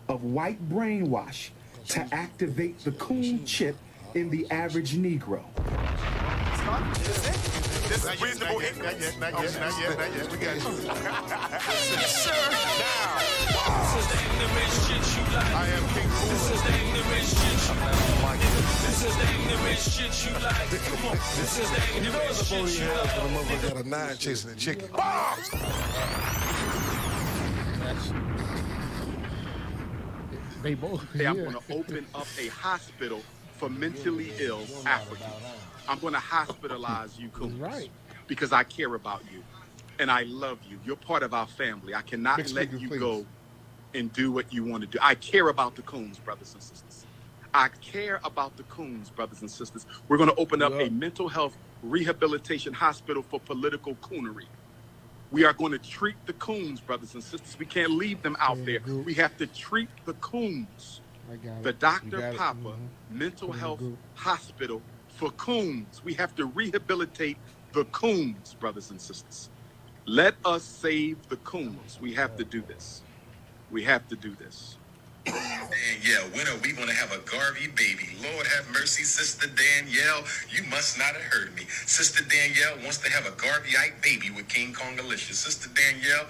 of white brainwash to activate the coon chip in the average Negro. This is reasonable ignorance. Not yet. We got you. Yes, sir. Now. This is the ignorant shit you like. I am King Cool. This is the ignorant shit you like. This is the ignorant shit you like. Come on. This is the ignorant shit you like. The motherfucker got a 9 chasing a chicken. Bombs! They both. Hey, I'm going to open up a hospital for mentally ill Africans. I'm going to hospitalize you, coons, right, because I care about you and I love you. You're part of our family. I cannot let you go and do what you want to do. I care about the coons, brothers and sisters. I care about the coons, brothers and sisters. We're going to open up a mental health rehabilitation hospital for political coonery. We are going to treat the coons, brothers and sisters. We can't leave them out there. We have to treat the coons. The Dr. Papa Mental Health Hospital for coons. We have to rehabilitate the coons, brothers and sisters. Let us save the coons. We have to do this. We have to do this. Danielle, when are we going to have a Garvey baby? Lord have mercy, Sister Danielle. You must not have heard me. Sister Danielle wants to have a Garveyite baby with King Kongalicious. Sister Danielle,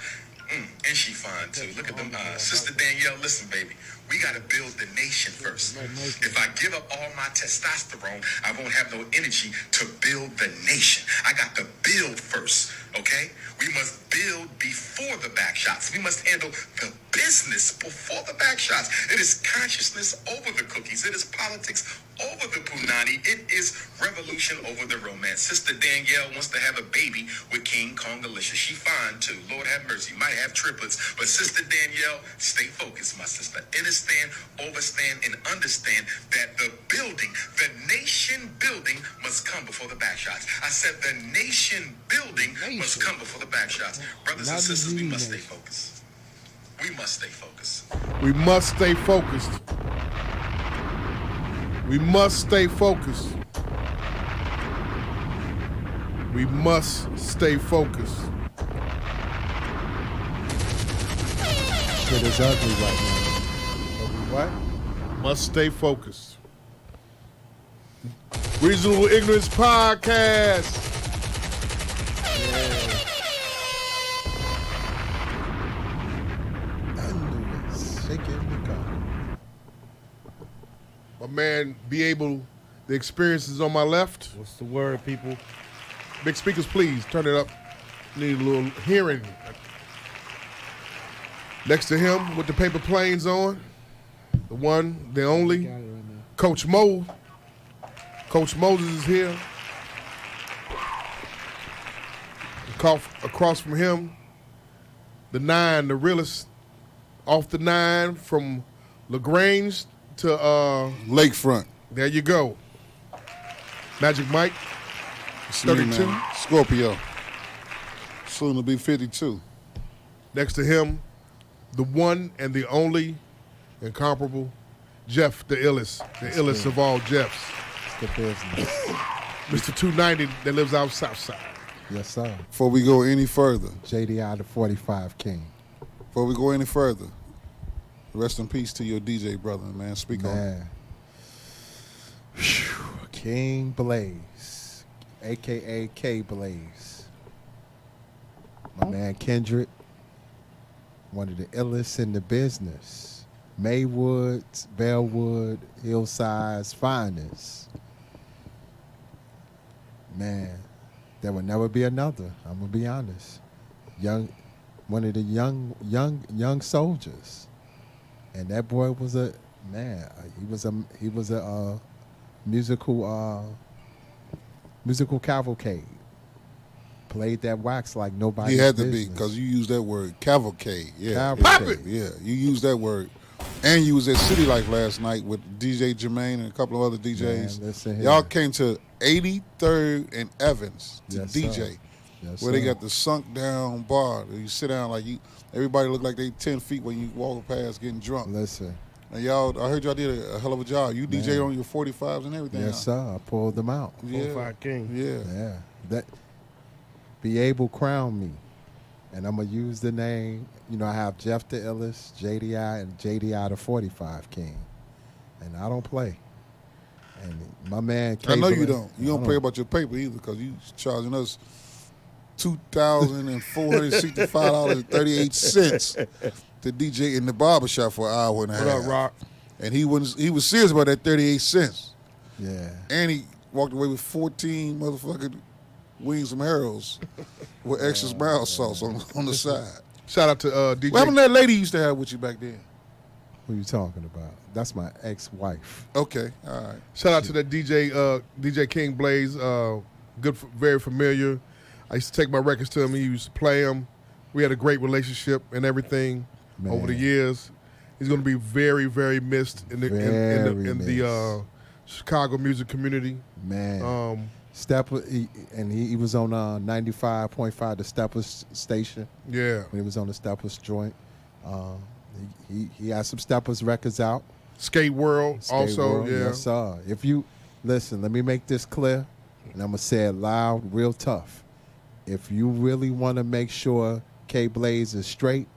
and she fine too. Look at them eyes. Sister Danielle, listen, baby. We got to build the nation first. If I give up all my testosterone, I won't have no energy to build the nation. I got to build first, okay? We must build before the back shots. We must handle the business before the back shots. It is consciousness over the cookies. It is politics over the punani. It is revolution over the romance. Sister Danielle wants to have a baby with King Kongalicious. She fine too. Lord have mercy. Might have triplets. But Sister Danielle, stay focused, my sister. Understand, overstand, and understand that the building, the nation building must come before the back shots. I said the nation building must come before the back shots. Brothers and sisters, we must stay focused. We must stay focused. We must stay focused. We must stay focused. We must stay focused. Shit is ugly right now. What? Must stay focused. Reasonable Ignorance Podcast. My man, be able, the experience is on my left. What's the word, people? Big speakers, please turn it up. Need a little hearing. Next to him with the paper planes on, the one, the only, Coach Mo. Coach Moses is here. Across from him, the 9, the realest, off the 9 from LaGrange to Lakefront. There you go. Magic Mike, 32. Scorpio. Soon to be 52. Next to him, the one and the only, incomparable, Jeff the illest. The illest of all Jeffs. It's the business. Mr. 290 that lives out south side. Yes, sir. Before we go any further. JDI the 45 King. Before we go any further. Rest in peace to your DJ brother, man. Speak on it. King Blaze, a.k.a. K Blaze. My man Kendrick, one of the illest in the business. Maywood, Bellwood, Hillside's finest. Man, there will never be another. I'm going to be honest. One of the young soldiers. And that boy was a man. He was a musical cavalcade. Played that wax like nobody. He had to be because you used that word cavalcade. Yeah, Cavalcade. Yeah, you used that word, and you was at City Life last night with DJ Jermaine and a couple of other DJs. Man, listen here. Y'all came to 83rd and Evans to Yes, DJ, sir. Yes, where they sir. got the sunk down bar. You sit down like you. Everybody look like they 10 feet when you walk past getting drunk. Listen. And y'all, I heard y'all did a hell of a job. You DJ on your 45s and everything. Yes, sir. I pulled them out. 45 King. Yeah. Yeah. That Be Able crowned me and I'm gonna use the name. You know, I have Jeff the Illest, JDI, and JDI the 45 King, and I don't play. And my man, I know you Cable- don't. You don't play about your paper either because you charging us $2,465.38 to DJ in the barbershop for an hour and a half. What up, Rock? And he was serious about that 38 cents. Yeah, And he walked away with 14 motherfucking wings from Harold's with extra brown sauce on the side. Shout out to DJ. What happened to that lady you used to have with you back then? who you talking about? That's my ex-wife. Okay, all right. Shout out to that DJ King Blaze. Good, very familiar. I used to take my records to him. He used to play them. We had a great relationship and everything over the Man. years. He's going to be very, very missed in the Very Chicago music community. Man, Stepper, he was on 95.5, the Steppers station. Yeah. When he was on the Steppers joint. He had some Steppers records out. Skate World Skate also. World, Yeah. Yes, sir. If you listen, let me make this clear, and I'm gonna say it loud, real tough. If you really want to make sure K Blaze is straight,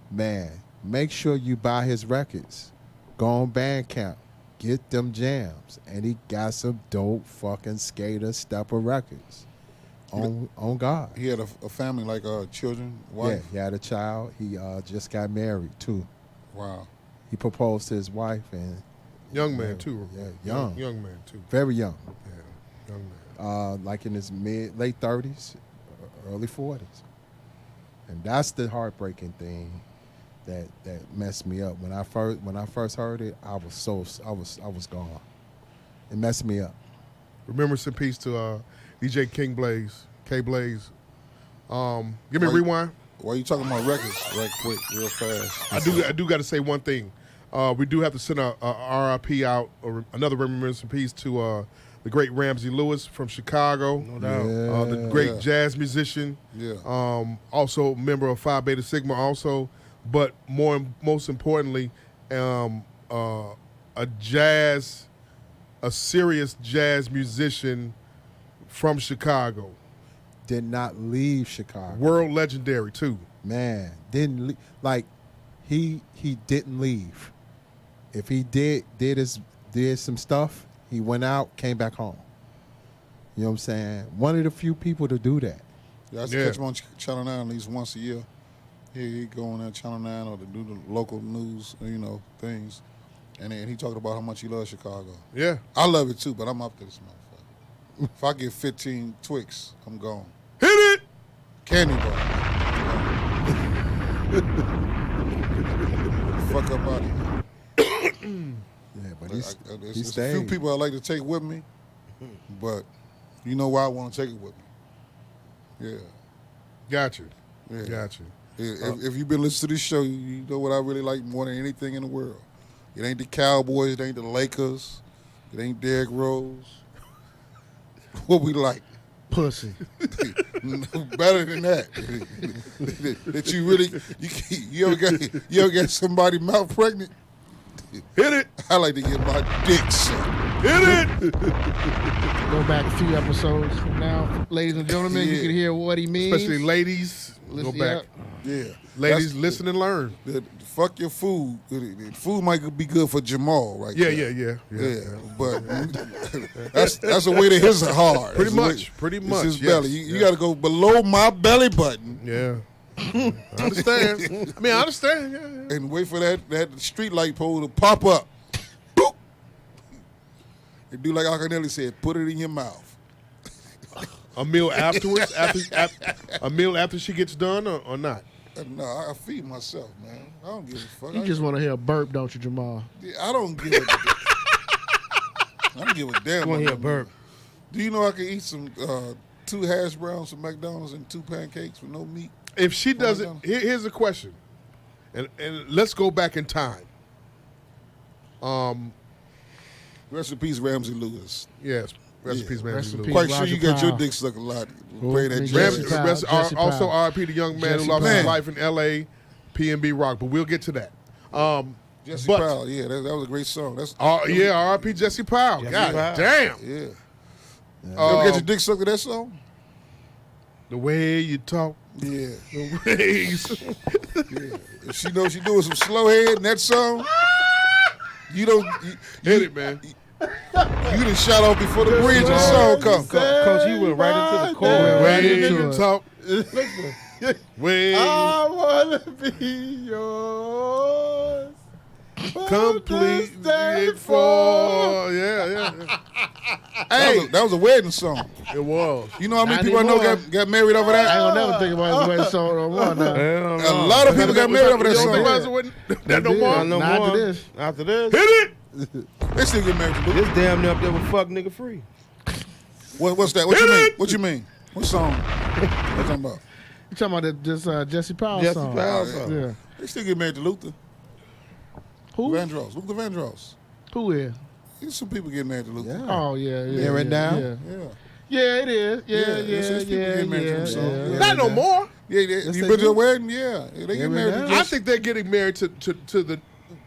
man, make sure you buy his records. Go on Bandcamp, get them jams, and he got some dope fucking skater stepper records. On God. He had a family like children, wife. Yeah, he had a child. He just got married too. Wow. He proposed to his wife, and Young man, too. Yeah, young. Young man, too. very young. Yeah, young man. Like in his late 30s, early 40s. And that's the heartbreaking thing that messed me up. When I first heard it, I was gone. It messed me up. Remembrance and peace to DJ King Blaze, K Blaze. Give me a rewind. Why you talking about records right quick, real fast? I do got to say one thing. We do have to send a RIP out, or another remembrance and peace to the great Ramsey Lewis from Chicago. No doubt. The great jazz musician. Yeah. Also member of Phi Beta Sigma also. But most importantly, a serious jazz musician from Chicago. Did not leave Chicago. World legendary too. Man, didn't he didn't leave. If he did some stuff, he went out, came back home. You know what I'm saying? One of the few people to do that. Yeah, I used to catch him on Channel 9 at least once a year. He go on that Channel 9 or to do the local news, things. And then he talked about how much he loves Chicago. Yeah. I love it too, but I'm up to this motherfucker. If I get 15 Twix, I'm gone. Hit it! Candy bar. Fuck up out of here. Yeah, but There's he a stayed. few people I like to take with me, but you know why I want to take it with me. Yeah. Got you. Yeah. Got you. If you've been listening to this show, you know what I really like more than anything in the world. It ain't the Cowboys, it ain't the Lakers, it ain't Derrick Rose. What we like. Pussy. Better than that. That you really you ever got somebody mouth pregnant? Hit it. I like to get my dick sucked. Hit it. Go back a few episodes from now, ladies and gentlemen. You Yeah. can hear what he means. Especially ladies. Go back. Yeah. Ladies, listen and learn. Fuck your food. The food might be good for Jamal, right? Yeah, there. yeah. But that's a way to his heart. Pretty That's the much. way- Pretty it's his much. belly. yes. You got to go below my belly button Yeah. I understand. I understand. Yeah. and wait for that street light pole to pop up. Boop. And do like Akinelli said, put it in your mouth. A meal afterwards? A meal after she gets done or not? No, I feed myself, man. I don't give a fuck. You just want to hear a burp, don't you, Jamal? I don't give a I don't give a damn. You want to hear a about burp? Do you know I can eat some 2 hash browns from McDonald's and 2 pancakes with no meat? If she doesn't, here's a question, and let's go back in time. Rest in peace, Ramsey Lewis. Yes, recipes, man. Rest in peace. Quite sure Ramsey you got your Powell. dick sucked a lot. Who? Play that Jesse Jesse. Powell. Jesse Also, Powell. R.I.P. the young man Jesse who lost his Powell. life in L.A. PNB Rock, but we'll get to that. Jesse But- Powell, yeah, that was a great song. That's Yeah, R.I.P. Jesse Powell. God damn. yeah. You ever get your dick sucked to that song? The way you talk. Yeah. The ways. If she knows she doing some slow head in that song, you don't Hit it, man. you done shot off before the bridge of the song come. Coach, he went right into the chorus. Right Way into you it. talk. Listen. Way I wanna be yours. complete it for. Yeah. Hey, that was a wedding song. It was. You know how many Not people I know anymore. got married over I ain't that? gonna never think about his wedding song no more now. A lot of people got married over that You don't think song. about it wasn't- That no did. more? No Not more. after this. After this, Hit it. They still get married to Luke. this damn near up there with fuck nigga free. What's that? What Hit you mean? it! What you mean? What song? What you talking about? You talking about this Jesse Powell Jesse song? Powell yeah. song. Yeah. They still get married to Luther Who? Vandross. Luther Vandross. Who is? There's some people getting married to Luther. Yeah. Oh yeah, yeah. Here yeah, and now? Yeah. Yeah. Yeah, it is. Yeah, there's people getting married to them songs. yeah. Yeah. Not no more. Yeah, Yes, you they been to do. a wedding? Yeah. They get married to now. I Jesse. think they're getting married to the.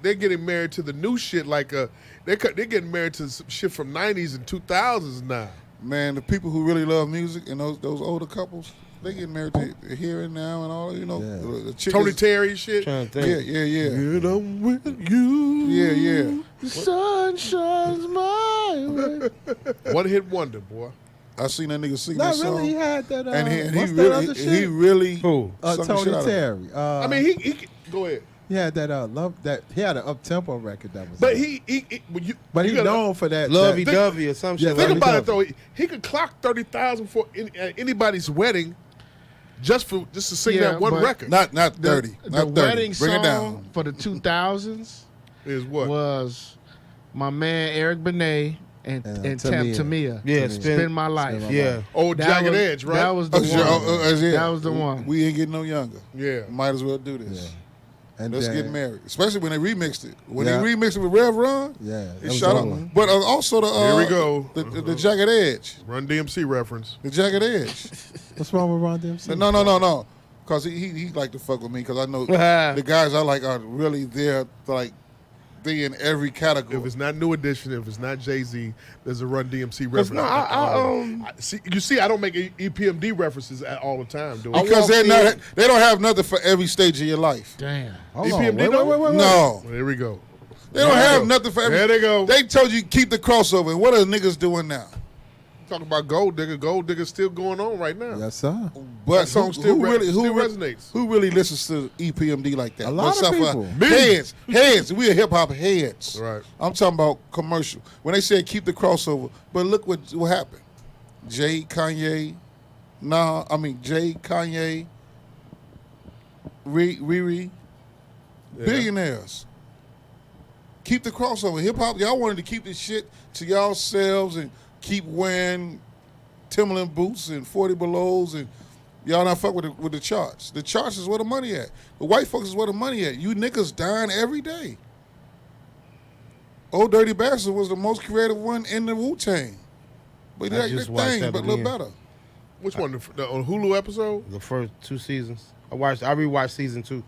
They're getting married to the new shit. Like they're getting married to some shit from '90s and 2000s now. Man, the people who really love music and those older couples, they get married to Here and Now and all, you know. Yeah. The chick Tony is- Terry shit. Trying to Yeah, think. yeah. And I'm with you. Yeah. The sun shines my way. One hit wonder, boy. I seen that nigga sing Not that really. He song. had that. And he what's that other really, shit? he really Who? sung the shit Tony out of it. Terry. I mean, he go ahead. he had that love that he had an up tempo record that was. But out. when you, but you he gotta- known for that. Lovey that, Dovey or some Yeah, shit. Think like about that. it though. He could clock 30,000 for anybody's wedding, just to sing Yeah, that one but- record. Not 30. The Not 30. wedding Bring it song down. for the 2000s Is what? was my man Eric Benet and Tamia. Tamia. Yeah, Spin My Life. Spin My Yeah. Old That Jagged was- Edge, right? That was the Oh, sure. one. Yeah. That was the one. We ain't getting no younger. Yeah. Might as well do this. And Let's then- get married. Especially when they remixed it. When Yeah. they remixed it with Rev Run, Yeah, it that was shot up. over. But also the Here we go. The Jagged Edge. Run DMC reference. The Jagged Edge. What's wrong with Ron DMC? No. Because he like to fuck with me because I know the guys I like are really there, like, they in every If category. it's not New Edition, if it's not Jay-Z, there's a Run DMC reference. no, I see, I don't make EPMD references all the time, do I? Because they don't have nothing for every stage of your life. Damn. Hold on. EPMD Wait. No. Well, there we go. They don't have nothing for every. There they go. They told you keep the crossover. And what are niggas doing now? Talking about Gold Digger. Gold Digger's still going on right now. Yes, sir. But That song still who resonates. Who really listens to EPMD like that? A lot Except of for people. Heads. We are hip hop heads. Right. I'm talking about commercial. When they said keep the crossover, but look what happened. Jay, Kanye, Riri, billionaires. Keep the crossover. Hip hop, y'all wanted to keep this shit to yourselves and keep wearing Timberland boots and 40 belows and y'all not fuck with the charts. The charts is where the money at. The white folks is where the money at. You niggas dying every day. Old Dirty Bastard was the most creative one in the Wu-Tang. But I that just thing, watched that but a little again. better. Which one? The on Hulu episode? The first 2 seasons. I rewatched season 2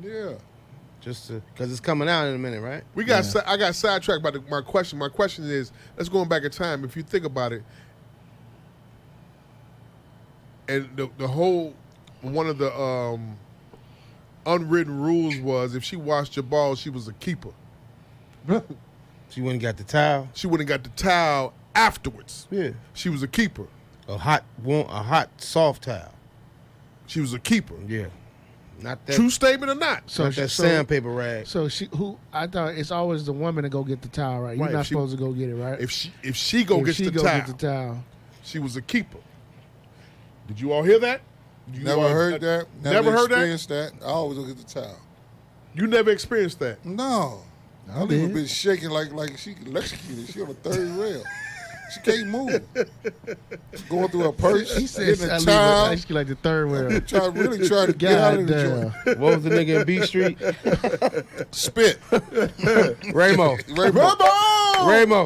Yeah. just because it's coming out in a minute, right? I got sidetracked by my question. My question is, let's go back in time. If you think about it, and the whole one of the unwritten rules was if she washed your balls, she was a keeper. She went and got the towel. She wouldn't got the towel afterwards. Yeah. She was a keeper. A hot soft towel. She was a keeper. Yeah. Not that. True statement or not? Not that sandpaper rag. So I thought it's always the woman to go get the towel, right? You're Right, not if she- supposed to go get it, right? If she go If gets she the go towel, get the towel. she was a keeper. Did you all hear that? You Never all- heard that. Never heard that? experienced that. I always look at the towel. You never experienced that. No. I did. even been shaking like she electrocuted. She on the third rail. She can't move. Going through her purse. He said getting I a leave towel. it like the third way. Really trying to get out of the Goddamn. joint. What was the nigga in B Street? Spit. Ramo. Ramo.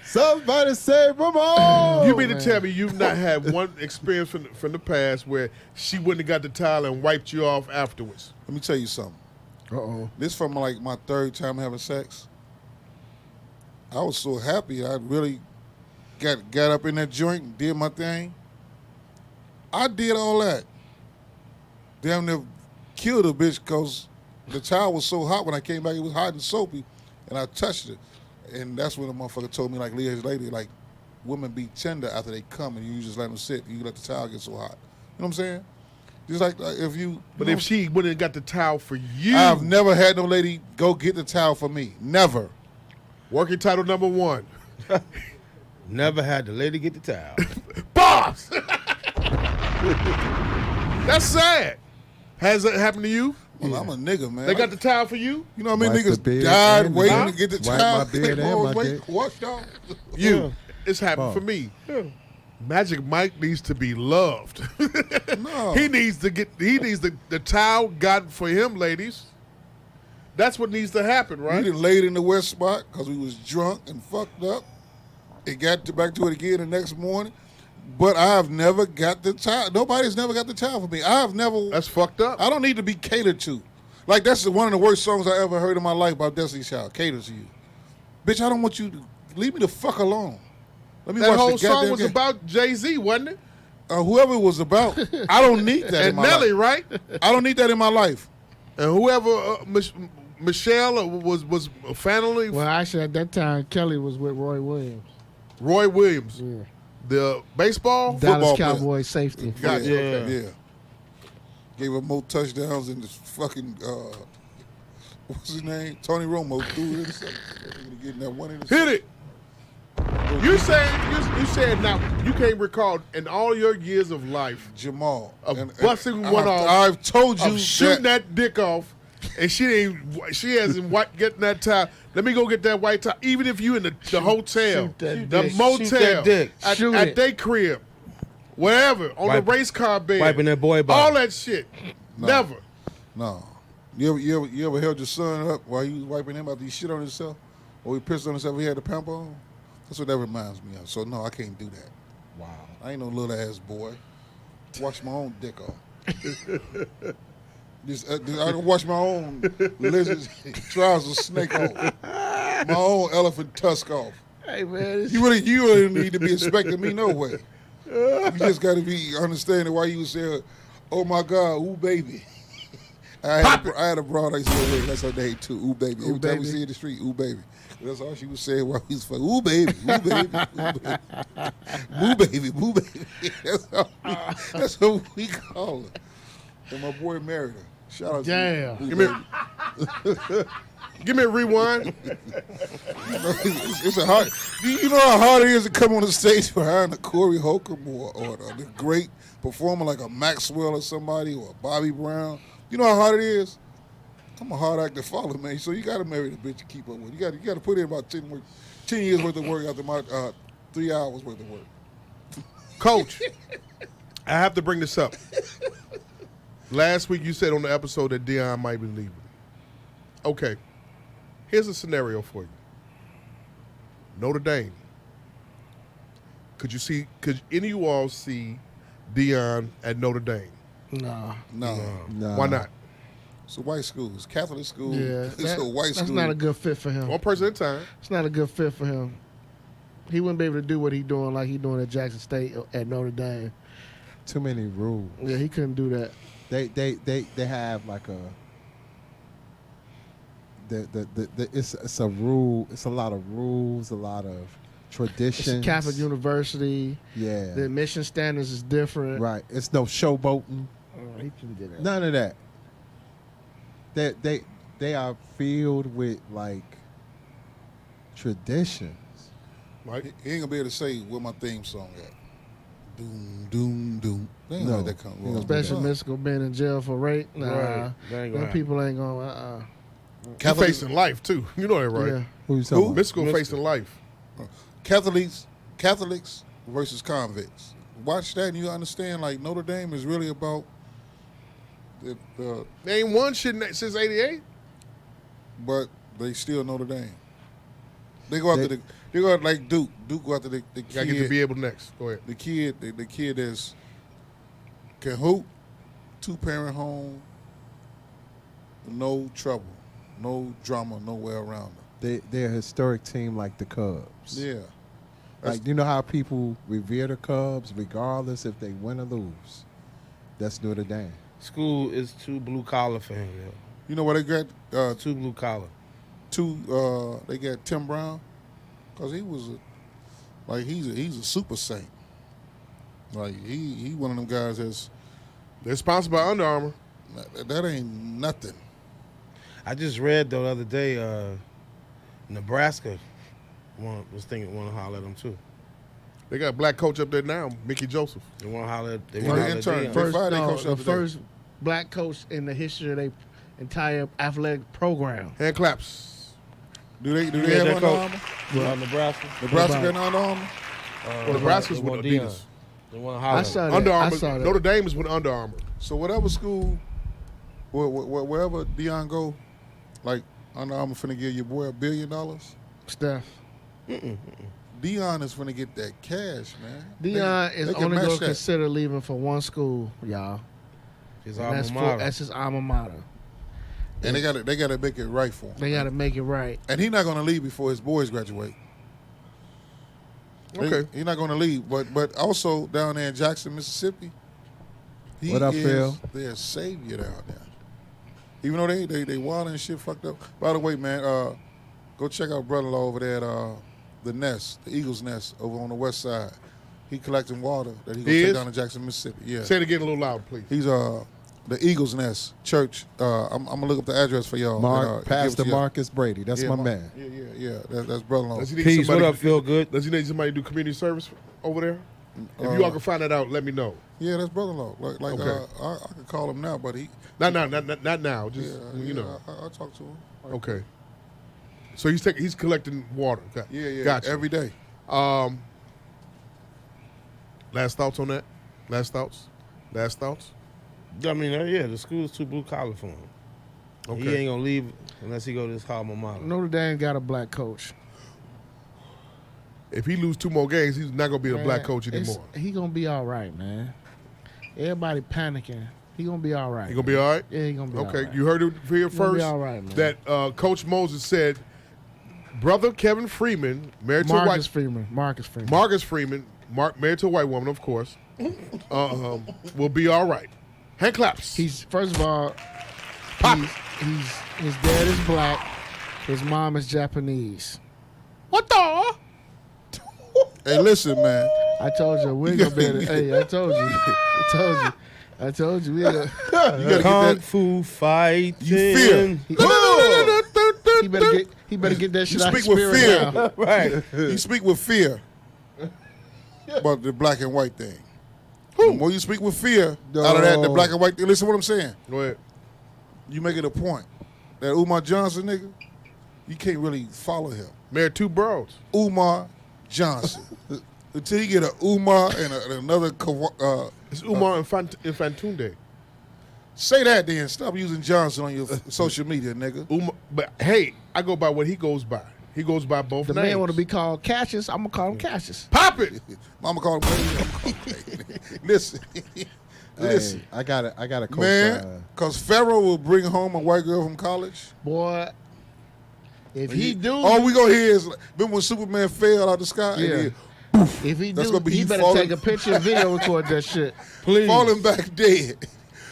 Somebody say Ramon. You mean to tell me you've not had one experience from the past where she wouldn't have got the towel and wiped you off afterwards? Let me tell you something. Uh-oh. This from like my third time having sex. I was so happy. I really got up in that joint and did my thing. I did all that. damn near killed a bitch because the towel was so hot when I came back. It was hot and soapy, and I touched it. And that's when the motherfucker told me, like, years later, like, women be tender after they come, and you just let them sit. You let the towel get so hot. You know what I'm saying? Just like if you. But if she wouldn't have got the towel for you, I've never had no lady go get the towel for me. Never. Working title number 1. Never had the lady get the towel. Boss. That's sad. Has that happened to you? Well, I'm a nigga, man. They got the towel for you? You know how many Wipe the niggas beard died and waiting the- to get the Wipe towel? my beard and Oh, my wait, dick. washed off. You. It's happened Oh. for me. Magic Mike needs to be loved. No. He needs the towel gotten for him, ladies. That's what needs to happen, We right? done laid in the west spot because we was drunk and fucked up. It got back to it again the next morning. But I've never got the towel. Nobody's never got the towel for me. I've never. That's fucked up. I don't need to be catered to. Like, that's one of the worst songs I ever heard in my life about Destiny's Child. Cater to you. Bitch, I don't want you to. Leave me the fuck alone. Let me That watch whole the song goddamn was game. about Jay-Z, wasn't it? Whoever it was about. I don't need that in And my Nelly, life. right? I don't need that in my life. And whoever Michelle was finally Well, actually, at that time, Kelly was with Roy Williams. Roy Williams, Yeah. the baseball. Dallas Football player. Cowboys safety. Gotcha. Yeah. Okay. Yeah. Gave up more touchdowns than this fucking what's his name? Tony Romo threw it. Getting that one in Hit it. You saying now you can't recall in all your years of life Jamal. of busting one off. I've told you of shooting that dick off, and she hasn't getting that towel. Let me go get that white towel. Even if you in the hotel, shoot that the dick. motel, Shoot that dick. at, Shoot at it. their crib, wherever, on Wipe- the race car bed, wiping that boy body. all that shit. Never. No. You ever held your son up while you was wiping him after he shit on himself? Or he pissed on himself, he had the pamper on? That's what that reminds me of. So no, I can't do that. Wow. I ain't no little ass boy. Wash my own dick off. I can wash my own lizard trouser snake off. My own elephant tusk off. Hey, man. You really need to be expecting me no way. You just got to be understanding why you say, "Oh my God, ooh baby." I had a broad I used to say, that's her name too, ooh baby. Every time we see her in the street, ooh baby. That's all she was saying while we was fucking. Ooh baby, ooh baby, ooh baby, boo baby. That's what we call her. And my boy married her. Shout out Damn. to you. Give me a rewind. It's a hard. You know how hard it is to come on the stage behind a Corey Holcomb or the great performer like a Maxwell or somebody or a Bobby Brown. You know how hard it is. I'm a hard act to follow, man. So you got to marry the bitch to keep up with. You got to put in about 10 years worth of work after my 3 hours worth of work. Coach, I have to bring this up. Last week you said on the episode that Deion might be leaving. Okay. Here's a scenario for you. Notre Dame. Could any of you all see Deion at Notre Dame? No. No. Why not? It's a white school. It's a Catholic school. Yeah. It's a white school. That's not a good fit for him. One person at a time. It's not a good fit for him. He wouldn't be able to do what he's doing like he's doing at Jackson State at Notre Dame. Too many rules. Yeah, he couldn't do that. They have like a it's a rule. It's a lot of rules, a lot of traditions. It's a Catholic university. Yeah. The admission standards is different. Right. It's no showboating. Oh, he couldn't do that. None of that. They are filled with like traditions. Right? He ain't gonna be able to say where my theme song at. Doom, doom, doom. They ain't No. let that come wrong. Especially Mystical being in jail for rape. Nah, Right. That ain't gonna them people ain't going. You're facing life too. You know that, right? Yeah. Who you talking about? Mystical facing life. Catholics versus convicts. Watch that and you understand like Notre Dame is really about the They ain't won shit since '88. but they still Notre Dame. They go after they go out like Duke. Duke go after the Gotta get to kid. be able next. Go ahead. The kid that's can hoop, 2-parent home, no trouble, no drama, nowhere around them. They're a historic team like the Cubs. Yeah. Like, you know how people revere the Cubs regardless if they win or lose? That's Notre Dame. School is too blue collar for him. Yo. You know why they got Too blue collar. they got Tim Brown? Because he was he's a super saint. Like he one of them guys They're sponsored by Under Armour. that ain't nothing. I just read though the other day, Nebraska was thinking want to holler at him too. They got a black coach up there now, Mickey Joseph. They want to holler. They Yeah, want to the holler at intern. Deion. First- Friday coach the of the day. first black coach in the history of their entire athletic program. Hand claps. Do they Yeah, have that Under coach. Armour? Nebraska. Nebraska got Under Armour? Nebraska's They with want Adidas. Deion. They want to I holler. at him. saw that. Under I Armour. saw that. Notre Dame is with Under Armour. So whatever school, wherever Deion go, like Under Armour finna give your boy $1 billion. Steph. Deion is finna get that cash, man. Deion is they can only match going to that. consider leaving for one school, y'all. His And alma that's, mater. that's his alma mater. And they gotta make it right for him. They got to make it right. And he's not gonna leave before his boys graduate. Okay. He's not gonna leave. But also down there in Jackson, Mississippi, he What up, is Phil? their savior down there. Even though they wild and shit fucked up. By the way, man, go check out brother-in-law over there at the Nest, the Eagles Nest over on the west side. He collecting water that he gonna He take is? down to Jackson, Mississippi. Yeah. Say it again a little loud, please. He's the Eagles Nest Church. I'm gonna look up the address for y'all. and, give it Pastor to y'all. Marcus Brady. That's my man. Yeah. That's brother-in-law. Does he need Peace. somebody- What up? Feel good? Does he need somebody to do community service over there? If you all can find that out, let me know. Yeah, that's brother-in-law. Like Okay. I could call him now, but he. Not now. Just you know. I'll talk to him. Okay. So he's collecting water. Yeah. Gotcha. Every day. Last thoughts on that? Last thoughts? I mean, yeah, the school's too blue collar for him. Okay. He ain't gonna leave unless he go to his alma mater. Notre Dame got a black coach. If he lose 2 more games, he's not gonna be a black coach anymore. He going to be all right, man. Everybody panicking. He going to be all right. He gonna be all right? Yeah, he going to be all Okay, right. you heard it here He gonna be first. all right, man. That Coach Moses said, brother Kevin Freeman, married to a Marcus white Freeman. Marcus Freeman. married to a white woman, of course, will be all right. Hand claps. He's first of all, Pop. he's his dad is black, his mom is Japanese. What the? Hey, listen, man. I told you we ain't gonna be able to, hey, I told you we ain't gonna, You gotta Kung get that. Fu fighting. You fear. he better get that shit You out his speak with spirit fear. now. Right. You speak with fear about the black and white thing. The more you speak with fear out of that, the black and white thing. Listen to what I'm saying. Go ahead. You make it a point. That Umar Johnson nigga, you can't really follow him. Married 2 bros. Umar Johnson. Until you get a Umar and another. It's Umar Infantunde. Say that then. Stop using Johnson on your social media, nigga. But hey, I go by what he goes by. He goes by both The names. man want to be called Cassius. I'm gonna call him Cassius. Pop it. Mama called him. Listen. Listen. Hey, I got a coach. Man, because Pharaoh will bring home a white girl from college. Boy, if he do, All we gonna hear is, remember when Superman fell out the sky? Yeah. And if he That's do, gonna be he he better falling- take a picture and video record that shit. Please. falling back dead.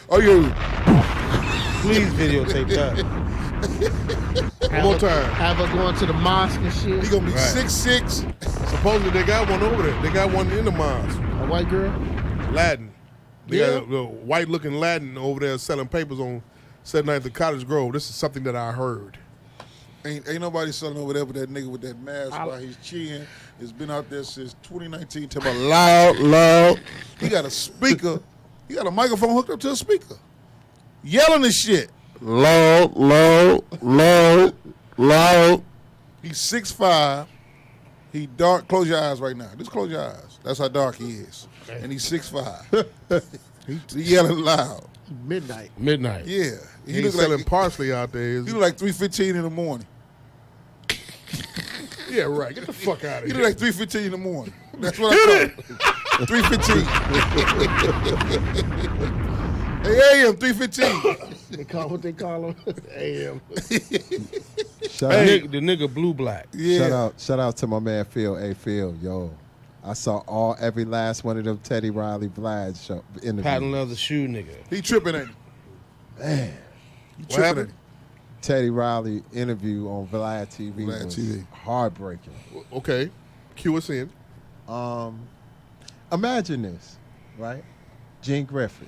Oh, yeah. Please videotape that. Have more her- time. Have her going to the mosque and shit. He gonna be Right. 6'6". Supposedly they got one over there. They got one in the mosque. A white girl. Latin. They Yeah. got a white-looking Latin over there selling papers on 79th and Cottage Grove. This is something that I heard. Ain't nobody selling over there with that nigga with that mask by his chin. It's been out there since 2019. Talking about loud. He got a speaker. He got a microphone hooked up to a speaker. Yelling this shit. Loud. He's 6'5". He dark. Close your eyes right now. Just close your eyes. That's how dark he is. And he's 6'5". He yelling loud. Midnight. Midnight. Yeah. He He ain't look selling like parsley out there, is he he? look like 3:15 in the morning. Yeah, right. Get the fuck out of He here. look like 3:15 in the morning. That's what I call him. 3:15. Hey, AM 3:15. They call what they call him. AM. Shout, The nigga blue black. Yeah. shout out to my man Phil. Hey Phil, yo, I saw every last one of them Teddy Riley Vlad show interviews. Patent leather shoe nigga. He tripping at Man, What happened? Teddy Riley interview on Vlad TV Vlad was TV. heartbreaking. Okay. Cue us in. Imagine this, right? Gene Griffith.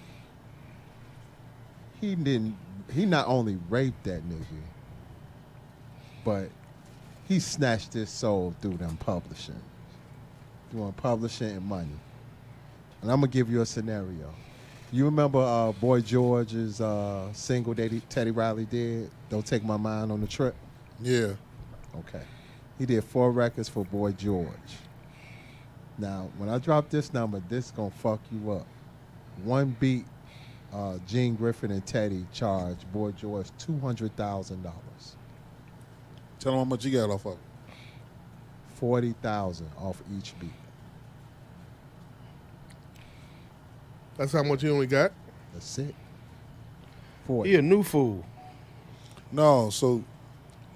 He not only raped that nigga, but he snatched his soul through them publishing. Doing publishing and money. And I'm gonna give you a scenario. You remember Boy George's single that Teddy Riley did, Don't Take My Mind on the Trip? Yeah. Okay. He did 4 records for Boy George. Now, when I drop this number, this is going to fuck you up. One beat, Gene Griffin and Teddy charged Boy George $200,000. Tell them how much you got off of it. $40,000 off each beat. That's how much you only got? That's it. 40. He a new fool. No, so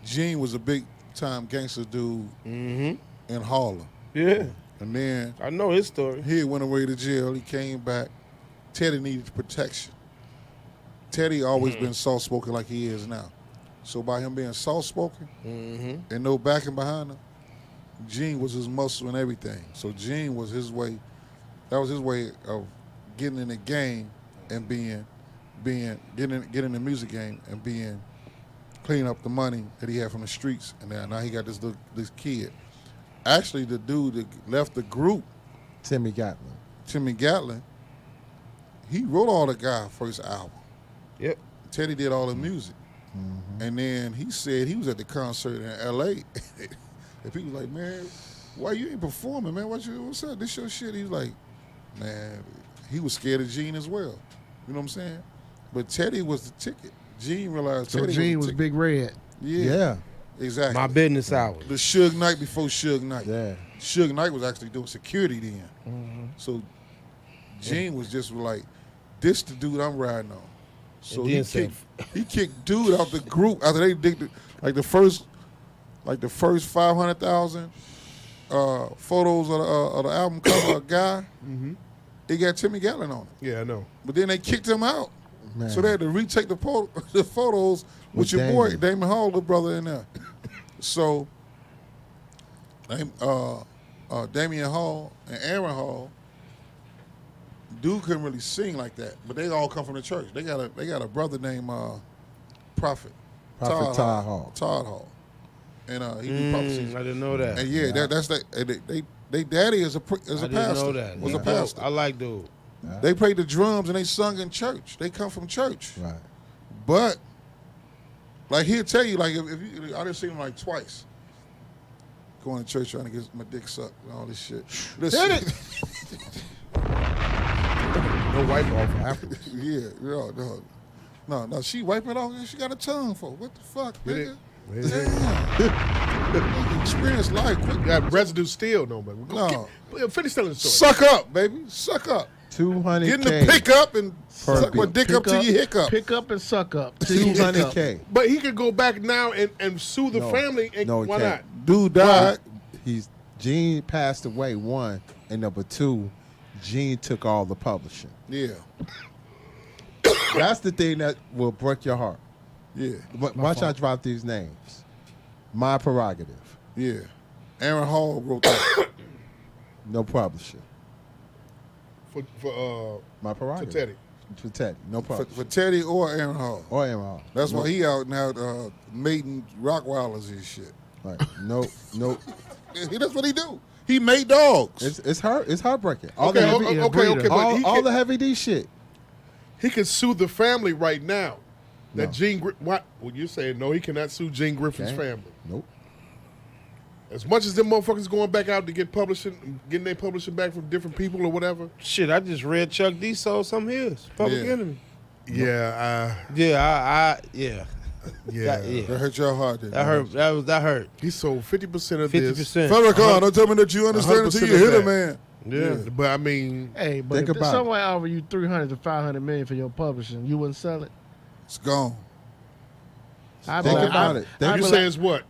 Gene was a big time gangster dude Mm-hmm. in Harlem. Yeah. And then I know his story. he went away to jail. He came back. Teddy needed protection. Teddy always been soft spoken like he is now. So by him being soft spoken and no backing behind him, Gene was his muscle and everything. So Gene was his way. That was his way of getting in the game and getting in the music game and cleaning up the money that he had from the streets. And now he got this kid. Actually, the dude that left the group, Timmy Gatlin. he wrote all the guy first album. Yep. Teddy did all the music. And then he said he was at the concert in L.A. and people was like, man, why you ain't performing, man? What's up? This your shit? He was like, man, he was scared of Gene as well. You know what I'm saying? But Teddy was the ticket. Gene realized So Teddy Gene was was the Big Red. ticket. Yeah. Exactly. My business hours. The Suge Knight before Suge Knight. Yeah. Suge Knight was actually doing security then. So Gene was just like, this the dude I'm riding on. So And he then kicked dude out the group after they did the first 500,000 photos of the album cover of Guy. It got Timmy Gatlin on it. Yeah, I know. But then they kicked him out. Man. So they had to retake the photos with your boy Damon Hall, the brother in there. So Damian Hall and Aaron Hall, dude couldn't really sing like that, but they all come from the church. They got a brother named Prophet Todd Hall. Todd Hall, and he do prophecies. I didn't know that. And yeah, that's that. They daddy is a pastor. I didn't know that. Was a Yeah. pastor. I like dude. They played the drums and they sung in church. They come from church. Right. But like he'll tell you, like if you, I done seen him like twice. Going to church trying to get my dick sucked and all this shit. Listen, No wipe off afterwards. yeah, no. She wiping it off. She got a tongue for what the fuck, nigga? Damn. Experience life quick. Got residue still, no, man. No. Finish telling the story. Suck up, baby. Suck up. $200K. Get in the pickup and suck my beat. dick up till you hiccup. Pick up and suck up. till you hiccup. $200K. But he could go back now and sue the family. And No, he why can't. not? Dude died. Gene passed away, 1, and number 2, Gene took all the publishing. Yeah. That's the thing that will break your heart. Yeah. Watch I drop these names. My prerogative. Yeah. Aaron Hall wrote that. No publishing. For My prerogative. Teddy. For Teddy. No for publishing. Teddy or Aaron Hall. Or Aaron Hall. That's why he out now mating Rockwilders and shit. Right. No. That's what he do. He made dogs. It's heartbreaking. Okay, heavy- okay, but all the heavy D shit. he can sue the family right now. That No. Gene what? Well, you're saying no, he cannot sue Gene Griffin's Can't. family. Nope. As much as them motherfuckers going back out to get publishing, getting their publishing back from different people or whatever. Shit, I just read Chuck D sold some of his. Public Yeah. Enemy. Yeah, Yeah, yeah. That hurt your heart. Didn't That it? hurt. That hurt. He sold 50% of 50%. Farrakhan, don't tell me that you understand until 100% you of hit that. a man. this. Yeah, but I mean, Hey, but Think if about it. someone offer you 300 to 500 million for your publishing, you wouldn't sell it. It's gone. I'd Think like- about it. I'd you be say like- it's what?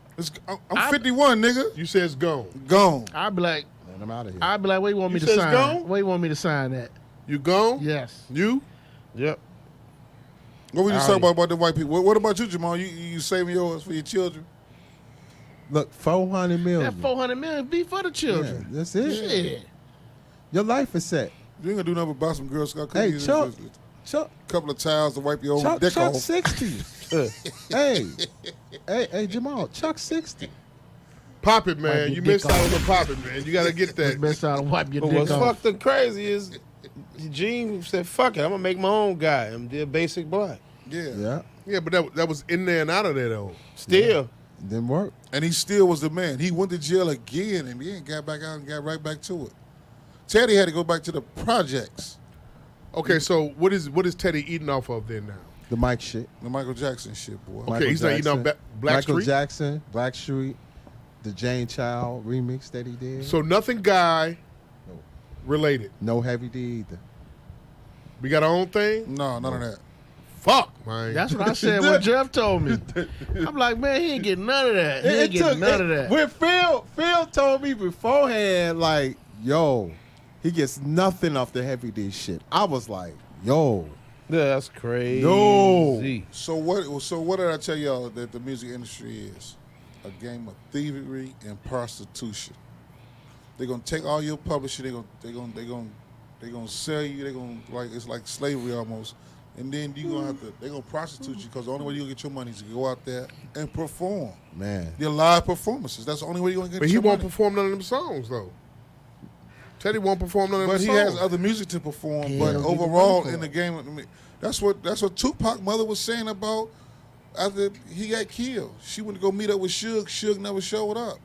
I'm 51, nigga. You say it's gone. Gone. I'd be like, Man, I'm out of here. where you want me You to said it's sign? gone? Where you want me to sign that? You gone? Yes. You? Yep. What were you talking about the white people? What about you, Jamal? You saving yours for your children? Look, 400 million. That 400 million be for the children. Yeah, that's it. Shit. Your life is set. You ain't gonna do nothing but buy some Girl Scout Hey, cookies. Chuck. and Chuck. a couple of towels to wipe your own Chuck, dick Chuck off. 60. hey, Jamal, Chuck 60. Pop it, man. Wipe your You dick missed out off. on the pop it, man. You gotta get that. Best out of wipe your But dick what's off. fucked up crazy is Gene said, "Fuck it, I'm gonna make my own guy. I'm the basic black." Yeah. Yeah. Yeah, but that was in there and out of there though. Still, Didn't work. And he still was the man. He went to jail again, and he ain't got back out and got right back to it. Teddy had to go back to the projects. Okay, so what is Teddy eating off of then now? The Mike shit. The Michael Jackson shit, boy. Okay, Michael he's not eating off Jackson. Black Michael Street? Jackson, Black Street, the Jane Child remix that he did. So nothing guy No. related. No Heavy D either. We got our own thing? No, none of that. Fuck, man. That's what I said when Jeff told me. I'm like, man, he ain't getting none of that. He ain't getting none of that. When Phil told me beforehand, like, yo, he gets nothing off the Heavy D shit. I was like, yo, that's crazy. No. So what did I tell y'all that the music industry is? A game of thievery and prostitution. They're gonna take all your publishing. They're gonna sell you. They're gonna it's like slavery almost. And then they're gonna prostitute you because the only way you're gonna get your money is to go out there and perform. man. Your live performances. That's the only way you're gonna get But he your won't money. perform none of them songs though. Teddy won't perform none of them But he songs. has other music to perform. He But don't get the overall, money for in the it. game, that's what Tupac mother was saying about after he got killed. She went to go meet up with Suge. Suge never showed up,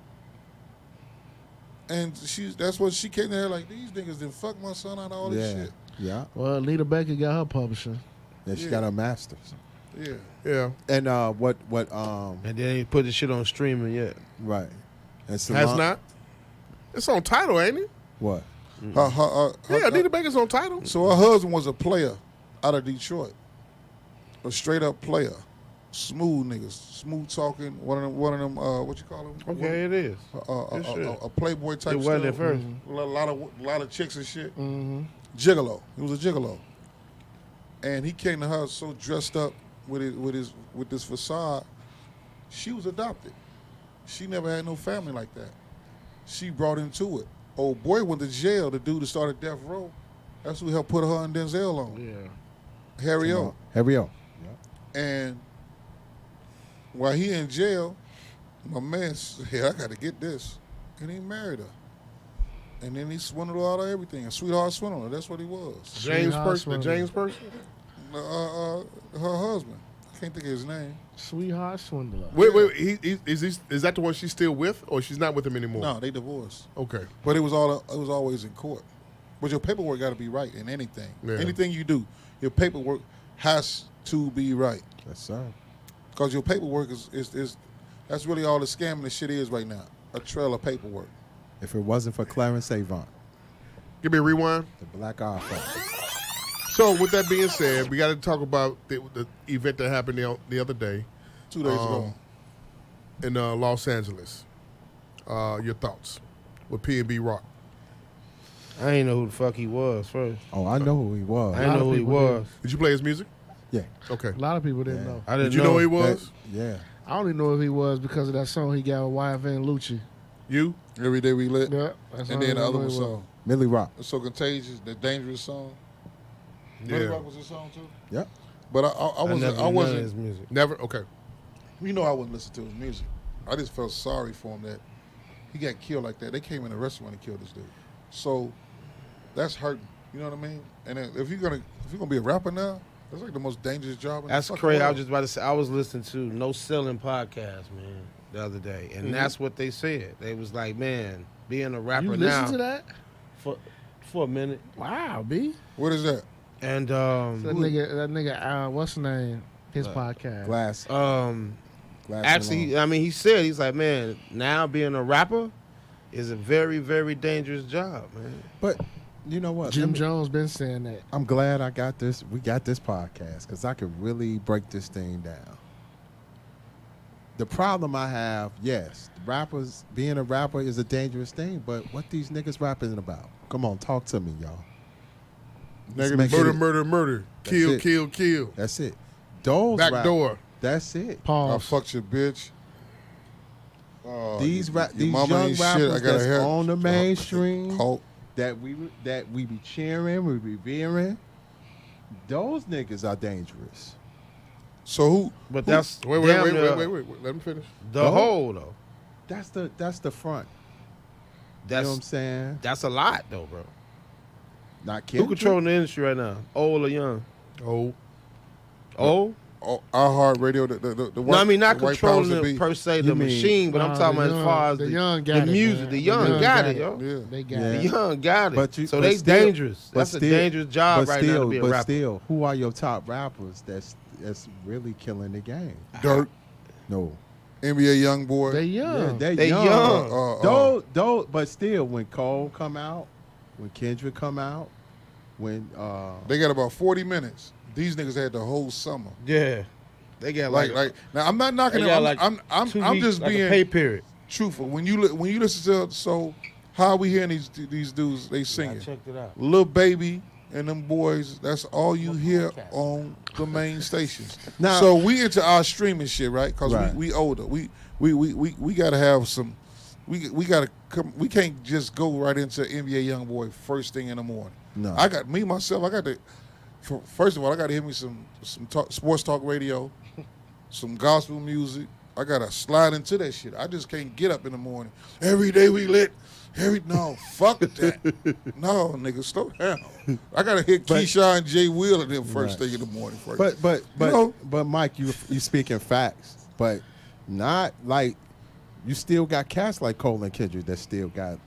and that's what she came to her like, these niggas didn't fuck my son out of all this Yeah. shit. Yeah. Well, Lita Baker got her publisher. Yeah, she Yeah. got her masters. Yeah. Yeah. And what And they ain't put the shit on streaming yet. right. And Has Salon- not. It's on title, ain't it? What? Her- Yeah, Anita Baker's on title. so her husband was a player out of Detroit, a straight up player, smooth niggas, smooth talking. One of them. What you call him? Okay, it is. A, Good shit. a playboy type. It wasn't at stuff. first. A lot of chicks and shit. Mm-hmm. Gigolo. He was a gigolo, and he came to her so dressed up with this facade. She was adopted. She never had no family like that. She brought him to it. Old boy went to jail. The dude that started Death Row. That's who helped put her and Denzel on. Yeah. Harry O. Harry O. And while he in jail, my man said, I got to get this. And he married her. And then he swindled out of everything. A sweetheart swindler. That's what he was. James Sweetheart Person. The Swindler. James Person. Her husband. I can't think of his name. Sweetheart Swindler. Wait. Is that the one she's still with, or she's not with him anymore? No, they divorced. Okay. But it was always in court. But your paperwork got to be right in anything. Yeah. Anything you do, your paperwork has to be right. Yes, sir. Because your paperwork is that's really all the scamming the shit is right now. A trail of paperwork. If it wasn't for Clarence Avant, Give me a rewind. the Black Eye Fight. So with that being said, we got to talk about the event that happened the other day 2 days ago. in Los Angeles. Your thoughts with P&B Rock? I ain't know who the fuck he was first. Oh, I know who he was. I didn't know who he people was. Did you play his music? Yeah. Okay. A lot of people didn't Yeah. know. I didn't Did you know who he That- was? yeah. I only know if he was because of that song he got with YFN Lucci. You? Every day we lit. Yeah, that's And all then the I other know one he was. song. Millie Rock. It's so contagious, the dangerous song. Millie Yeah. Rock was his song too. Yep. But I I wasn't. never I knew none of wasn't. his music. Never? Okay. You know, I wouldn't listen to his music. I just felt sorry for him that he got killed like that. They came in a restaurant and killed this dude. So that's hurting. You know what I mean? And then if you're gonna be a rapper now, that's like the most dangerous job. In That's the fucking crazy. I world. was just about to say, I was listening to No Selling podcast, man, the other day, and that's what they said. They was like, man, being a rapper You now listen to that? for a minute, Wow, B. What is that? and That nigga, what's his name? His podcast. Glass. Glass actually, Malone. I mean, he said, he's like, man, now being a rapper is a very, very dangerous job, man. But you know what? Jim Let me- Jones been saying that. I'm glad I got this. We got this podcast because I could really break this thing down. The problem I have, yes, rappers being a rapper is a dangerous thing, but what these niggas rapping about? Come on, talk to me, y'all. Let's make Murder, it- murder, murder. That's Kill, it. kill, kill. That's it. those Back rap- door. That's it. I Pause. fucked your bitch. These your these mama young ain't shit. rappers I gotta that's hear- on the mainstream Hulk. that we be cheering, we revering. Those niggas are dangerous. So who? But that's Wait. damn Let near him finish. the No. whole though. That's the front. That's You know what I'm saying? that's a lot though, bro. Not Who Kendrick. controlling the industry right now? Old or young? Oh, Old? Oh, iHeartRadio, the No, I mean not the white powers controlling that it be. per se, You the mean- machine, but I'm Nah, talking the about as young- far as the the young got the it, music. man. The young got it, yo. Yeah. They got Yeah. The it. young got it. But you- so but they still- dangerous. but That's a still- dangerous job but right now still, to be a but rapper. still, who are your top rappers that's really killing the game? Dirk, No. NBA young boy. They Yeah, young. they young. young. Those, but still, when Cole come out, when Kendrick come out, when They got about 40 minutes. These niggas had the whole summer. Yeah. They got Like now, I'm not knocking they them. got like I'm 2 I'm weeks, just like a being pay period. truthful. When you listen to so how are we hearing these dudes they I singing? checked it out. Lil Baby and them boys. That's all you hear on the main stations. Now- So we into our streaming shit, right? Because Right. we older. We gotta have some. We gotta come. We can't just go right into NBA YoungBoy first thing in the morning. No. I got me myself. I got to. First of all, I got to hear me some sports talk radio, some gospel music. I gotta slide into that shit. I just can't get up in the morning. Every day we lit. No, fuck that. No, nigga, slow down. I gotta hit Keyshawn and Jay Wheeler them first Right. thing in the morning. First. but know? but Mike, you speaking facts, but not like you still got cats like Cole and Kendrick that still got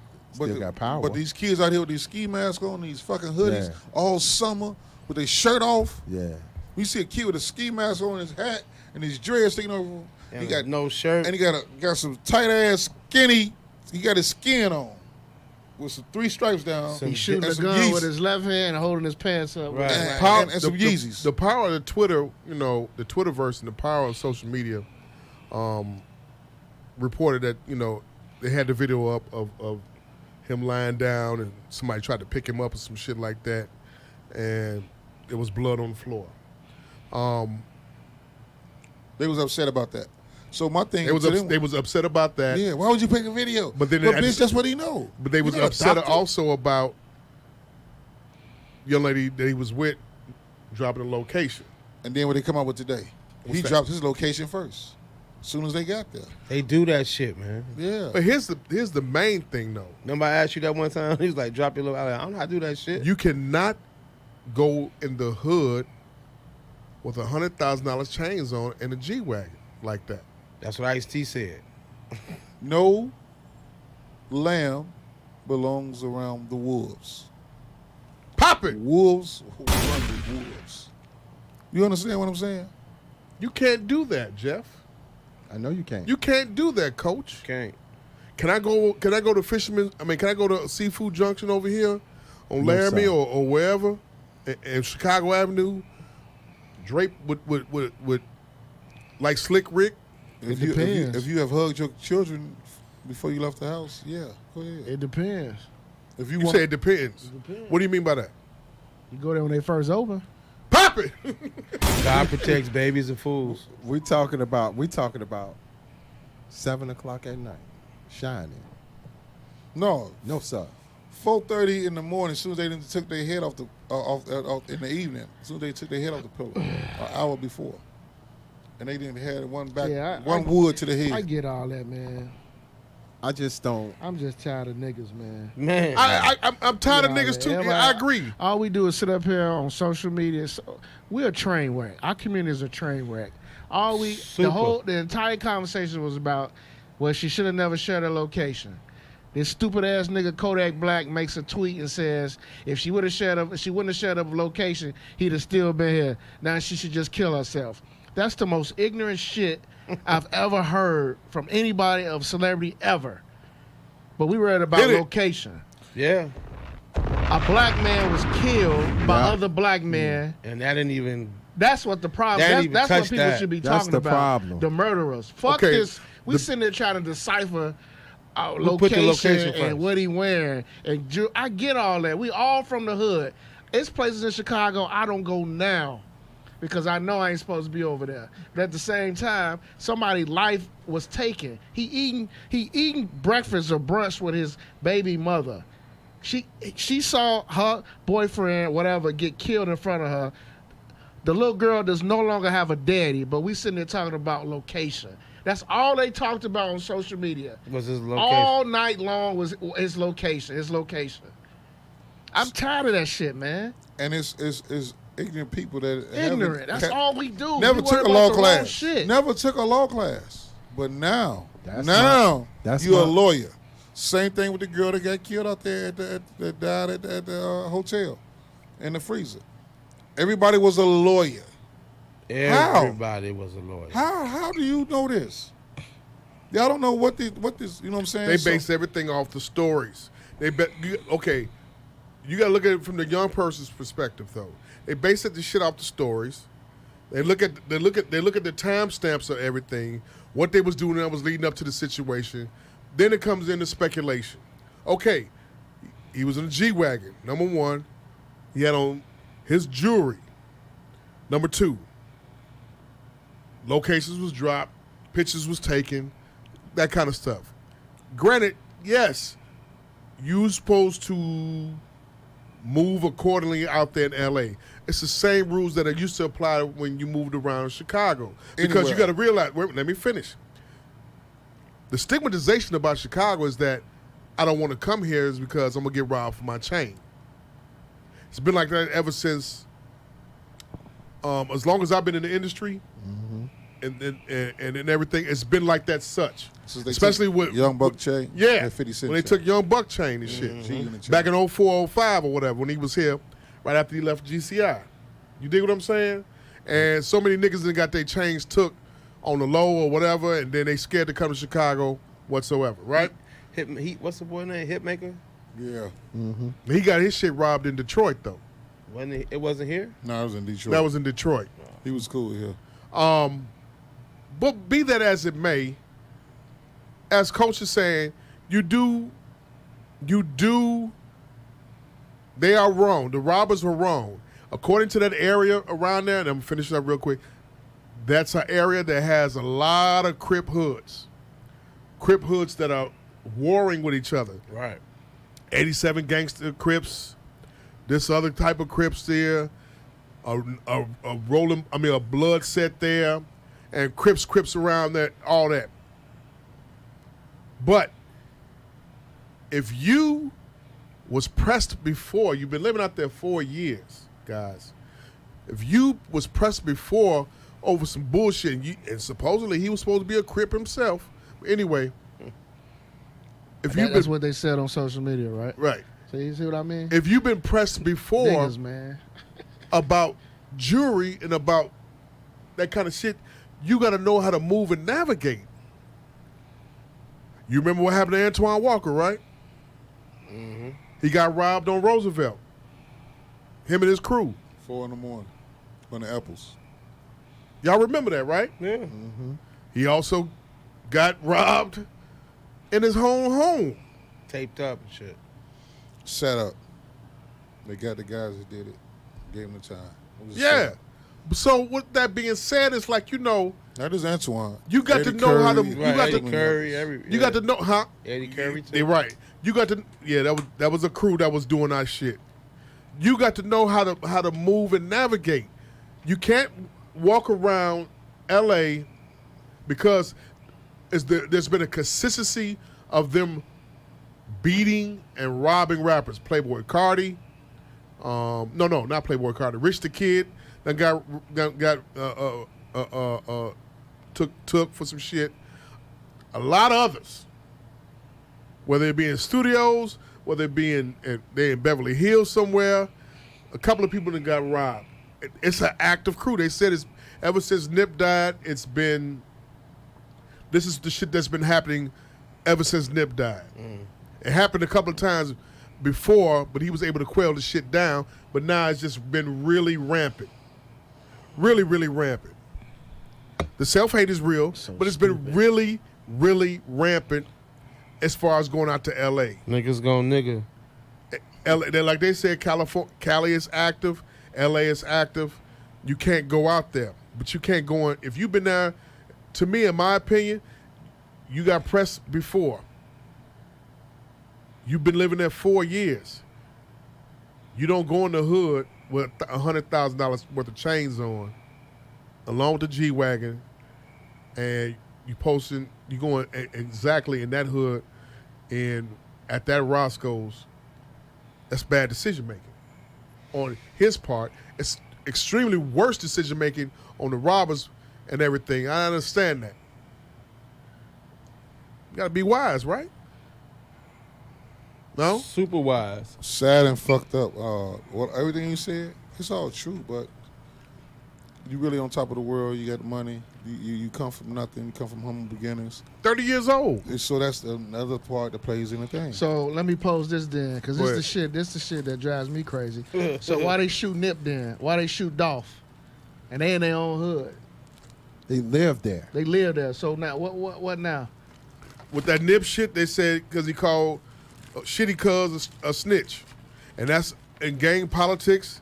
power. But these kids out here with these ski masks on, these fucking hoodies Yeah. all summer with their shirt off. yeah, We see a kid with a ski mask on, his hat, and his dreads sticking over. He And got no shirt. and he got some tight ass skinny. He got his skin on with some 3 stripes down. He shooting and a some gun Yeezys. with his left hand and holding his pants up. Right. And some Yeezys. The power of the Twitter, the Twitterverse and the power of social media, reported that they had the video up of him lying down and somebody tried to pick him up or some shit like that, and there was blood on the floor. They was upset about that. So my thing, They was upset about that. yeah. Why would you pick a video? But then But I bitch, just- that's what he know. But they was You're not a upset doctor. also about young lady that he was with dropping a location. And then what they come out with today, What's he that? dropped his location first, as soon as they got there. They do that shit, man. Yeah. But here's the main thing though. Nobody asked you that one time. He was like, "Drop your little." I don't know how to do that shit. You cannot go in the hood with $100,000 chains on and a G-Wagon like that. That's what Ice-T said. No lamb belongs around the wolves. Pop it! Wolves who run the wolves. You understand what I'm saying? You can't do that, Jeff. I know you can't. You can't do that, Coach. Can't. Can I go to Fisherman? Can I go to Seafood Junction over here on No, Laramie sir. or wherever, and Chicago Avenue, draped with like Slick Rick? Depends. If you have hugged your children before you left the house, yeah, go ahead. It depends. If You want, say it depends. What do you mean by that? You go there when they first open. Pop it! God protects babies and fools. we talking about 7:00 at night, shining. no, No sir. 4:30 in the morning. As soon as they didn't took their head off the off in the evening, as soon as they took their head off the pillow, an hour before, and they didn't have one wood to the head. I get all that, man. I just don't. I'm just tired of niggas, man. Man. I'm tired of Yeah, niggas too. man. I agree. All we do is sit up here on social media. So we're a train wreck. Our community is a train wreck. Super. The entire conversation was about, well, she should have never shared her location. This stupid ass nigga Kodak Black makes a tweet and says if she wouldn't have shared her location, he'd have still been here. Now she should just kill herself. That's the most ignorant shit I've ever heard from anybody of celebrity ever. But we read about Hit it. location. Yeah. A black man was killed by Yeah. other black men. And that didn't even. That's what the problem. That That's, even that's what touched people that. should be That's talking the about. problem. The murderers. Fuck Okay, this. We sitting there trying to decipher Who put the location and first? what he wearing. And I get all that. We all from the hood. It's places in Chicago I don't go now. because I know I ain't supposed to be over there. But at the same time, somebody's life was taken. He eating breakfast or brunch with his baby mother. She saw her boyfriend, whatever, get killed in front of her. The little girl does no longer have a daddy, but we sitting there talking about location. That's all they talked about on social media. Was his location? All night long was his location. His location. I'm tired of that shit, man. And it's ignorant people that Ignorant. That's all we do. Never We took worry a law about the wrong class. shit. Never took a law class. But now That's you're a my- lawyer. Same thing with the girl that got killed out there that died at the hotel in the freezer. Everybody was a lawyer. Everybody was a lawyer. How do you know this? Y'all don't know what this, you know what I'm saying? They base everything off the stories. You got to look at it from the young person's perspective, though. They base the shit off the stories. They look at the timestamps of everything, what they was doing that was leading up to the situation. Then it comes into speculation. Okay, he was in a G-Wagon. Number one, he had on his jewelry. Number two, locations was dropped, pictures was taken, that kind of stuff. Granted, yes, you supposed to move accordingly out there in L.A. It's the same rules that used to apply when you moved around Chicago. Because Anywhere. you got to realize, wait, let me finish. The stigmatization about Chicago is that I don't want to come here is because I'm going to get robbed for my chain. It's been like that ever since, as long as I've been in the industry and everything, it's been like that such. Since they Especially took with Young Buck chain. yeah, and 50 Cent when they chain. took Young Buck chain and shit. G Unit chain. Back in 04, 05 or whatever, when he was here, right after he left GCI. You dig what I'm saying? And so many niggas that got their chains took on the low or whatever, and then they scared to come to Chicago whatsoever, right? What's the boy name? Hitmaker? Yeah. He got his shit robbed in Detroit, though. It wasn't here? No, I was in Detroit. That was in Detroit. He was cool here. But be that as it may, as Coach is saying, they are wrong. The robbers were wrong. According to that area around there, and I'm finishing up real quick, that's an area that has a lot of Crip hoods. Crip hoods that are warring with each other. Right. 87 gangster Crips, this other type of Crips there, a blood set there, and Crips around that, all that. But if you was pressed before, you've been living out there 4 years, guys. If you was pressed before over some bullshit, and supposedly he was supposed to be a Crip himself. Anyway, That's what they said on social media, right? right. So you see what I mean? If you've been pressed before Niggas, man. about jewelry and about that kind of shit, you got to know how to move and navigate. You remember what happened to Antoine Walker, right? Mm-hmm. He got robbed on Roosevelt. Him and his crew. 4 in the morning on the apples. Y'all remember that, right? Yeah. He also got robbed in his home. Taped up and shit. Set up. They got the guys that did it. Gave them the time. It was a Yeah. setup. So with that being said, it's like, That is Antoine. You got to Eddie know how to- Curry. you Right, got Eddie to- Curry, you got to know, huh? Eddie Curry too. They're right. You got to, that was a crew that was doing our shit. You got to know how to move and navigate. You can't walk around L.A. because there's been a consistency of them beating and robbing rappers. Playboy Cardi, not Playboy Cardi. Rich the Kid that got took for some shit. A lot of others, whether it be in studios, whether it be in Beverly Hills somewhere, a couple of people that got robbed. It's an active crew. They said it's ever since Nip died. This is the shit that's been happening ever since Nip died. It happened a couple of times before, but he was able to quell the shit down. But now it's just been really rampant. Really, really rampant. The self-hate is real, but it's been really, really rampant as far as going out to L.A. Niggas gon' nigga. LA, like they said, Cali is active, LA is active. you can't go out there. But you can't go in. If you've been there, to me, in my opinion, you got pressed before. You've been living there 4 years. You don't go in the hood with $100,000 worth of chains on, along with the G-Wagon, and you going exactly in that hood and at that Roscoe's. That's bad decision making on his part. It's extremely worse decision making on the robbers and everything. I understand that. You gotta be wise, right? No? Super wise. Sad and fucked up. Everything you said, it's all true, but you really on top of the world. You got the money. You come from nothing. You come from humble beginnings. 30 years old. So that's another part that plays in the thing. So let me pose this then, because Go this the shit that drives me crazy. So why they shoot Nip then? Why they shoot Dolph? And they in their own hood. They live there. They live there. So now what now? With that Nip shit, they said because he called Shitty Cuz a snitch. And that's in gang politics.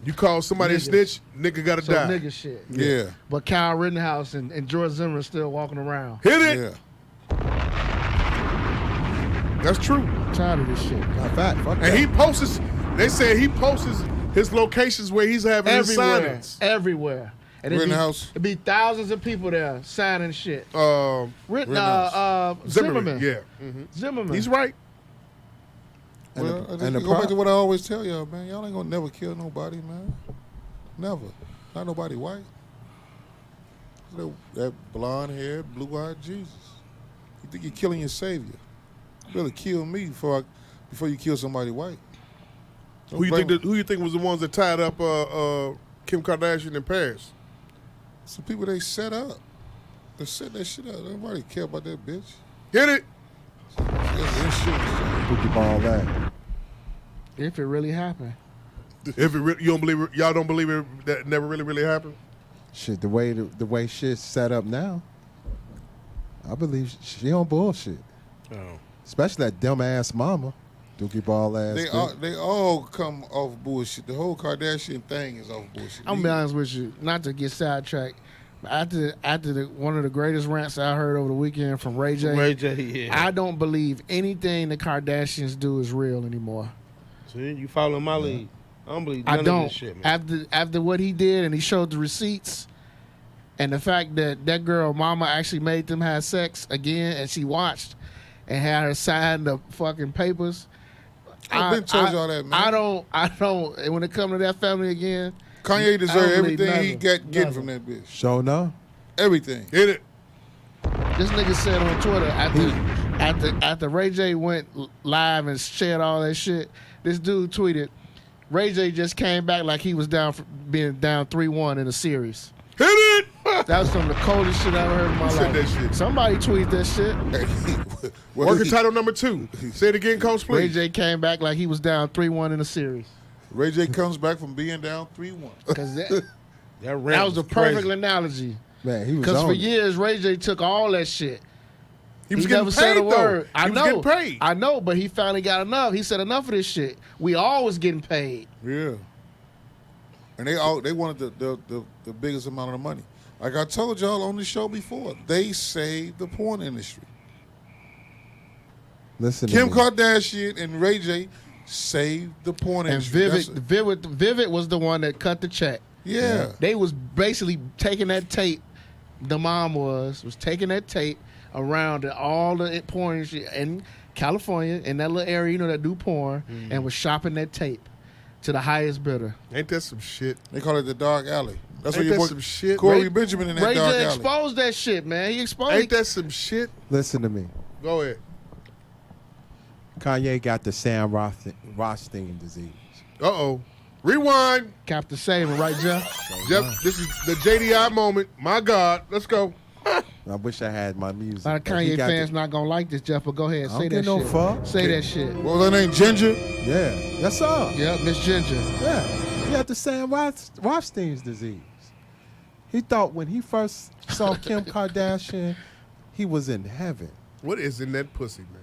You call somebody Niggas. a snitch, nigga gotta So die. nigga shit. Yeah. But Kyle Rittenhouse and George Zimmer still walking around. Hit it. Yeah. That's true. I'm tired of this shit. Not fact. Fuck And that. he posts, they said he posts his locations where he's having his Everywhere. signings. Everywhere. And Rittenhouse. it'd be thousands of people there signing shit. Rittenhouse. Zimmerman. Yeah. Zimmerman. He's right. And Well, the- I and the go back to pro- what I always tell y'all, man. Y'all ain't gonna never kill nobody, man. Never. Not nobody white. That blonde-haired, blue-eyed Jesus. You think you're killing your savior? You better kill me before you kill somebody white. Don't Who blame- you think was the ones that tied up Kim Kardashian in Paris? Some people they set up. They set that shit up. Nobody care about that bitch. Hit it. That's insurance. Boogie ball that. If it really happened. If you don't believe it, y'all don't believe it, that never really happened. Shit, the way shit's set up now, I believe she on bullshit. Oh. Especially that dumb ass mama, Dookie ball ass. They all come off bullshit. The whole Kardashian thing is off bullshit. I'm gonna be honest with you, not to get sidetracked. After one of the greatest rants I heard over the weekend from Ray J. Ray J, yeah. I don't believe anything the Kardashians do is real anymore. See, you following my lead. I don't believe I none don't. of this shit, man. After what he did and he showed the receipts, and the fact that girl mama actually made them have sex again, and she watched and had her sign the fucking papers. I've been told y'all that, man. I don't. And when it comes to that family again, Kanye I deserves don't believe everything he nothing. getting from that bitch. Show no. Everything. Hit it. this nigga said on Twitter after Ray J went live and shared all that shit, this dude tweeted, Ray J just came back like he was being down 3-1 in a series. Hit it. That was some of the coldest shit I ever heard in my Who life. said that shit? Somebody tweeted that shit. Working title number 2. Say it again, Coach, Ray please. J came back like he was down 3-1 in a series. Ray J comes back from being down 3-1. Because that That was a perfect analogy. Man, he was Because on for it. years, Ray J took all that shit. He was He getting never said a paid, though. word. I He was know. getting paid. I know, but he finally got enough. He said enough of this shit. We always getting paid. Yeah. And they wanted the biggest amount of the money. Like I told y'all on the show before, they saved the porn industry. Listen to Kim me. Kardashian and Ray J saved the porn And industry. Vivid was the one that cut the check. Yeah. They was basically taking that tape. The mom was taking that tape around to all the porn industry in California, in that little area, that do porn, and was shopping that tape to the highest bidder. Ain't that some shit? They call it the dark alley. That's Ain't what your that boy some shit? Corey Benjamin in that Ray dark J alley. exposed that shit, man. He exposed Ain't that some shit? Listen to me. Go ahead. Kanye got the Sam Rothstein disease. Uh-oh. Rewind. Captain Saban, right, Jeff? Jeff, this is the JDI moment. My God. Let's go. I wish I had my music. A lot of but he Kanye got fans the- not gonna like this, Jeff, but go ahead, I say don't that get no shit. fuck. Say that shit. What was her name? Ginger? Yeah, that's all. Yeah, Miss Ginger. Yeah, he had the Sam Rothstein's disease. He thought when he first saw Kim Kardashian, he was in heaven. What is in that pussy, man?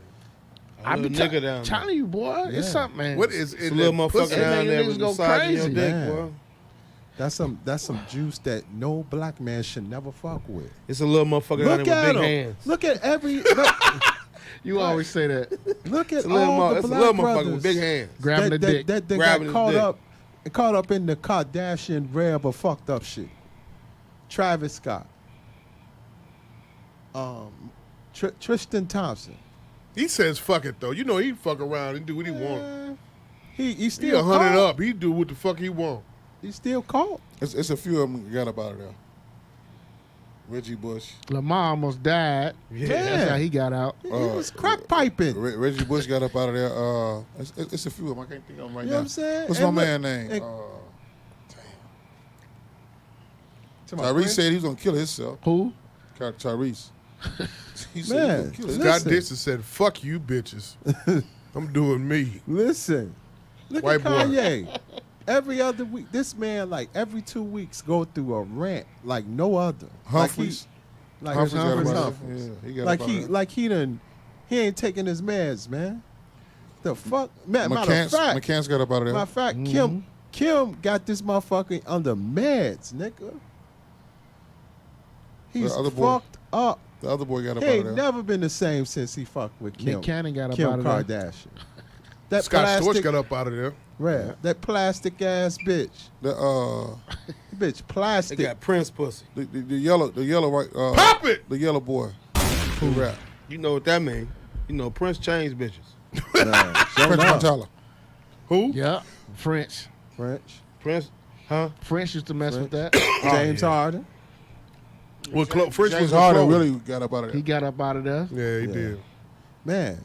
I be nigga down telling there. you, boy, it's Yeah. something, man. What is It's a in little that motherfucker pussy? It down make there niggas with go massaging your crazy. dick, Man. boy. That's some juice that no black man should never fuck with. It's a little motherfucker down Look there at with big him. hands. Look at every. You always say that. Look at It's a little, all the it's a black little brothers motherfucker with big hands. Grabbing the dick. that Grabbing got his dick. caught up in the Kardashian web of fucked up shit. Travis Scott. Tristan Thompson. He says fuck it though. You know he fuck around and do what he want. He He still 100 caught. up. He do what the fuck he want. He still caught. It's a few of them that got up out of there. Reggie Bush. Lamar almost died. Yeah. That's how he got out. He was crack piping. Reggie Bush got up out of there. It's a few of them. I can't think of them right You now. know what I'm saying? What's And my look- man name? and- To my Tyrese friend? said he was gonna kill himself. Who? Tyrese. He said he was Man, gonna kill Scott himself. Listen. Dixon said, fuck you bitches. I'm doing me. Listen, look White at boy. Kanye. Every other week, this man like every 2 weeks go through a rant like no other. Humphreys. Like Humphreys got Humphreys. up out Humphreys. of there. Yeah, he got Like up out of there. he ain't taking his meds, man. The fuck, man. Matter of fact, McCann's got up out of there. matter of fact, Mm-hmm. Kim got this motherfucker under meds, nigga. He's other boy. fucked up. The other boy got up He out of ain't there. never been the same since he fucked with Kim. Nick Cannon got up Kim out of there. Kardashian. That Scott Storch plastic, got up out of there. right, that plastic ass bitch. The Bitch, They plastic. got Prince pussy. the yellow right Pop it! the yellow boy. Who rap? You know what that mean? You know Prince changed bitches. French Montana. Who? Yeah. French. French. Prince, huh? French used to mess with that. James Harden. Well, French James was Harden Chloe. really got up out of He there. got up out of there. Yeah, he Yeah. did. Man,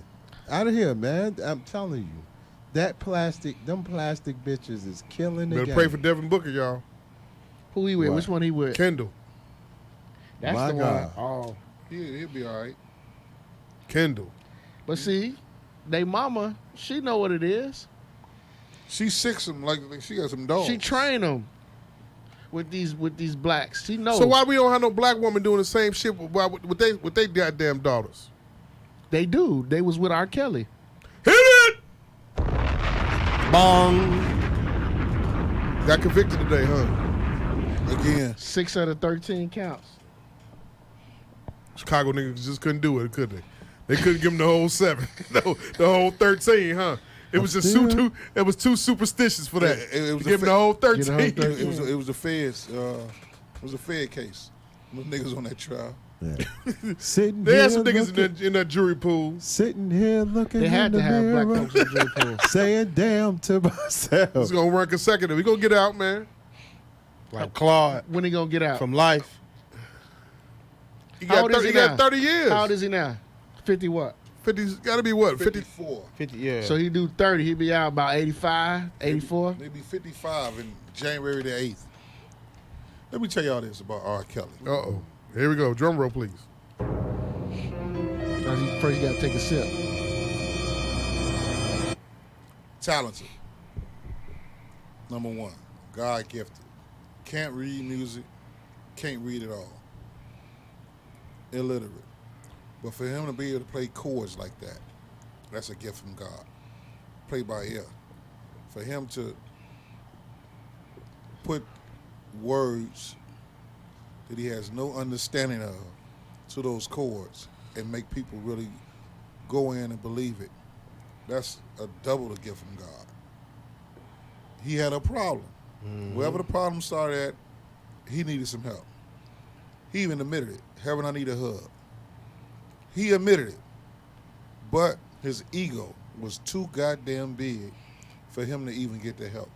out of here, man. I'm telling you. Them plastic bitches is killing the Better game. pray for Devin Booker, y'all. Who he with? Right. Which one he with? Kendall. That's My the God. one. Oh. He'll be all right. Kendall. But see, they mama, she know what it is. She sicks him like she got some dogs. She train them with these blacks. She knows. So why we don't have no black woman doing the same shit with they goddamn daughters? They do. They was with R. Kelly. Hit it! Bong. Got convicted today, huh? Again. 6 out of 13 counts. Chicago niggas just couldn't do it, could they? They couldn't give him the whole 7, the whole 13, huh? It was just it was too superstitious for that. It was to give him the whole 13. Get the whole 13. It was a feds. It was a Fed case. Them niggas on that trial. Yeah. Sitting They here had some niggas looking, in that jury pool. sitting here looking They had in the to have mirror, black folks in jail pool. saying damn to myself. It's gonna run consecutive. We gonna get out, man. Like Claude When he gonna get out? from Life. He How got old is 30, he he got now? 30 years. How old is he now? 50 what? 50's got to be what? 50. 54. 50, yeah. So he do 30. He be out about 85, 84. They be 55 in January the 8th. Let me tell y'all this about R. Kelly. Uh-oh. Here we go. Drum roll, please. First, you gotta take a sip. Talented. Number one. God gifted. Can't read music. Can't read at all. Illiterate. But for him to be able to play chords like that, that's a gift from God. Play by ear. For him to put words that he has no understanding of to those chords and make people really go in and believe it, that's a double the gift from God. He had a problem. Wherever the problem started at, he needed some help. He even admitted it. Heaven, I need a hug. He admitted it. But his ego was too goddamn big for him to even get the help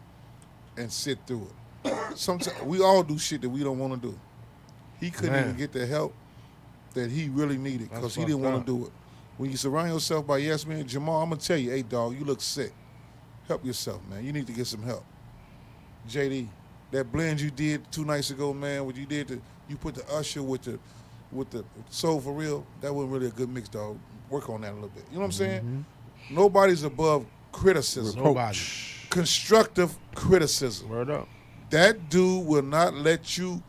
and sit through it. Sometimes we all do shit that we don't want to do. He couldn't even get the help that he really needed because he didn't want to do it. When you surround yourself by yes men, Jamal, I'm gonna tell you, hey dog, you look sick. Help yourself, man. You need to get some help. JD, that blend you did 2 nights ago, man, what you did you put the Usher with the Soul for Real, that wasn't really a good mix, dog. Work on that a little bit. You know what I'm saying? Nobody's above criticism. Nobody. Constructive criticism. Word up. That dude will not let you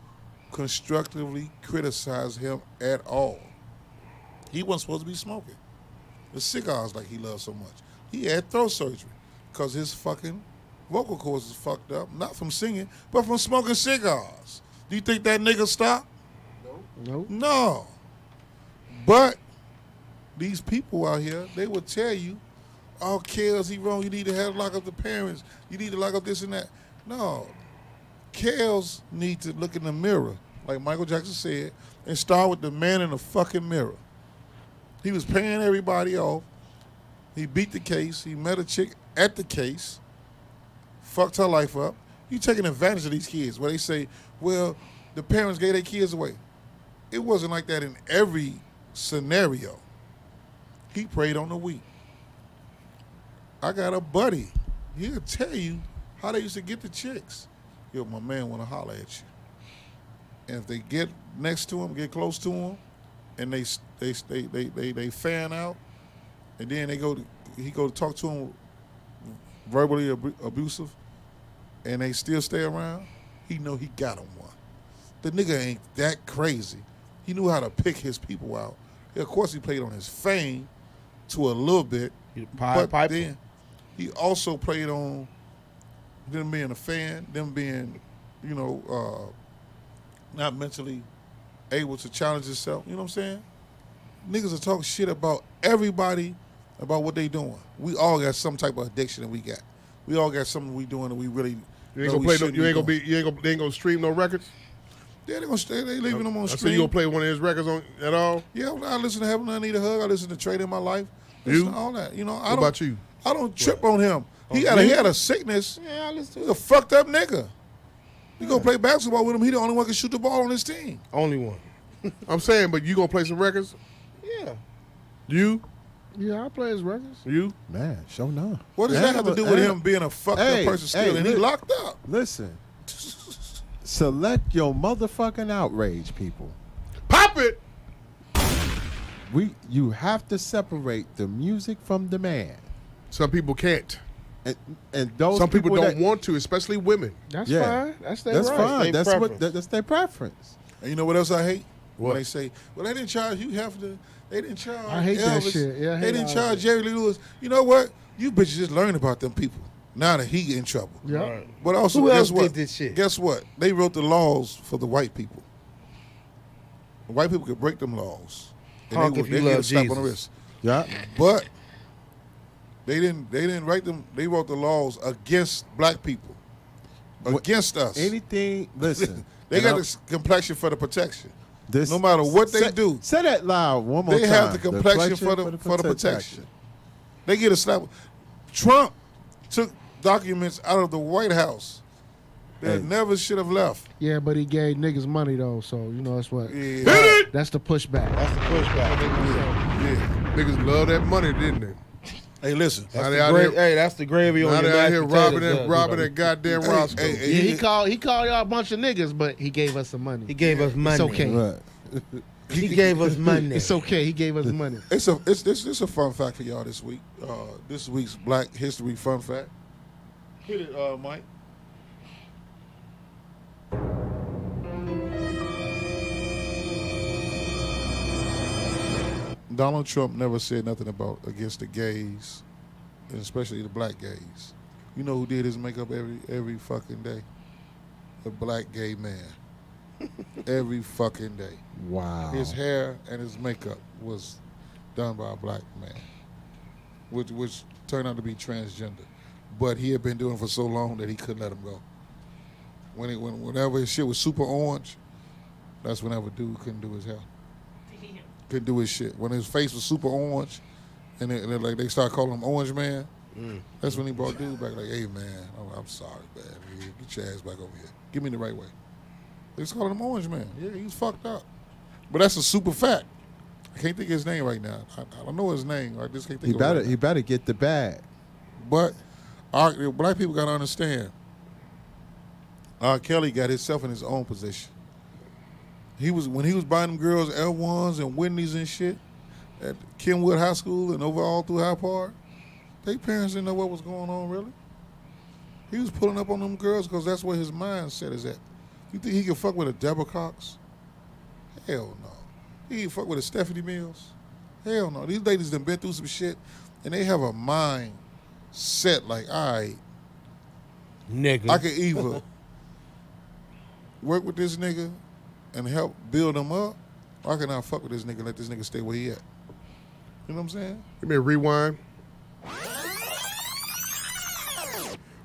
constructively criticize him at all. He wasn't supposed to be smoking the cigars like he loves so much. He had throat surgery because his fucking vocal cords is fucked up, not from singing, but from smoking cigars. Do you think that nigga stopped? Nope. No. But these people out here, they will tell you, oh, Kels, he wrong. You need to have lock up the parents. You need to lock up this and that. No. Kels need to look in the mirror, like Michael Jackson said, and start with the man in the fucking mirror. He was paying everybody off. He beat the case. He met a chick at the case, fucked her life up. You taking advantage of these kids where they say, well, the parents gave their kids away. It wasn't like that in every scenario. He preyed on the weak. I got a buddy. He'll tell you how they used to get the chicks. Yo, my man want to holler at you. And if they get next to him, get close to him, and they fan out, and then he go to talk to him verbally abusive, and they still stay around, he know he got him one. The nigga ain't that crazy. He knew how to pick his people out. Of course, he played on his fame to a little bit, but then he also played on them being a fan, them being, not mentally able to challenge himself. You know what I'm saying? Niggas are talking shit about everybody about what they doing. We all got some type of addiction that we got. We all got something we doing that we really. You ain't gonna gonna stream no records. Yeah, they leaving them on So stream. you gonna play one of his records on at all? Yeah, I listen to Heaven I Need a Hug. I listen to Trade in My Life. Listen to all that. What about you? I don't trip on him. He me? had a sickness. Yeah, I listen He's to a fucked up nigga. You gonna play basketball with him? He the only one can shoot the ball on his team. only one. I'm saying, but you gonna play some records? Yeah. You? Yeah, I play his records. You? Man, show no. What does that have to do with him being a fucked up person still and he locked up? Listen. Select your motherfucking outrage, people. Pop it! You have to separate the music from the man. Some people can't. And those Some people don't that, want to, especially women. That's Yeah. fine. That's their That's right. fine. Their That's preference. that's their preference. And you know what else I hate? What? When they say, well, they didn't charge you half the, they didn't charge I hate that Elvis. shit. Yeah, I they hate didn't all charge that. Jerry Lee Lewis. You know what? You bitches just learned about them people. Now that he in trouble. Yeah. Right. But also, Who guess else what? did this shit? Guess what? They wrote the laws for the white people. The white people could break them laws. Honk if you get love a slap on the Jesus. wrist. Yeah. But they didn't write them. They wrote the laws against black people, against us. Anything, listen. They and got I'm- the complexion for the protection. this, No matter what they say, do, Say that loud one more they time. have the complexion for the protection. They get a slap. Trump took documents out of the White House that Hey. never should have left. Yeah, but he gave niggas money though, so you know that's what. Yeah. That's the pushback. That's the pushback. Yeah. Niggas love that money, didn't they? Hey, listen. Now That's they the out gra- here, hey, that's the gravy on now your they out mashed here potatoes, robbing yeah. that goddamn Hey, Roscoe. hey, Yeah, he called y'all a bunch of niggas, but he gave us some money. He gave us money. It's okay. Right. He gave us money. It's okay. He gave us money. It's a fun fact for y'all this week. This week's Black History fun fact. Hit it, Mike. Donald Trump never said nothing against the gays, and especially the black gays. You know who did his makeup every fucking day? A black gay man. Every fucking day. Wow. His hair and his makeup was done by a black man, which turned out to be transgender. But he had been doing it for so long that he couldn't let him go. Whenever his shit was super orange, that's whenever dude couldn't do his hair. Couldn't do his shit. When his face was super orange, and they started calling him Orange Man, that's when he brought dude back like, hey man, I'm sorry, man. Get your ass back over here. Give me the right way. They just calling him Orange Man. Yeah, he's fucked up. But that's a super fact. I can't think of his name right now. I don't know his name. I just can't think of it. He better get the bag. But black people got to understand, R. Kelly got himself in his own position. When he was buying them girls L1s and Whitneys and shit at Kenwood High School and over all through High Park, their parents didn't know what was going on really. He was pulling up on them girls because that's where his mindset is at. You think he can fuck with a Deborah Cox? Hell no. He can fuck with a Stephanie Mills? Hell no. These ladies done been through some shit and they have a mind set like, all right, Nigga. I could either work with this nigga and help build him up, or I can not fuck with this nigga and let this nigga stay where he at. You know what I'm saying? Give me a rewind.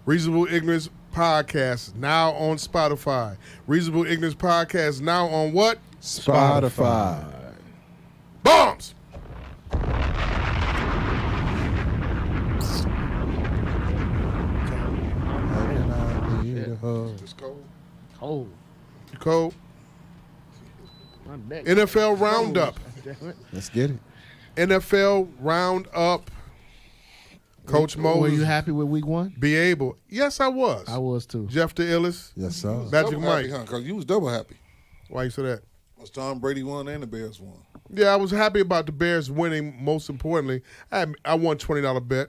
Reasonable Ignorance Podcast now on Spotify. Reasonable Ignorance Podcast now on what? Spotify. Bombs! It's cold. Oh, You cold? my neck. NFL Roundup. Damn it. Let's get it. NFL Roundup. Coach Moses. Were you happy with week 1? Be able. Yes, I was. I was too. Jeff the Illest. Yes, sir. Magic Double Mike. happy, huh? Because you was double happy. Why you say that? Because Tom Brady won and the Bears won. Yeah, I was happy about the Bears winning. Most importantly, I won $20 bet.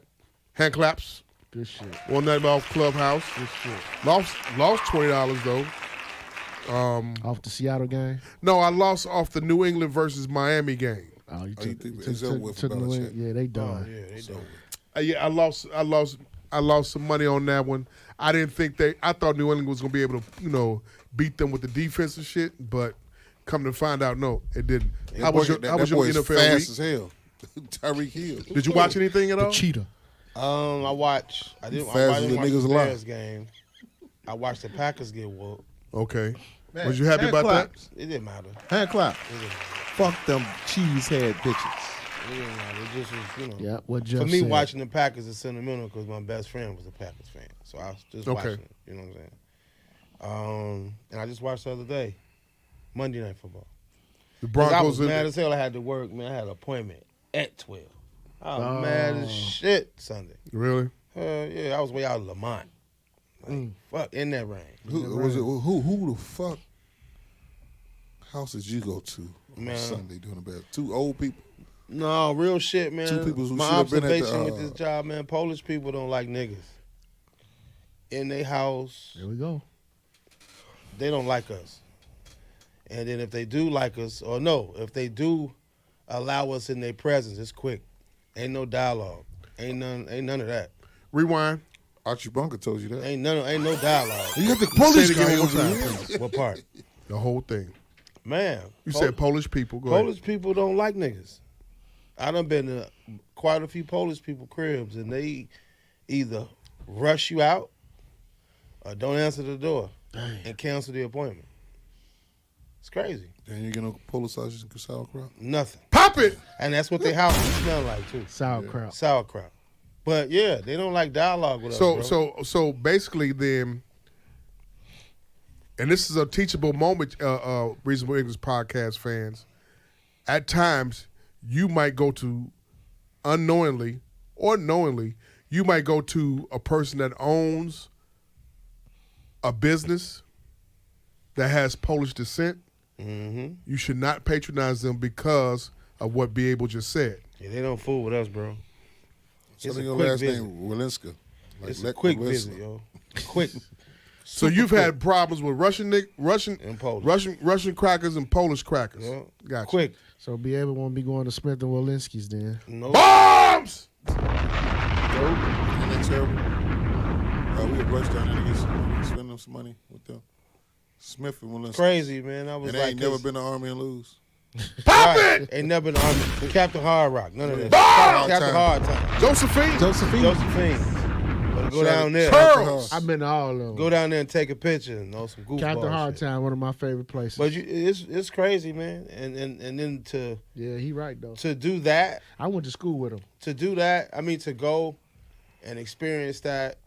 Hand claps. Good shit. Won that off Clubhouse. Good shit. Lost $20 though. Off the Seattle game. No, I lost off the New England versus Miami game. Oh, you Oh, you took, think you it's over with for New England. Belichick? Yeah, they done. Yeah, they do. Yeah, I lost some money on that one. I didn't think I thought New England was gonna be able to, beat them with the defense and shit, but come to find out, no, it didn't. How was your that boy is NFL fast week? as hell. Tyreek Hill. Did you watch anything at all? Cheetah. I watched. I didn't Fast watch as the the niggas alive. Bears game. I watched the Packers get whooped. Okay. Was you happy hand about claps. It didn't matter. Hand clap. It didn't matter. Fuck them cheesehead bitches. It didn't matter. It just was, Yeah, what Jeff For me, said. watching the Packers is sentimental because my best friend was a Packers fan. So I was just Okay. watching it. You know what I'm saying? And I just watched the other day, Monday Night Football. The 'Cause I Broncos was mad as hell. I had to work, man. I had an appointment at 12. I was mad as shit Sunday. Really? Yeah, I was way out of Lamont. Like, fuck, in that rain. Who the fuck house did you go to on Man. Sunday doing the best? 2 old people. No, real shit, man. Two people who My should have been at the, observation with this job, man, Polish people don't like niggas. In their house, There we go. they don't like us. And then if they do like us, or no, if they do allow us in their presence, it's quick. Ain't no dialogue. Ain't none of that. Rewind. Archie Bunker told you that. Ain't no dialogue. You got the Say police it again guy one over more here. time. What part? The whole thing. Man. You said Polish people. Go ahead. Polish people don't like niggas. I done been to quite a few Polish people cribs, and they either rush you out or don't answer the door and cancel the appointment. It's crazy. Then you get no police sausage and sauerkraut. Nothing. Pop it. And that's what their house smell like too. Sauerkraut. Sauerkraut. But yeah, they don't like dialogue with us. Bro. So basically, then, and this is a teachable moment, Reasonable English Podcast fans. At times, you might go to unknowingly or knowingly, you might go to a person that owns a business that has Polish descent. Mm-hmm. You should not patronize them because of what Be Able just said. Yeah, they don't fool with us, bro. So It's a your quick last visit. name Walinska. It's a quick visit, yo. Quick. So you've had problems with Russian And Polish. Russian crackers and Polish crackers. Yeah. Gotcha. Quick. So be able won't be going to Smith and Walensky's then. No. Bombs! Isn't that terrible? We had rushed down there to get some money, spend them some money with them. Smith and Walinska. Crazy, man. I was And they like, ain't never been to the Army and lose. Pop right. it! Ain't never been Army. Captain Hard Rock. None of that. Bomb! Captain Hard Time. Josephine. Josephine. Better go down there. Pearls. I've been to all of them. Go down there and take a picture and know some goofball Captain shit. Hardtime, one of my favorite places. But it's crazy, man. And then yeah, he right though. to do that, I went to school with him. to go and experience that,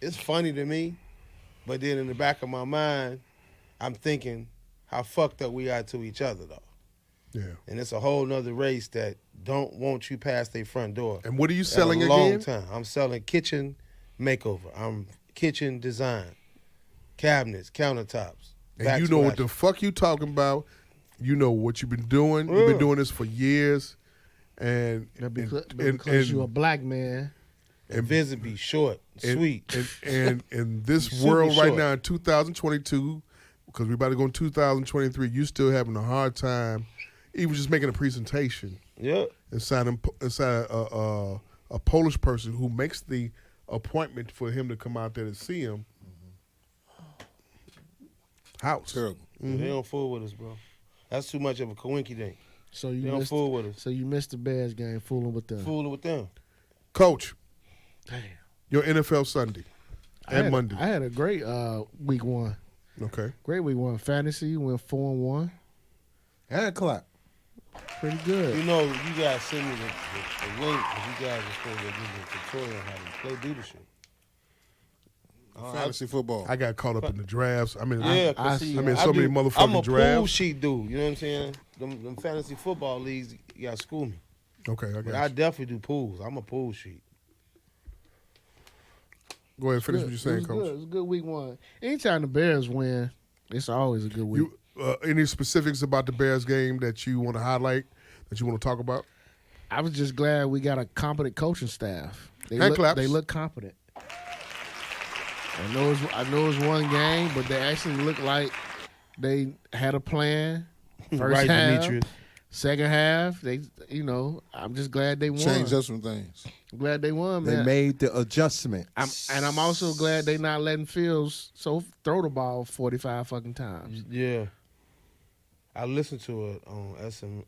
it's funny to me. But then in the back of my mind, I'm thinking how fucked up we are to each other, though. Yeah. And it's a whole nother race that don't want you past their front door. And what are you At selling a long again? time. I'm selling kitchen makeover. I'm kitchen design, cabinets, countertops. And you know what the fuck you talking about. You know what you've been doing. You've been doing this for years. And Because you're a black man. and visit be short, sweet. And in this Super world right short. now in 2022, because we're about to go in 2023, you still having a hard time, even just making a presentation Yep. inside a Polish person who makes the appointment for him to come out there to see him. house. Terrible. They don't fool with us, bro. That's too much of a coinky dink. So They you don't missed. fool with us. So you missed the Bears game, fooling with them. Fooling with them. Coach, Damn. your NFL Sunday and Monday. I had a great week one. Okay. Great week one. Fantasy went 4-1. And clap. Pretty good. You know, you guys send me the link because you guys are supposed to give me a tutorial on how to play, do the shit. Fantasy football. I got caught up in the drafts. I mean, Yeah, I cause see, I'm in so many motherfucking I'm a drafts. pool sheet dude. You know what I'm saying? Them fantasy football leagues, you got to school me. okay, I But got I you. definitely do pools. I'm a pool sheet. Go ahead, finish Good. what you're saying, It was Coach. good. It was a good week one. Anytime the Bears win, it's always a good week. You any specifics about the Bears game that you want to highlight, that you want to talk about? I was just glad we got a competent coaching staff. Hand claps. They look competent. I know it's one game, but they actually look like they had a plan. First Right, half, Demetrius. second half, I'm just glad they won. Change up some things. I'm glad they won, They man. made the adjustment. I'm also glad they not letting Fields throw the ball 45 fucking times. Yeah. I listened to it on SM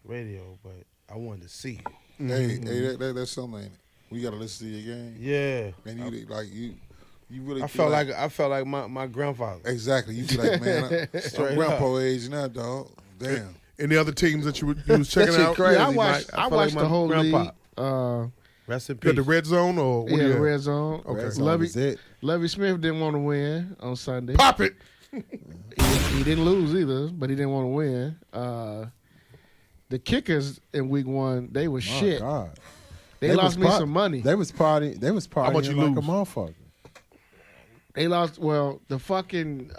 radio, but I wanted to see it. Hey, that's something, ain't it? We got to listen to your game. Yeah. And you really I feel felt like my grandfather. Exactly. You feel like, man, I'm Straight grandpa age now, dog. Damn. Any other teams that you was checking shit out? crazy. Yeah, I Mike. watched. I I feel watched like the my whole grandpa. league. Rest in You got peace. the red zone or what Yeah, do you the have? red zone. Okay. That's all Lovey, was it. Lovey Smith didn't want to win on Sunday. Pop it. He didn't lose either, but he didn't want to win. The kickers in week one, they were My shit. God. They lost me some money. They was partying. They was partying much you like lose? a motherfucker. They lost. Well, the fucking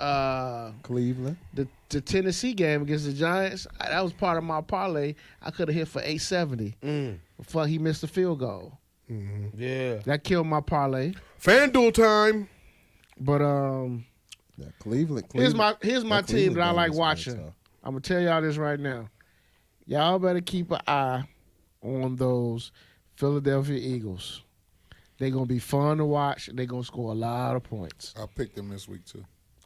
Cleveland. the Tennessee game against the Giants. That was part of my parlay. I could have hit for 870. Fuck, he missed the field goal. Yeah. That killed my parlay. FanDuel time. But Yeah, Cleveland. here's my that team that I Cleveland like game was watching. tough. I'm gonna tell y'all this right now. Y'all better keep an eye on those Philadelphia Eagles. They're gonna be fun to watch. They're gonna score a lot of points. I picked them this week too.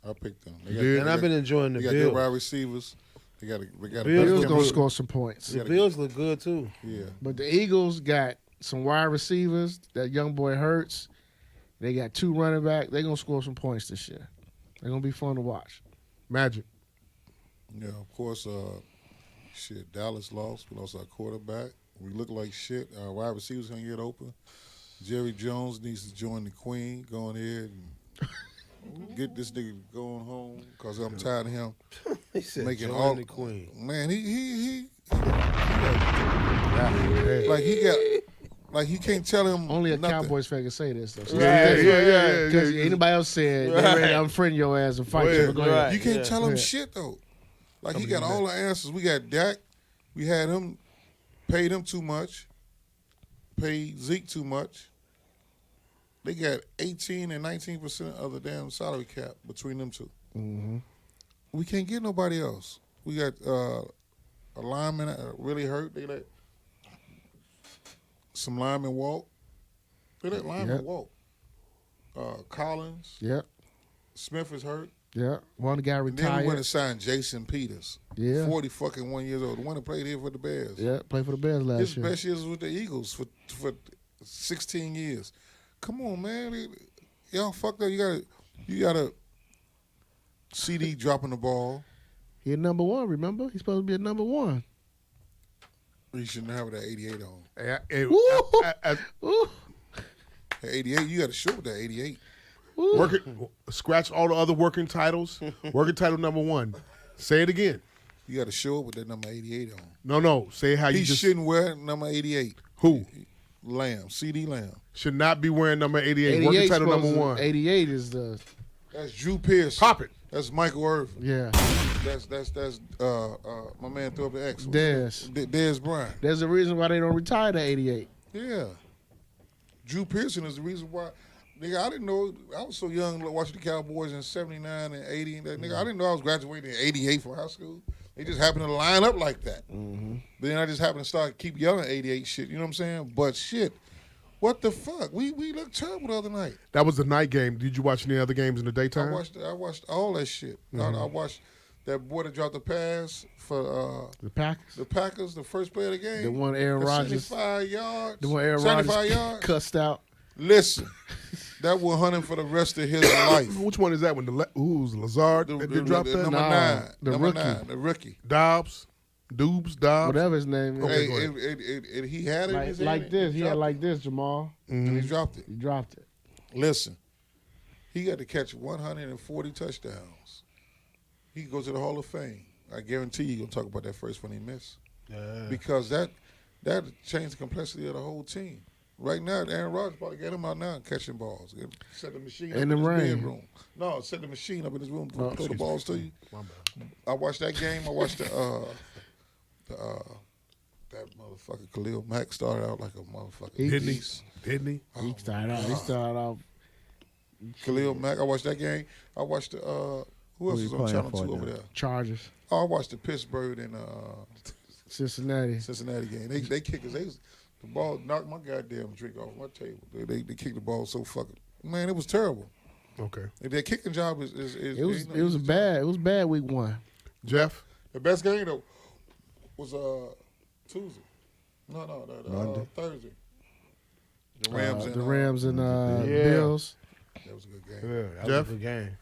I picked them. They did? And I've been enjoying the They got good Bills. wide receivers. They got a Bills Bills better gonna team. score some points. The Bills look good too. Yeah. But the Eagles got some wide receivers. That young boy Hurts. They got 2 running back. They're gonna score some points this year. They're gonna be fun to watch. Magic. Yeah, of course. Shit, Dallas lost. We lost our quarterback. We look like shit. Our wide receivers gonna get open. Jerry Jones needs to join the Queen. Go on ahead and get this nigga going home because I'm tired of him He said, making "Join all the Queen." Man, he like he can't tell him Only a nothing. Cowboys fan can say this though. Yeah. Because anybody else said they ready to unfriend your ass and fight Go you. ahead. But go ahead. Right. You can't Yeah. tell him Yeah. shit though. Like he got all the answers. We got Dak. We had him, paid him too much. Paid Zeke too much. They got 18 and 19% of the damn salary cap between them two. Mm-hmm. We can't get nobody else. We got a lineman really hurt. They let some linemen walk. They let linemen Yep. walk. Collins, Yep. Smith is hurt. Yeah. One guy And then we went retired. and signed Jason Peters. Yeah. 40-1 years old. The one that played here for the Bears. Yeah. Played for the Bears last His year. best years was with the Eagles for 16 years. Come on, man. Y'all fucked up. You gotta CD dropping the ball. He a number one, remember? He's supposed to be a number one. You shouldn't have that 88 on. Ooh. That 88, you got to show with that 88. Scratch all the other working titles. Working title number 1. Say it again. You got to show up with that number 88 on. No. Say how you He just. shouldn't wear number 88. Who? Lamb, CD Lamb. Should not be wearing number 88. Working 88 title number 1. 88 is the That's Drew Pierce. Pop it. That's Michael Irvin. yeah. That's my man threw up the X. Dez. Dez Bryant. There's a reason why they don't retire the 88. Yeah. Drew Pearson is the reason why. Nigga, I didn't know. I was so young watching the Cowboys in 79 and 80. And that, nigga, I didn't know I was graduating in 88 from high school. They just happened to line up like that. But then I just happened to keep yelling 88 shit. You know what I'm saying? But shit, What the fuck? We looked terrible the other night. That was the night game. Did you watch any other games in the daytime? I watched all that shit. I watched that boy that dropped the pass for The Packers. the Packers, the first play of the game. The one Aaron Rodgers. 75 yards. The one Aaron 75 Rodgers yards. cussed out. Listen, that will hunt him for the rest of his life. Which one is that one? Who's Lazard? The, that the, did drop the that? number No, 9. the number rookie. 9, the rookie. Dobbs? Dobbs? Whatever his name is. Okay, Hey, go ahead. he had it in his hand. Like this. He had dropped like this, Jamal. it, and he dropped it. He dropped it. Listen, he got to catch 140 touchdowns. He can go to the Hall of Fame. I guarantee you're going to talk about that first one he missed. Because that changed the complexity of the whole team. Right now, Aaron Rodgers probably got him out now catching balls. Set the machine up In in the his rain. bedroom. No, set the machine up in his room to Oh, throw the balls to you. I watched that game. I watched that motherfucker Khalil Mack started out like a motherfucker. Didn't he? beast. Didn't he? He started off. Khalil Mack. I watched that game. I watched who else you was on playing Channel for 2 over now? there? Chargers. Oh, I watched the Pittsburgh and Cincinnati. Cincinnati game. They kickers. The ball knocked my goddamn drink off my table. They kicked the ball so fucking. Man, it was terrible. Okay. Their kicking job is It was bad. It was bad week 1. Jeff? The best game though was Tuesday. Monday. Thursday. The Rams and The Rams and Yeah. Bills. that was a good Yeah, game. that Jeff? was a good game.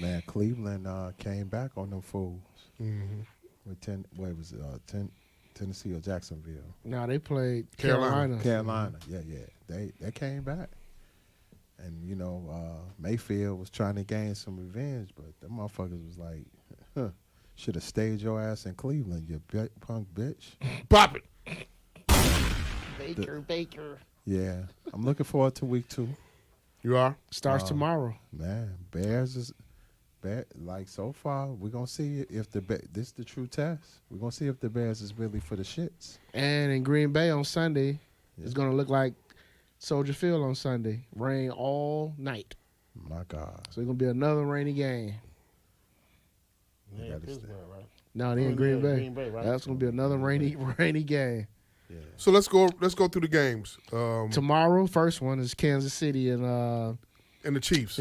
Man, Cleveland came back on them fools Mm-hmm. with Tennessee or Jacksonville. No, they played Carolina. Carolina. Carolina, they came back, and Mayfield was trying to gain some revenge, but the motherfuckers was like, should have stayed your ass in Cleveland, you punk bitch. Pop it. Baker. Yeah, I'm looking forward to week 2. You are? Starts tomorrow. Man, Bears is like so far. We're gonna see if this is the true test. We're gonna see if the Bears is really for the shits. And in Green Bay on Sunday, it's going to look like Soldier Field on Sunday. Rain all night. My God, So it's going to be another rainy game. They gotta stay. right? No, they in Green Bay. Green Bay, right? That's going to be another rainy game. So let's go through the games. Tomorrow, first one is Kansas City and And the Chiefs.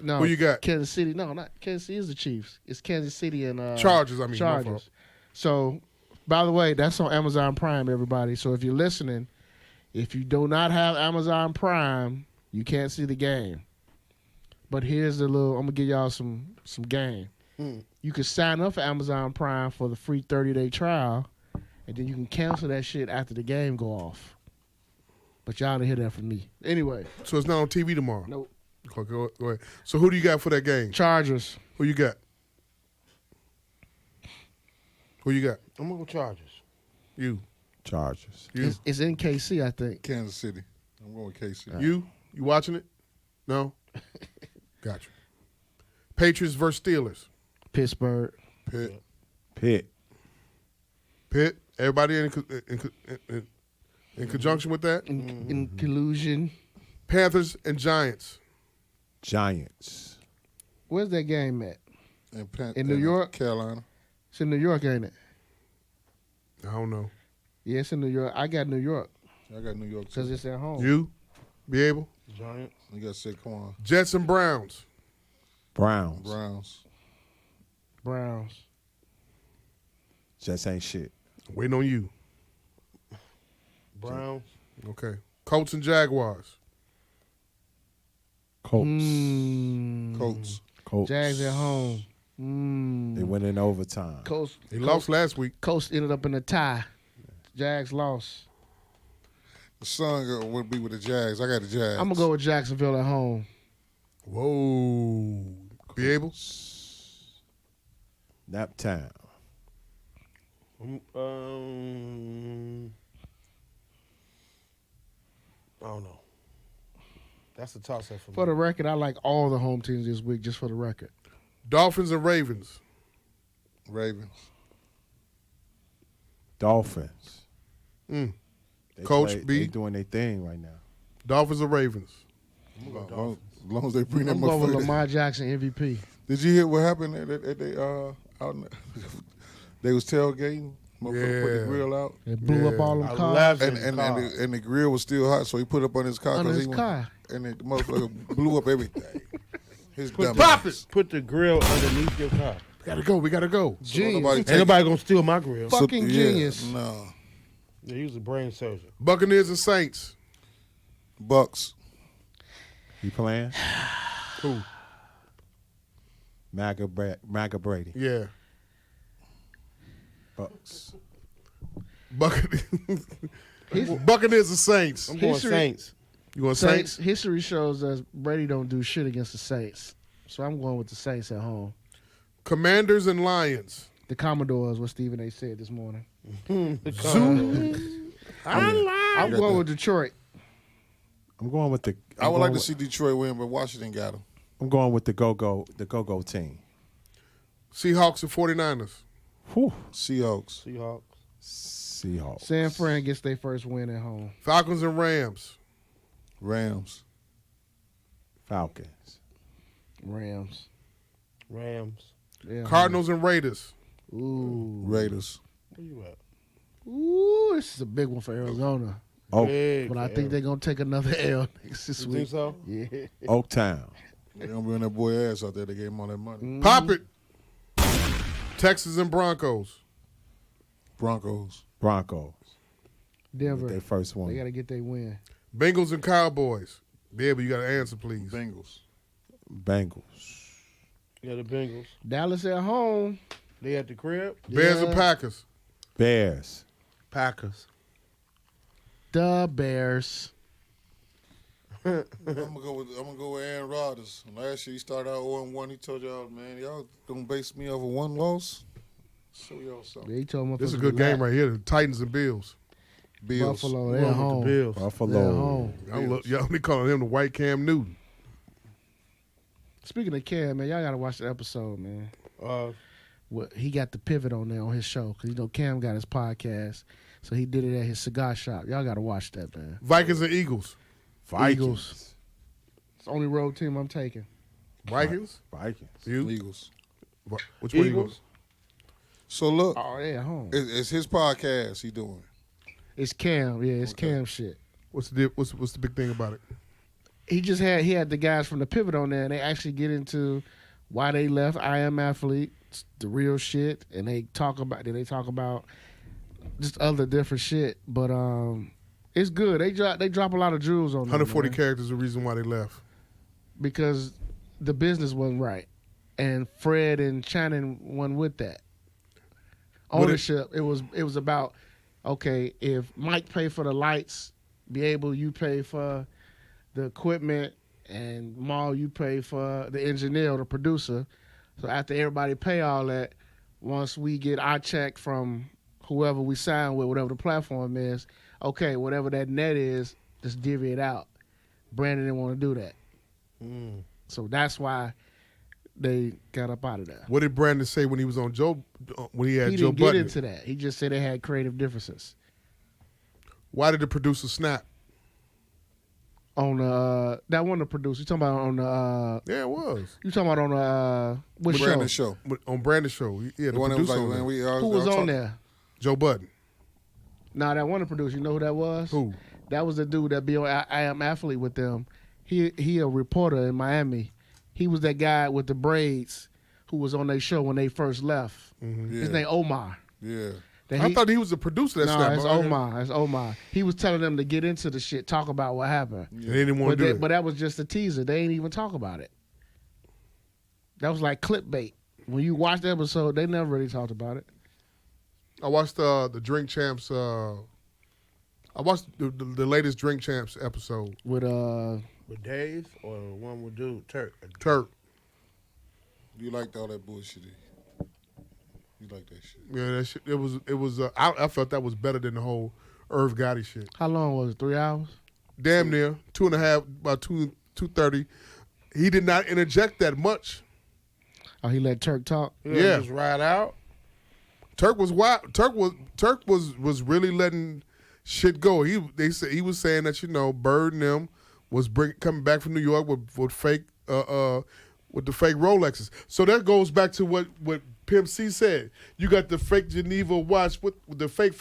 no. Who you got? Kansas City. No, not Kansas City is the Chiefs. It's Kansas City and Chargers, I mean, my fault. Chargers. So, by the way, that's on Amazon Prime, everybody. So if you're listening, if you do not have Amazon Prime, you can't see the game. But here's the little. I'm gonna give y'all some game. You can sign up for Amazon Prime for the free 30-day trial, and then you can cancel that shit after the game go off. But y'all didn't hear that from me. Anyway, So it's not on TV tomorrow? nope. Okay, go ahead. So who do you got for that game? Chargers. Who you got? Who you got? I'm gonna go Chargers. You. Chargers. You. It's in KC, I think. Kansas City. I'm going with KC. You watching it? No? Gotcha. Patriots versus Steelers. Pittsburgh. Pitt. Pitt. Everybody in conjunction with that? In collusion. Panthers and Giants. Giants. Where's that game at? And In New York? Carolina. It's in New York, ain't it? I don't know. Yeah, it's in New York. I got New York I got New York because too. it's at home. You? Be able? Giants. You got Saquon. Jets and Browns. Browns. Browns. Browns. Jets ain't shit. Waiting on you. Browns. Okay. Colts and Jaguars. Colts. Colts. Colts. Jags at home. They went in overtime. Coast. He lost last week. Coast ended up in a tie. Jags lost. The son would be with the Jags. I got the Jags. I'm gonna go with Jacksonville at home. Whoa. Be able? Nap time. I don't know. That's a toss-up for me. For the record, I like all the home teams this week. Just for the record. Dolphins and Ravens. Ravens. Dolphins. Mm. They Coach B. They doing their thing right now. Dolphins or Ravens? As long as they bring that I'm going with motherfucker. Lamar Jackson MVP. Did you hear what happened at they out in, they was tailgating Motherfucker put the Yeah. grill out. It blew up all I them cars. laughed at And, the and, car. and the grill was still hot, so he put it up on his car. Under 'cause his he car. And the motherfucker blew up everything. His dumb Pop ass. it. Put the grill underneath your car. We gotta go. So don't nobody Ain't take- nobody gonna steal my grill. Fuck. Fucking yeah, genius. No. Yeah, he was a brain surgeon. Buccaneers and Saints. Bucks. You playing? Who? MAGA Brady. Yeah. Bucks. Buccaneers. Buccaneers and Saints. I'm going History- Saints. You want Saints? History shows us Brady don't do shit against the Saints. So I'm going with the Saints at home. Commanders and Lions. The Commodores, what Stephen A. said this morning. I'm going with Detroit. I'm going with the. I would like to see Detroit win, but Washington got him. I'm going with the go-go team. Seahawks and 49ers. Whew. Seahawks. Seahawks. San Fran gets their first win at home. Falcons and Rams. Rams. Falcons. Rams. Yeah, Cardinals and Raiders. Ooh. Raiders. Where you at? Ooh, this is a big one for Arizona. Big But I for think they're going to take another L this You week. think so? Yeah. Oaktown. They're going to bring that boy ass out there. They gave him all that money. Pop it. Texans and Broncos. Broncos. Denver. Their first They one. got to get their win. Bengals and Cowboys. Yeah, but you got to answer, please. Bengals. Bengals. Yeah, the Bengals. Dallas at home. They at the crib. Bears and Yeah. Packers. Bears. Packers. The Bears. I'm gonna go with Aaron Rodgers. Last year he started out 0-1. He told y'all, man, y'all gonna base me off of one loss. Show y'all something. They told motherfuckers This is a good to game relax. right here. The Titans and Bills. Bills. Buffalo, I'm they going at with home. the Bills. They at Buffalo. home. Y'all only calling him the white Cam Newton. Speaking of Cam, man, y'all got to watch the episode, man. He got the pivot on there on his show because, you know, Cam got his podcast. So he did it at his cigar shop. Y'all got to watch that, man. Vikings and Eagles. Vikings. Eagles. It's the only road team I'm taking. Vikings? Vikings. You? Eagles. Which one you Eagles. go? So look, Oh, they at home. it's his podcast he doing. It's Cam. Yeah, it's Cam shit. What's the big thing about it? He had the guys from the pivot on there, and they actually get into why they left I Am Athlete, the real shit, and they talk about just other different shit. But it's good. They drop a lot of jewels on there, 140 man, characters. The reason why they left. because the business wasn't right, and Fred and Shannon went with that ownership. It was about, okay, if Mike pay for the lights, you pay for the equipment, and Maul, you pay for the engineer or the producer. So after everybody pay all that, once we get our check from whoever we sign with, whatever the platform is, okay, whatever that net is, just divvy it out. Brandon didn't want to do that. So that's why they got up out of there. What did Brandon say when he was on Joe? When he had He Joe didn't get Budden? into that. He just said they had creative differences. Why did the producer snap? On that one, the producer. You talking about on the? Yeah, it was. You talking about on the? What show? Brandon show. On Brandon's show. Yeah, The one that was producer like, on man, there. we all, Who was all on talk- there? Joe Budden. Nah, that one, the producer. You know who that was? Who? That was the dude that be on I Am Athlete with them. He a reporter in Miami. He was that guy with the braids who was on their show when they first left. His Yeah. name Omar. Yeah. That I he- thought he was the producer that No, snapped. it's Omar. It's Omar. He was telling them to get into the shit, talk about what happened. And they didn't want to do it. But that was just a teaser. They ain't even talk about it. That was like clickbait. When you watch the episode, they never really talked about it. I watched the Drink Champs. I watched the latest Drink Champs episode. With With Dave or the one with dude Turk? Turk. You liked all that bullshit. You like that shit. Yeah, that shit. It was. I felt that was better than the whole Irv Gotti shit. how long was it? 3 hours? Damn near 2.5, about 2:30. He did not interject that much. Oh, he let Turk talk. Yeah. Just ride out. Turk was wild. Turk was really letting shit go. He was saying that Bird and them was coming back from New York with fake with the fake Rolexes. So that goes back to what Pimp C said, you got the fake Geneva watch with the fake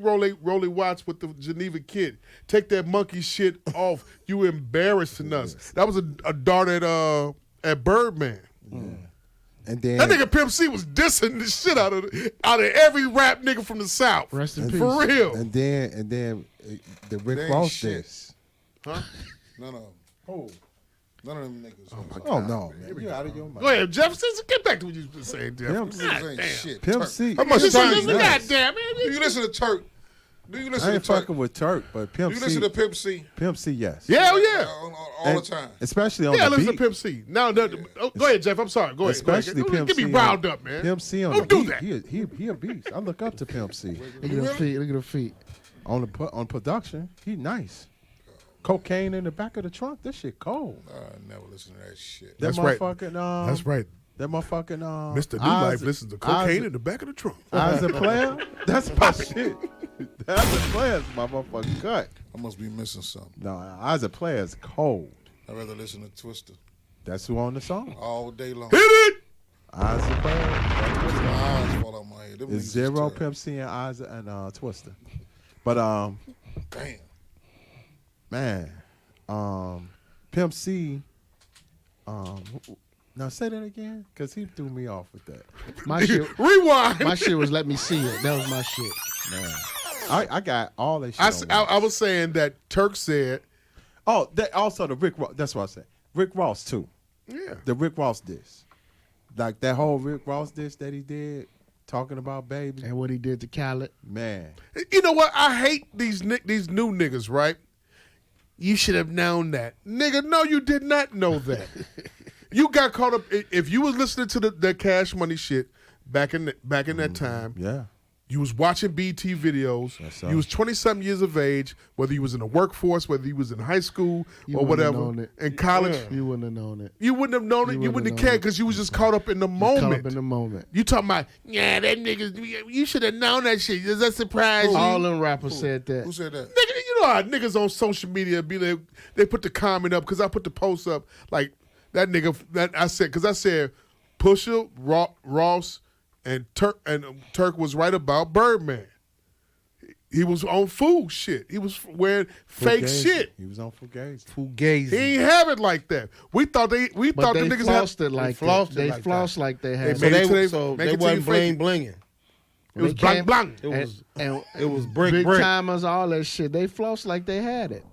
Rolly watch with the Geneva kid. Take that monkey shit off. You embarrassing us. That was a dart at Birdman. And then That nigga Pimp C was dissing the shit out of every rap nigga from the South. Rest in peace. For real. And then the Rick They ain't Ross shit. diss. None of them. Oh. None of them niggas. Oh no, man, you out of your mind. Go ahead, Jeff. Get back to what you were saying, Jeff. Pimp Niggas God ain't damn. shit. Pimp Turk. C. How much Listen, time listen, you got? goddamn, man. Do you listen to Turk? Do you I listen to ain't Turk? fucking with Turk, but Do Pimp you C. listen to Pimp C? Pimp C, yes. Hell yeah. All the time. Especially on Yeah, the listen beat. to Pimp C. Now, go ahead, Jeff. I'm sorry. Go ahead. Especially go ahead. Pimp Get me C riled on- up, man. Pimp C on Don't the do beat. that. He a beast. I look up to Pimp C. Look at them feet. Look at them feet. On production, he nice. Cocaine in the back of the trunk. This shit cold. I never listen to that shit. That That's right. motherfucking That's right. That motherfucking Mr. New Life listens to cocaine in the back of the trunk. As a player, that's my shit. As a player, it's my motherfucking cut. I must be missing something. No, as a player, it's cold. I'd rather listen to Twister That's who on the song. all day long. Hit it! As a player, My eyes fall out my head. Them niggas it's is Zero, terrible. Pimp C, and Isaac and Twister. But Damn. man, Pimp C. Now say that again, cause he threw me off with that. My shit. Rewind. My shit was let me see it. That was my shit. Man, I got all that shit. I was saying that Turk said, Oh, that also the Rick Ross. That's what I said. Rick Ross too. yeah. The Rick Ross diss, like that whole Rick Ross diss that he did, talking about baby. And what he did to Khaled. Man, You know what? I hate these new niggas, right? You should have known that. Nigga, no, you did not know that. You got caught up. If you was listening to the Cash Money shit back in that time, yeah. you was watching BT videos. Yes, sir. You was 20-something years of age, whether you was in the workforce, whether you was in high school You or wouldn't have whatever, known it. in college. You wouldn't have known it. You wouldn't have known it. You wouldn't have known cared it. because you was just caught up in the Caught moment. up in the moment. You talking about, yeah, that nigga, you should have known that shit. Does that surprise you? All them rappers said that. Who said that? Nigga, you know how niggas on social media be like, they put the comment up because I put the post up like that nigga that I said because I said Pusha, Ross, and Turk was right about Birdman. He was on food shit. He was wearing fake Fugazi. shit. He was on Fugazi. Fugazi. He ain't have it like that. We thought But the they niggas flossed had it like they flossed that. it They like flossed that. like they had. They it. made it to they- so make they it till you wasn't fake bling it. blinging. It was They blank came- blank. It was brick big brick. timers, all that shit. They flossed like they had it.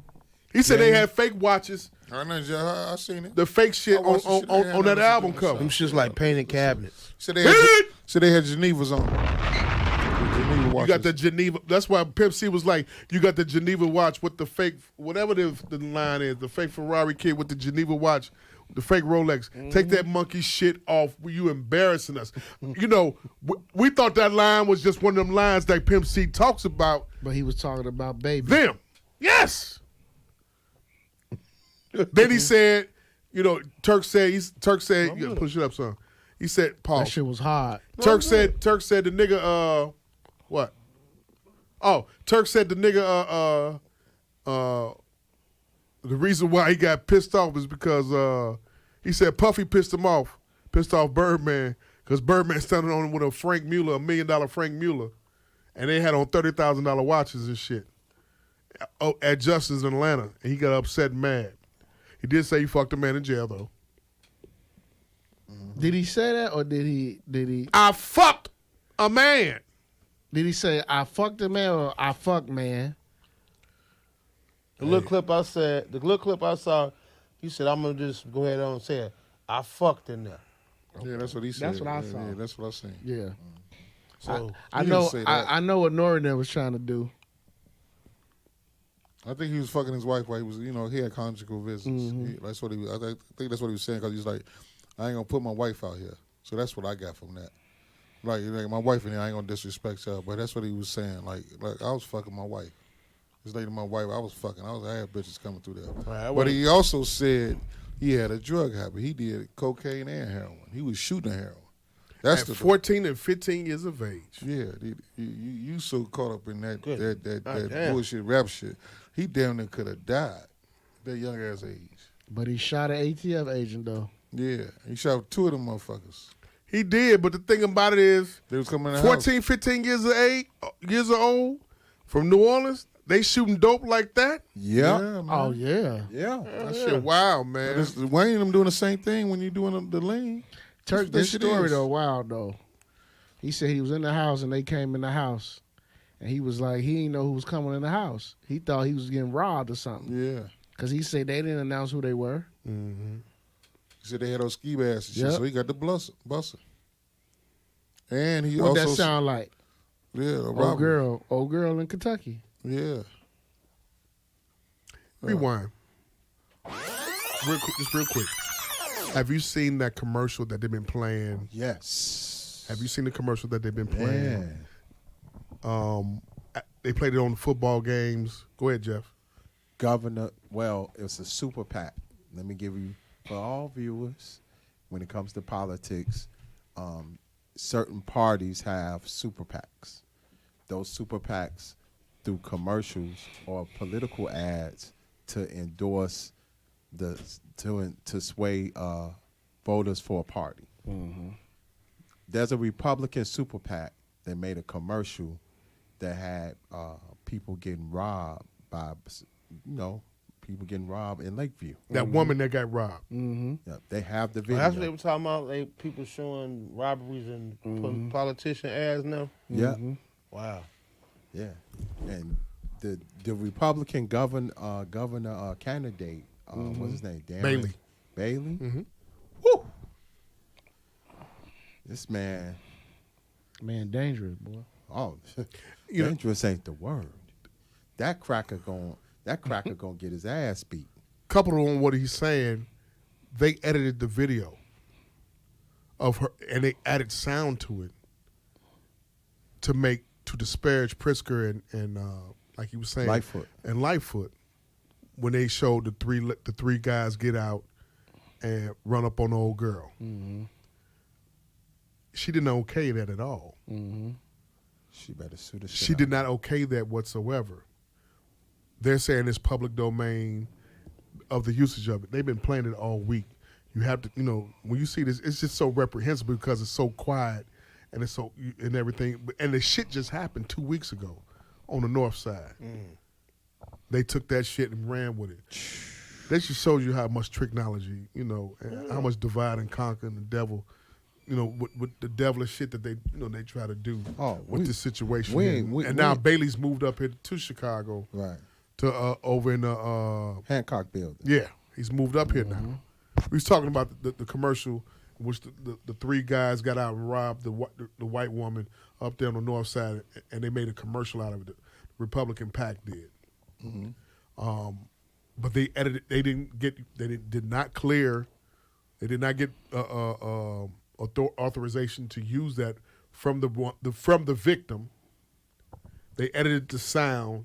He said they had fake watches, I know, I seen it. the fake shit I watched the shit they had on that on album the cover. Them shit's like painted cabinets. So they had Geneva's on. The Geneva You watches. got the Geneva. That's why Pimp C was like, you got the Geneva watch with the fake, whatever the line is, the fake Ferrari kid with the Geneva watch, the fake Rolex. Take that monkey shit off. You embarrassing us. You know, we thought that line was just one of them lines that Pimp C talks about But he was talking about baby. them. Yes. Then he said, you know, Turk said, you gotta push it up, son. He said, Paul. That shit was hard. Turk said the nigga what? Oh, Turk said the nigga the reason why he got pissed off is because he said Puffy pissed off Birdman because Birdman standing on him with a Frank Mueller, $1 million Frank Mueller, and they had on $30,000 watches and shit. At Justice in Atlanta, and he got upset and mad. He did say he fucked a man in jail though. Did he say that or did he I fucked a man. did he say I fucked a man or I fucked man? The little clip I saw, he said, I'm gonna just go ahead on and say it. I fucked in there. Yeah, that's what he said. That's what I saw. Yeah, that's what I seen. Yeah. So I He know didn't say that. I know what Norton was trying to do. I think he was fucking his wife while he was, he had conjugal visits. That's what he was. I think that's what he was saying because he's like, I ain't gonna put my wife out here. So that's what I got from that. Like my wife in here, I ain't gonna disrespect her, but that's what he was saying. Like I was fucking my wife. This lady, my wife, I had bitches coming through there. Right, but he also said he had a drug habit. He did cocaine and heroin. He was shooting heroin. That's At 14 and 15 years of age. Yeah, you so caught up in that damn. bullshit rap shit. He damn near could have died that young ass age. But he shot an ATF agent though. Yeah, he shot 2 of them motherfuckers. He did, but the thing about it is, They was coming in the 14, 15 years old from New Orleans, they shooting dope like that? Yeah. man. Oh yeah. Yeah. That shit wild, man. It's- Wayne and them doing the same thing when you're doing the lean. Turk, That this shit story is. though, wild though. He said he was in the house and they came in the house, and he was like, he didn't know who was coming in the house. He thought he was getting robbed or something. Yeah. Cause he said they didn't announce who they were. He said they had those ski masks and shit, Yep. so he got the buster. And he What also that sound like? Yeah, the Old robbery. girl in Kentucky. Yeah. Rewind. Just real quick. Have you seen that commercial that they've been playing? Yes. Have you seen the commercial that they've been playing? Man. They played it on football games. Go ahead, Jeff. Governor, well, it's a super PAC. Let me give you, for all viewers, when it comes to politics, certain parties have super PACs. Those super PACs, through commercials or political ads, to endorse to sway voters for a party. There's a Republican super PAC that made a commercial that had people getting robbed by, people getting robbed in Lakeview. That woman that got robbed. Yeah, they have the video. That's what they were talking about. Like people showing robberies and putting politician ads now. Yeah, Wow. yeah, and the Republican governor candidate, what's his name? Darren Bailey. Bailey. Woo! This man, Dangerous boy. oh, You know- dangerous ain't the word. That cracker gonna get his ass beat. Coupled on what he's saying, they edited the video of her and they added sound to it to disparage Pritzker and like he was saying, Lightfoot. and Lightfoot when they showed the three guys get out and run up on the old girl. She didn't okay that at all. She better sue the shit She out did not okay that whatsoever. They're saying it's public domain of the usage of it. They've been playing it all week. You have to, when you see this, it's just so reprehensible because it's so quiet and it's so and everything. And the shit just happened 2 weeks ago on the north side. They took that shit and ran with it. That just shows you how much technology, and how much divide and conquer and the devil. With the devilish shit that they try to do with this situation. And now Bailey's moved up here to Chicago, right to over in the Hancock building. yeah, he's moved up here now. We was talking about the commercial in which the three guys got out and robbed the white woman up there on the north side, and they made a commercial out of it. The Republican PAC did. But they edited. They did not clear. They did not get authorization to use that from the victim. They edited the sound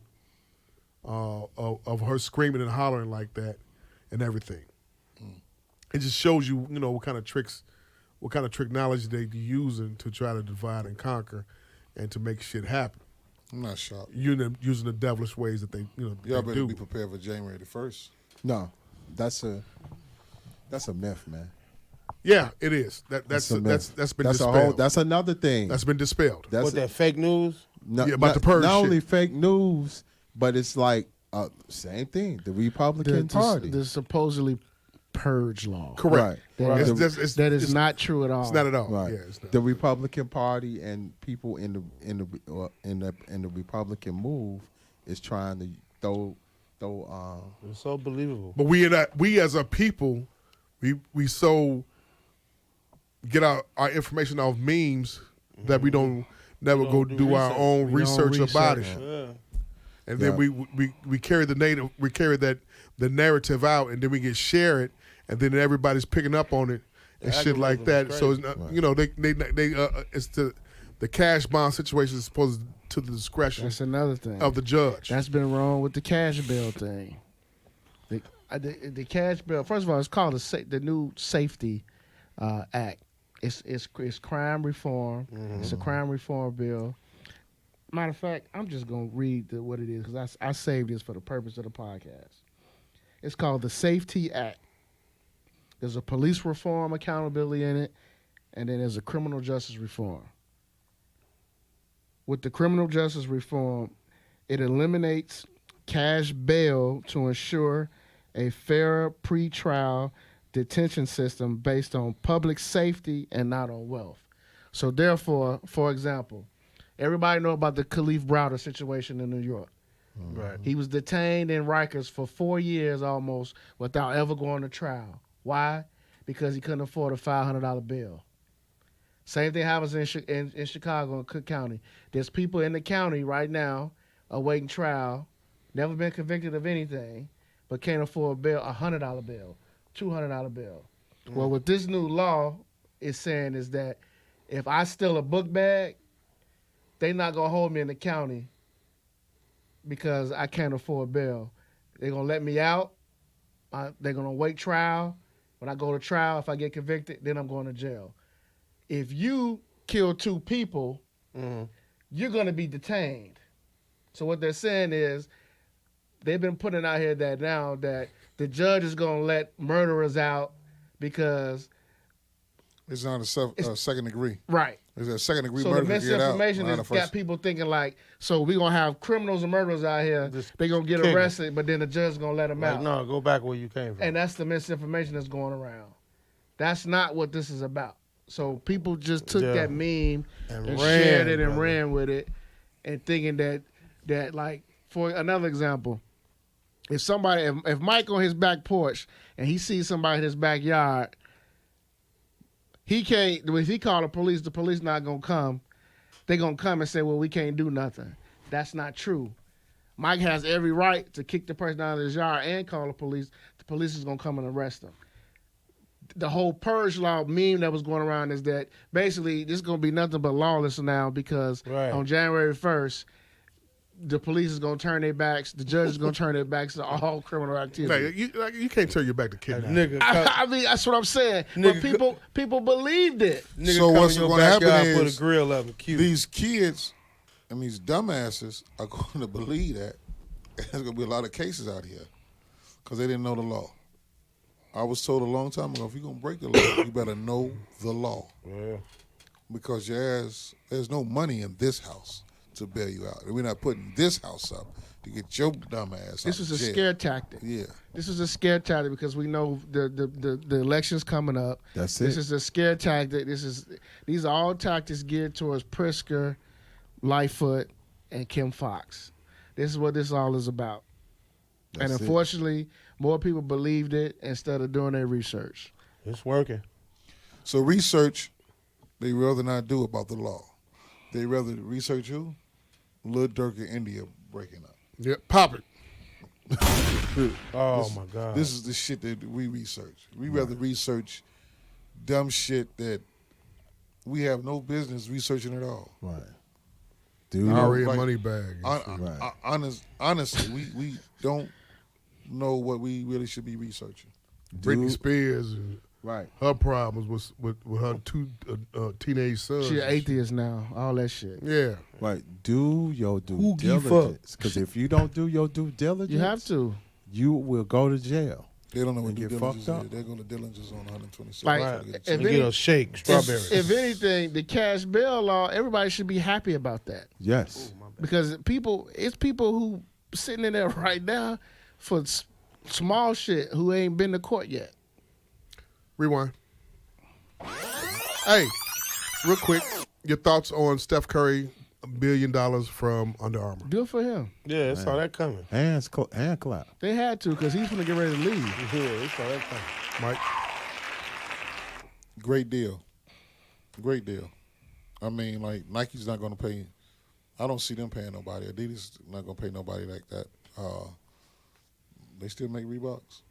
of her screaming and hollering like that and everything. It just shows you, what kind of tricks, what kind of technology they using to try to divide and conquer and to make shit happen. I'm not shocked. Using the devilish ways that they, Y'all they better do. be prepared for January the 1st. No, that's a myth, man. Yeah, it is. That's a myth. that's been that's dispelled. that's another thing. That's been dispelled. That's What, that fake news? no, Yeah, about the purge not shit. only fake news, but it's like same thing. The Republican Party. The supposedly purge law. Correct. That is, It's- that is it's- not true at all. It's not at all. Right. Yeah, it's not. The Republican Party and people in the Republican move is trying to throw It's so believable. But we as a people, we so get our information off memes that we don't never go do do our research. own We don't research about it. research. Yeah. And then we carry the narrative out, and then we get share it, and then everybody's picking up on it and The shit like algorithm that. is So it's crazy. not, they it's the cash bond situation is supposed to the discretion That's another thing. of the judge. That's been wrong with the cash bill thing. The cash bill. First of all, it's called the new Safety Act. It's crime reform. It's a crime reform bill. Matter of fact, I'm just gonna read what it is because I saved this for the purpose of the podcast. It's called the Safety Act. There's a police reform accountability in it, and then there's a criminal justice reform. With the criminal justice reform, it eliminates cash bail to ensure a fairer pre-trial detention system based on public safety and not on wealth. So therefore, for example, everybody know about the Khalif Browder situation in New York. Right. He was detained in Rikers for 4 years almost without ever going to trial. Why? Because he couldn't afford a $500 bill. Same thing happens in Chicago and Cook County. There's people in the county right now awaiting trial, never been convicted of anything, but can't afford a bill, a $100 bill, $200 bill. Well, what this new law is saying is that if I steal a book bag, they not gonna hold me in the county because I can't afford bail. They're gonna let me out. They're gonna wait trial. When I go to trial, if I get convicted, then I'm going to jail. If you kill 2 people, you're gonna be detained. So what they're saying is, they've been putting out here that now that the judge is gonna let murderers out because It's not a second degree. right. It's a second degree So murder. the misinformation has has got people thinking like, so we're going to have criminals and murderers out here. They're going to get kick 'em. arrested, but then the judge is going to let them Like, out. no, go back where you came from. And that's the misinformation that's going around. That's not what this is about. So people just took Yeah. that meme And and ran, shared it and brother. ran with it and thinking that like, for another example, if somebody, if Mike on his back porch and he sees somebody in his backyard, he can't, if he call the police not going to come. They're going to come and say, well, we can't do nothing. That's not true. Mike has every right to kick the person out of his yard and call the police. The police is going to come and arrest him. The whole purge law meme that was going around is that basically this is going to be nothing but lawless now because on January 1st, the police is going to turn their backs, the judge is going to turn their backs to all criminal activity. You can't turn your back to kidnapping. Nigga, I mean, that's what I'm saying. But people believed it. nigga So come what's in your gonna happen backyard, put is a grill up and cute. These kids and these dumbasses are going to believe that. There's going to be a lot of cases out here because they didn't know the law. I was told a long time ago, if you're going to break the law, you better know the law. Yeah. Because there's no money in this house to bail you out. We're not putting this house up to get your dumb ass This out is of a jail. scare tactic. Yeah. This is a scare tactic because we know the election's coming up. That's This it. is a scare tactic. These are all tactics geared towards Pritzker, Lightfoot, and Kim Fox. This is what this all is about. That's and it. unfortunately, more people believed it instead of doing their research. It's working. So research, they rather not do about the law. They rather research who? Lil Durk and India breaking up. Yeah, pop it. Oh, my God. This is the shit that we research. We rather research dumb shit that we have no business researching at all. Right. Dude, Ari like- money bag. Right. Honestly, we don't know what we really should be researching. Britney Spears and Right. her problems with her 2 teenage sons. She's an atheist now. All that shit. Yeah. Right. Do your due Who give diligence. Because if you don't do your due diligence, You have to. you will go to jail. They don't know what And due get diligence fucked is. up. They're going to diligence on 126. Like, Right. if You get a shake, strawberries. If anything, the cash bail law, everybody should be happy about that. Yes. Because it's people who sitting in there right now for small shit who ain't been to court yet. Rewind. Hey, real quick, your thoughts on Steph Curry, $1 billion from Under Armour? Good for him. Yeah, I saw that coming. Hand clap. They had to because he's gonna get ready to leave. Yeah, I saw that coming. Mike? Great deal. Great deal. I mean, like, Nike's not going to pay. I don't see them paying nobody. Adidas not going to pay nobody like that. They still make Reeboks.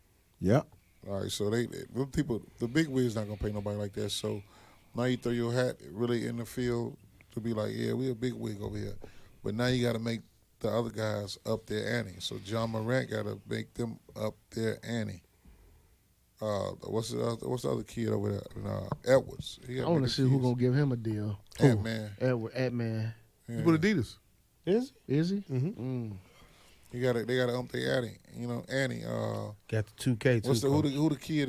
Yep. All right, so the people, the big wigs not going to pay nobody like that. So now you throw your hat really in the field to be like, yeah, we a big wig over here. But now you got to make the other guys up their ante. So John Morant got to make them up their ante. What's the other kid over there? Edwards. I want to see who gonna give him a deal. Ant-Man. Ant-Man. He's with Adidas. Is Is he? Mm-hmm. They got to ump their Annie. You know, Annie. Got the 2K too. What's the who the kid?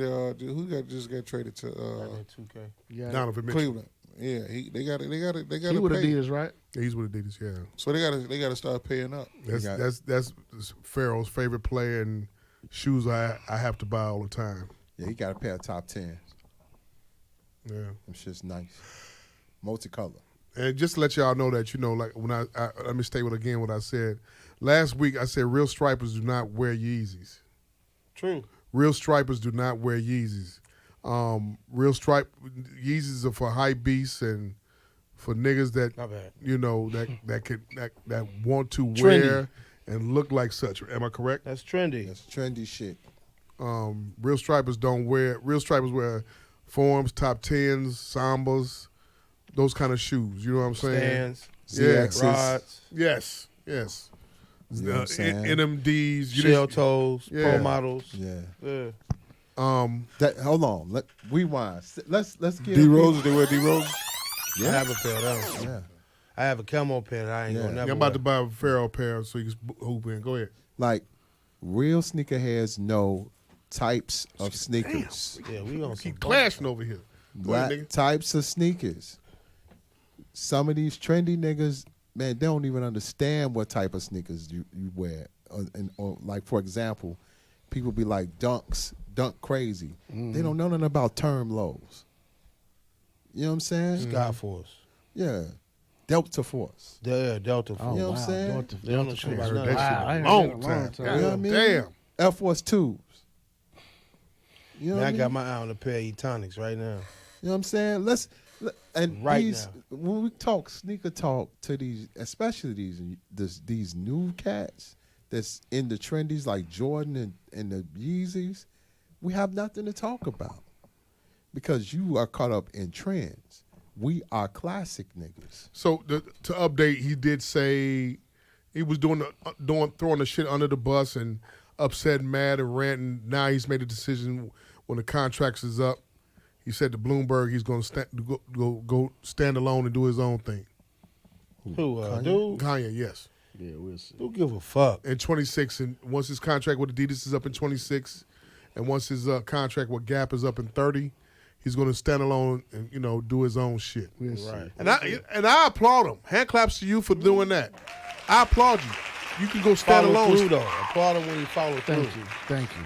Just got traded to 2K. Yeah. Donovan Mitchell. Cleveland. Yeah, they got He to with pay. Adidas, right? Yeah, he's with Adidas. Yeah, So they got to start paying up. that's Pharaoh's favorite player and shoes I have to buy all the time. Yeah, he got a pair of top 10s. Yeah, Them shit's nice. Multicolor. and just to let y'all know that like when I let me state again what I said last week. I said real stripers do not wear Yeezys. True. Real stripers do not wear Yeezys. Real stripe Yeezys are for hype beasts and for niggas that My bad. that want to Trendy. wear and look like such. Am I correct? That's trendy. That's trendy shit. Real stripers don't wear. Real stripers wear forms, top 10s, sambas, those kind of shoes. You know what I'm saying? Stands, Yeah. ZXs. rods, Yes. You know what I'm saying? NMDs. shell toes, Yeah. pro models. Yeah. Yeah. Hold on. Rewind. Let's get D Roses, they wear D Roses. I have a pair of those. Yeah. I have a camo pair that I ain't Yeah. gonna never I'm about wear. to buy a Pharaoh pair so you can hoop in. Go ahead. Like real sneakerheads know types of sneakers. Yeah, we on some Keep clashing over here. Go ahead, nigga. Types of sneakers. Some of these trendy niggas, man, they don't even understand what type of sneakers you wear. Or like, for example, people be like dunk crazy. They don't know nothing about term lows. You know what I'm saying? Sky Force. Yeah. Delta Force. Yeah, Delta Force. You know what I'm saying? They don't know shit about Heard nothing. that shit Wow, I a ain't long heard that in a long time. time. You know what I mean? Damn. Air Force 2s. You know Man, what I I mean? got my eye on a pair of E-Tonics right now. You know what I'm saying? And Right these, now. when we talk sneaker talk to these, especially these new cats that's in the trendies like Jordan and the Yeezys, we have nothing to talk about because you are caught up in trends. We are classic niggas. So to update, he did say he was throwing the shit under the bus and upset, mad, and ranting. Now he's made a decision when the contract is up. He said to Bloomberg he's going to go stand alone and do his own thing. Who, dude? Kanye, yes. Yeah, we'll see. Who give a fuck? In 26, and once his contract with Adidas is up in 26, and once his contract with Gap is up in 30, he's going to stand alone and do his own shit. We'll see. Right. And I applaud him. Hand claps to you for doing that. I applaud you. You can go stand Follow alone. through, though. Applaud him when he follow through. Thank you. Thank you.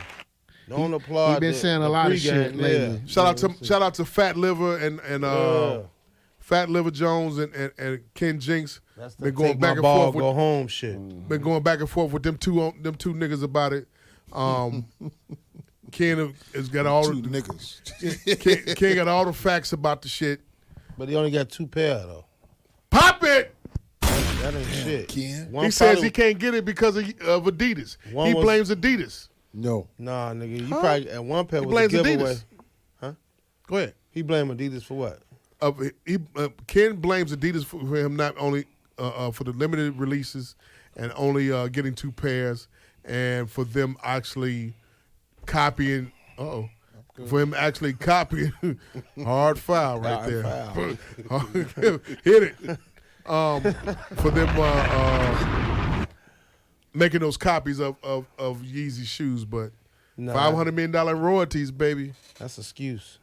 Don't applaud. He been saying a the lot of pregame, shit lately. Shout out to Fat Liver and Yeah. Fat Liver Jones and Ken Jinx. That's the Been going take back my and ball, forth go with home shit. been going back and forth with them two niggas about it. Ken has got all Two the niggas. Ken got all the facts about the shit. But he only got 2 pair, though. Pop it. That ain't shit. Ken. One He says follow- he can't get it because of Adidas. One He was- blames Adidas. No. Nah, nigga. You probably, at one pair He was a blames giveaway. Adidas. Huh? Go ahead. He blamed Adidas for what? Ken blames Adidas for him not only for the limited releases and only getting 2 pairs, and for them actually copying. For him actually copying hard foul right Hard there. Hit it. For them making those copies of Yeezy shoes, but Nah, $500 million royalties, baby. That's excuse.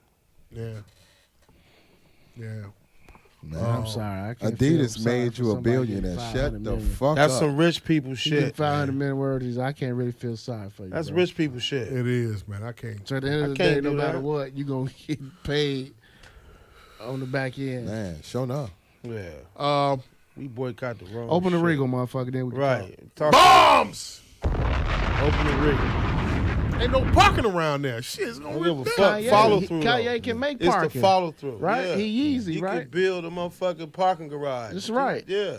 Yeah. Man, I'm sorry. I can't feel Adidas sorry made for you a somebody billionaire. getting Shut 500 the million. fuck That's up. some rich people You get shit. 500 man. million words. I can't really feel sorry for you. That's bro. rich people shit. It is, man. I can't. So at the end of I the can't day, no do matter that. what, you gonna get paid on the back end. Man, sure enough. Yeah. We boycott the wrong Open the shit. Regal, motherfucker. Then we can Right. Talk Bombs! Open the Regal. Ain't no parking around there. Shit, it's Don't gonna give a rip fuck. Kanye, Follow he- through. Kanye though. can make It's parking. the follow through. Right? Yeah. He Yeezy, You right? can build a motherfucking parking garage. That's right. Yeah.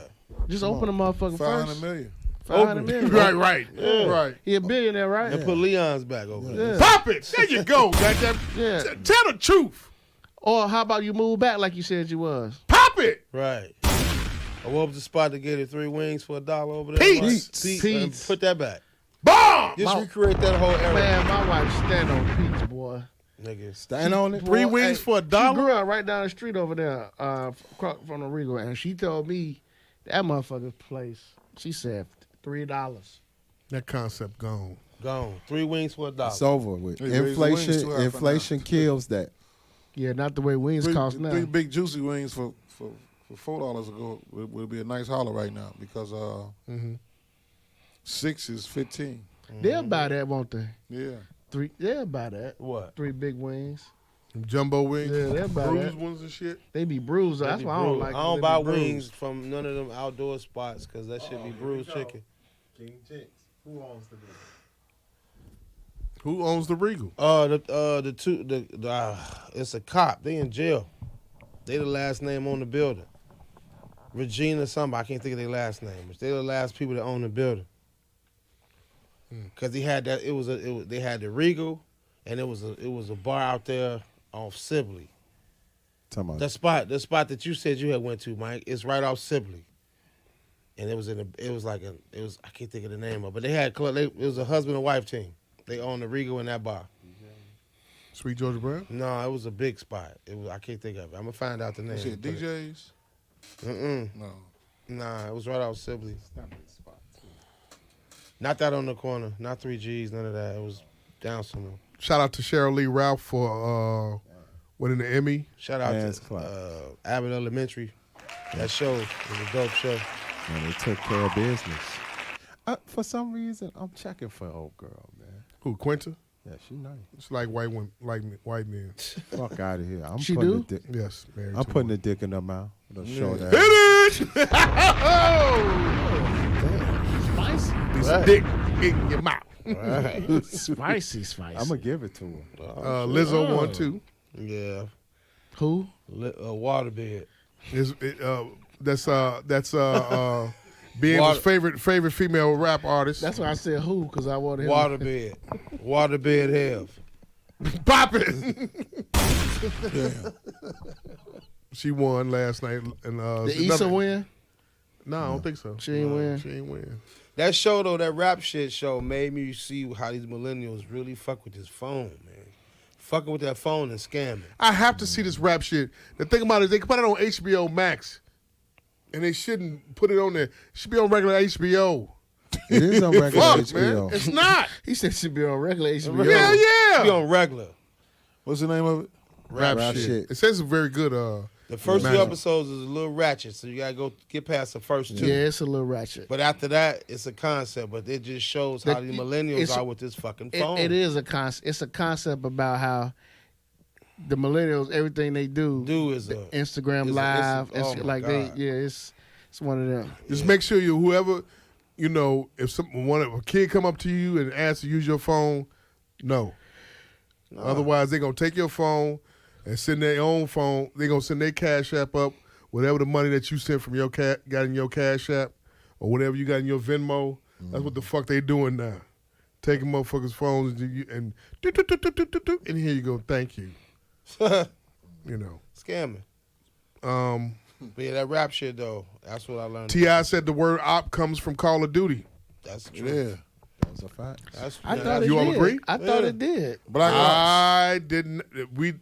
Just open the motherfucker 500 first. million. 500 million. right. Yeah. Right. He a billionaire, right? And put Leon's back over there. Yeah. Pop it. There you go. Goddamn. Yeah. Tell the truth. Or how about you move back like you said you was? Pop it. Right. Or what was the spot to get it 3 wings for $1 over there? Pete's. Pete's. Pete's. Put that back. Bomb. Just My- recreate that whole era. Man, my wife stand on pizza, boy. Nigga. Stand on it. 3 wings for She $1. grew up right down the street over there from the Regal, and she told me that motherfucker's place, she said $3. That concept gone. Gone. 3 wings for $1. It's over with. They raised the wings Inflation. too high for Inflation kills that. Yeah, not the way wings cost now. Three big juicy wings for $4 ago would be a nice holler right now because 6 is 15. They'll buy that, won't they? Yeah. 3. They'll buy that. What? 3 big wings. Jumbo wings, Yeah, they'll buy bruised that. ones and shit. They be bruised. That's why I don't like. I don't them. buy They be bruised. wings from none of them outdoor spots because that should be bruised chicken. King Chicks. Who owns the business? Who owns the Regal? It's a cop. They in jail. They the last name on the building. Regina somebody. I can't think of their last name. But they the last people that own the building. Cause he had that. They had the Regal, and it was a bar out there off Sibley. Talking about The spot that you said you had went to, Mike, it's right off Sibley. And I can't think of the name of it, but they had it was a husband and wife team. They owned the Regal in that bar. Sweet Georgia Brown? No, it was a big spot. I can't think of it. I'm gonna find out the name. You said DJs? No. Nah, it was right off Sibley. Not that on the corner. Not 3Gs, none of that. It was down somewhere. Shout out to Cheryl Lee Ralph for winning the Emmy. Shout out Man's to Club. Abbott Elementary. That show was a dope show. And they took care of business. For some reason, I'm checking for old girl, man. Who, Quinta? Yeah, she nice. It's like white women, like white men. Fuck out of here. I'm She putting do? The dick. Yes, married I'm to putting one. the dick in her mouth. It'll show that. Hit it! Spicy. Piece Right. of dick in your mouth. Right. Spicy. I'm gonna give it to her. Lizzo won too. Yeah. Who? Waterbed. That's BM's favorite female rap artist. That's why I said who, because I wanted him. Waterbed. Waterbed Health. Pop it. She won last night. And The Issa win? No, I don't think so. She ain't win? She ain't win. That show though, that rap shit show, made me see how these millennials really fuck with this phone, man. Fucking with that phone and scamming. I have to see this rap shit. The thing about it is they can put it on HBO Max. And they shouldn't put it on there. It should be on regular HBO. It is on regular Fuck, HBO. man. It's not. He said she'd be on regular HBO. Yeah, yeah. Be on regular. What's the name of it? Rap Rap shit. shit. It says it's very good. The first Magic. 2 episodes is a little ratchet, so you gotta go get past the first 2. Yeah, it's a little ratchet. But after that, it's a concept. But it just shows how the millennials it's- are with this fucking phone. It is a concept. It's a concept about how the millennials, everything they do is Instagram is a- Live. it's a- oh my God. It's one of them. Just make sure whoever, if a kid come up to you and ask to use your phone, no. Otherwise, they're going to take your phone and send their own phone. They're going to send their Cash App up, whatever the money that you sent from your got in your Cash App or whatever you got in your Venmo. That's what the fuck they doing now. Taking motherfuckers' phones and here you go, thank you. Scamming. But yeah, that rap shit though, that's what I learned. T.I. said the word op comes from Call of Duty. That's true. Yeah. That's a fact. I thought it You all did. agree? I thought it did. Black Ops. I didn't.